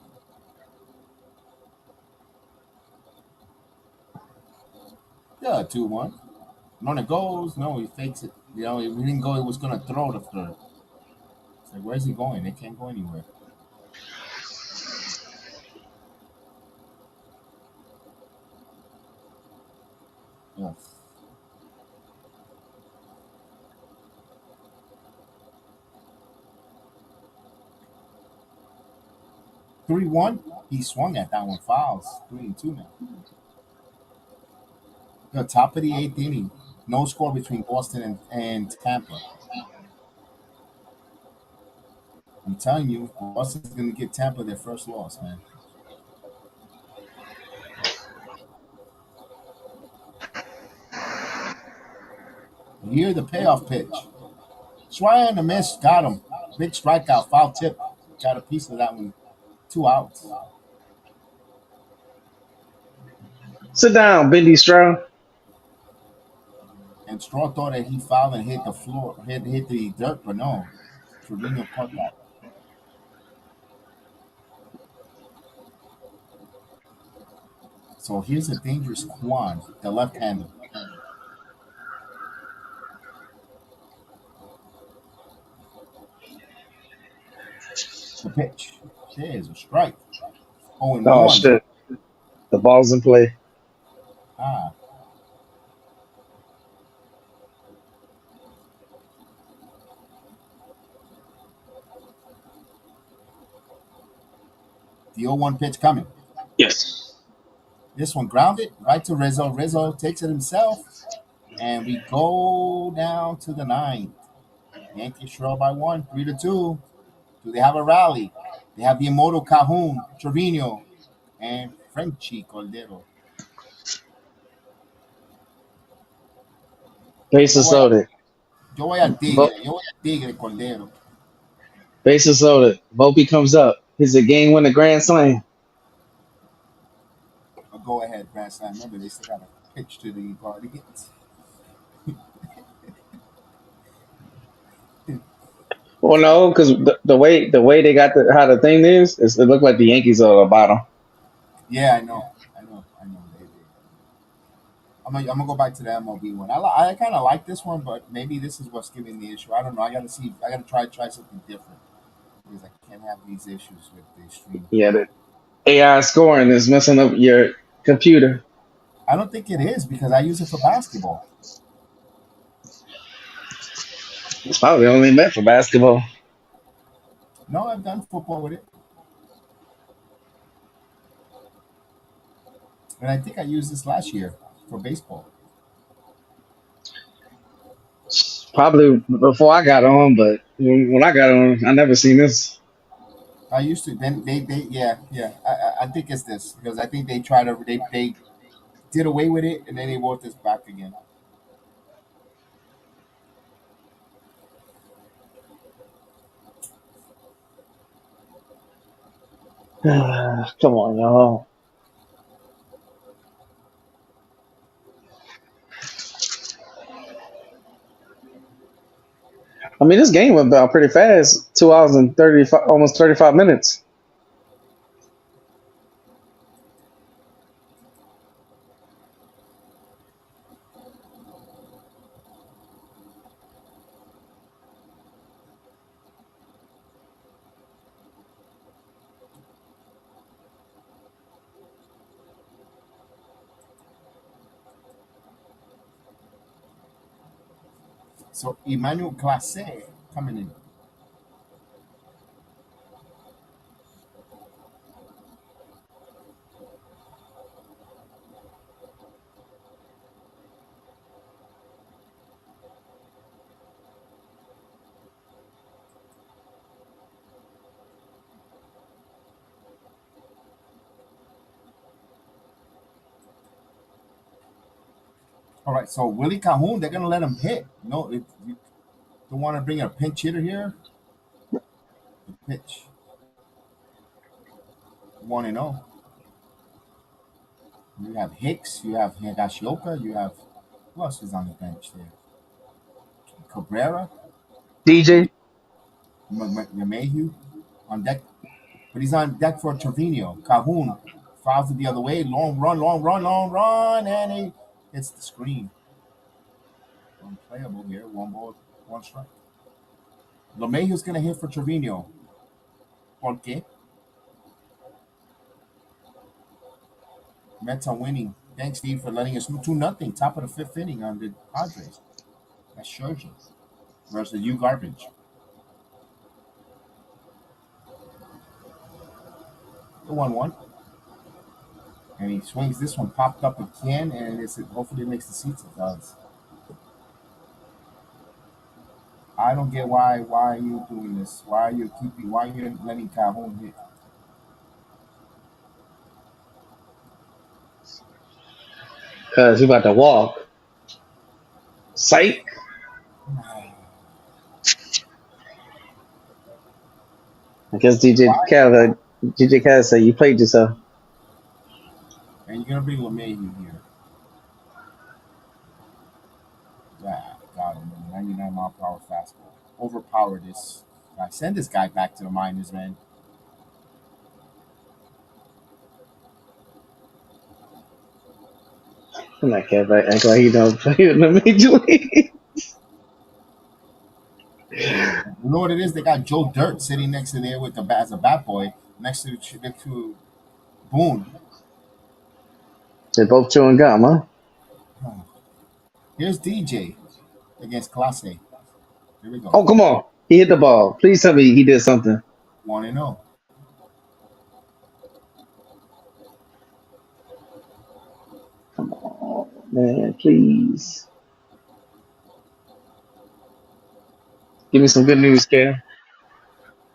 Yeah, 2-1. When it goes, no, he fakes it. You know, if he didn't go, he was going to throw the third. It's like, where's he going? They can't go anywhere. Yeah. 3-1. He swung at that one. Fouls. 3-2 now. The top of the 8th inning. No score between Boston and Tampa. I'm telling you, Boston's going to give Tampa their first loss, man. Here, the payoff pitch. Schreier and the miss got him. Big strikeout, foul tip. Got a piece of that one. 2 outs. Sit down, Bendy Stroud. And Straw thought that he fouled and hit the floor, hit the dirt, but no. Trevino caught that. So here's a dangerous Quan, the left-hander. The pitch. There's a strike. 0 and Oh 1. shit, the ball's in play. Ah, the 0-1 pitch coming. Yes. This one grounded right to Rizzo. Rizzo takes it himself, and we go down to the 9th. Yankees trail by 1, 3-2. Do they have a rally? They have the immortal Cajun, Trevino, and Frenchy Cordero. Yo Bases voy a, loaded. yo voy al Vo- Tigre. Yo voy al Tigre Cordero. Bases loaded. Volpe comes up. He's a game winner grand slam. A go ahead grand slam. Remember, they still got to pitch to the Guardians. Well, no, because the way they got how the thing is it looked like the Yankees are at the bottom. Yeah, I know. I'm gonna go back to the MLB one. I kind of like this one, but maybe this is what's giving the issue. I don't know. I gotta see. I gotta try something different because I can't have these issues with the stream. Yeah, the AI scoring is messing up your computer. I don't think it is because I use it for basketball. It's probably only meant for basketball. No, I've done football with it, and I think I used this last year for baseball. Probably before I got on, but when I got on, I never seen this. I used to. Then they yeah. I think it's this because I think they try to they did away with it and then they brought this back again. Come on, y'all. I mean, this game went about pretty fast. 2 hours and 35, almost 35 minutes. So Emmanuel Classe coming in. All right, so Willie Calhoun, they're gonna let him hit. No, you don't want to bring a pinch hitter here. The pitch 1-0. You have Hicks, you have Higashioka, you have who else is on the bench there? Cabrera, DJ, Mayhew on deck, but he's on deck for Trevino. Calhoun fouls it the other way. Long run, and he hits the screen. Unplayable here. 1 ball, 1 strike. LeMahieu's gonna hit for Trevino. ¿Por qué? Mets are winning. Thanks, Steve, for letting us know 2-0. Top of the 5th inning on the Padres. That's Scherzer versus you garbage. The 1-1. And he swings this one, popped up again, and hopefully it makes the seats. It does. I don't get why are you doing this? Why are you letting Calhoun hit? because he about to walk. Psych. I guess DJ Khaled said you played yourself. And you're gonna bring LeMahieu here. Yeah, got him. 99-mile-per-hour fastball. Overpower this guy. Send this guy back to the minors, man. I'm not care about act like he don't play in the major league. You know what it is? They got Joe Dirt sitting next to there with as a bat boy next to Boone. They're both chewing gum, huh? Here's DJ against Classe. Here we go. Oh, come on. He hit the ball. Please tell me he did something. 1-0. Come on, man, please. Give me some good news, Cam.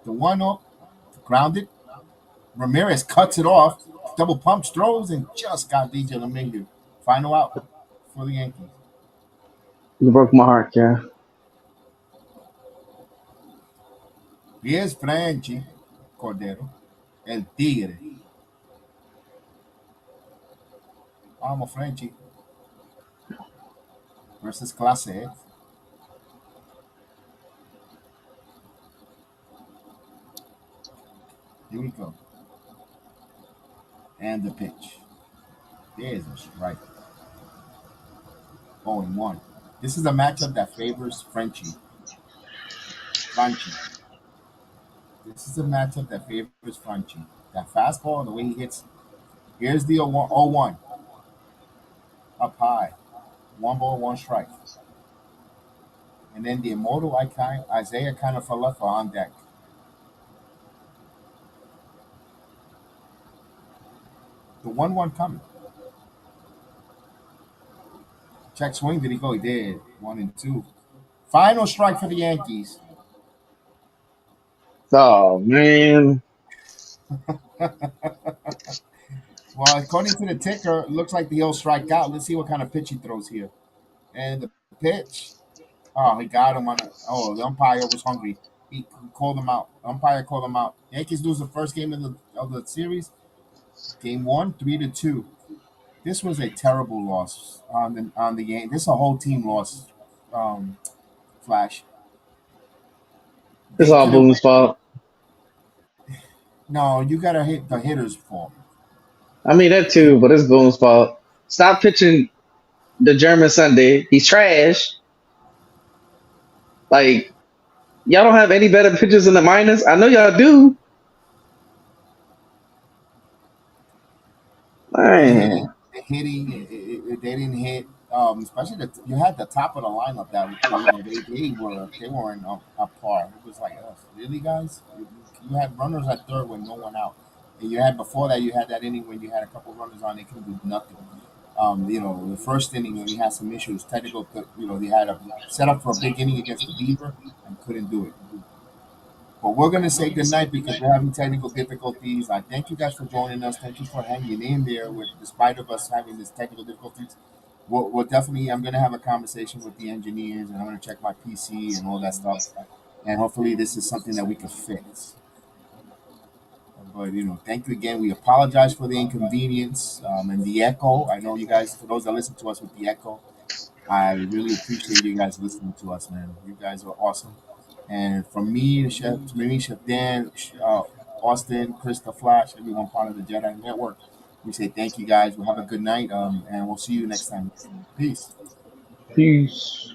The 1-0 Grounded. Ramirez cuts it off, double pumps, throws, and just got DJ Domingo. Final out for the Yankees. You broke my heart, yeah. Here's Franchi Cordero, El Tigre. Vamos, Franchi versus Clase. Here we go. And the pitch. There's a strike. 0-1. This is a matchup that favors Franchi. This is a matchup that favors Franchi. That fastball, the way he hits. Here's the 0-1. Up high. 1-1 strike. And then the immortal icon, Isaiah Kanafalefa on deck. The 1-1 coming. Check swing. Did he go? He did. 1-2. Final strike for the Yankees. Oh man. Well, according to the ticker, it looks like he'll strike out. Let's see what kind of pitch he throws here. And the pitch. Oh, he got him on it. Oh, the umpire was hungry. He called him out. The umpire called him out. Yankees lose the first game of the series. Game 1, 3-2. This was a terrible loss on the game. This is a whole team loss. Flash. It's They all could have. Boone's fault. No, you gotta hit the hitter's fault. I mean that too, but it's Boone's fault. Stop pitching the German Sunday. He's trash. Like, y'all don't have any better pitchers in the minors. I know y'all do. Man. The hitting, they didn't hit. Especially you had the top of the lineup that they weren't up par. It was like, really, guys? You had runners at third with no one out, and you had before that you had that inning when you had a couple runners on, they couldn't do nothing. The first inning when we had some issues, technical, they had a set up for a big inning against the Bieber and couldn't do it. But we're going to say goodnight because we're having technical difficulties. I thank you guys for joining us. Thank you for hanging in there despite of us having this technical difficulties. We'll definitely, I'm going to have a conversation with the engineers and I'm going to check my PC and all that stuff. And hopefully this is something that we can fix. But, thank you again. We apologize for the inconvenience and the echo. I know you guys, for those that listen to us with the echo, I really appreciate you guys listening to us, man. You guys are awesome. And from me, Chef Dan, Austin, Chris the Flash, everyone part of the Jedi Network, we say thank you guys. We'll have a good night, and we'll see you next time. Peace. Peace.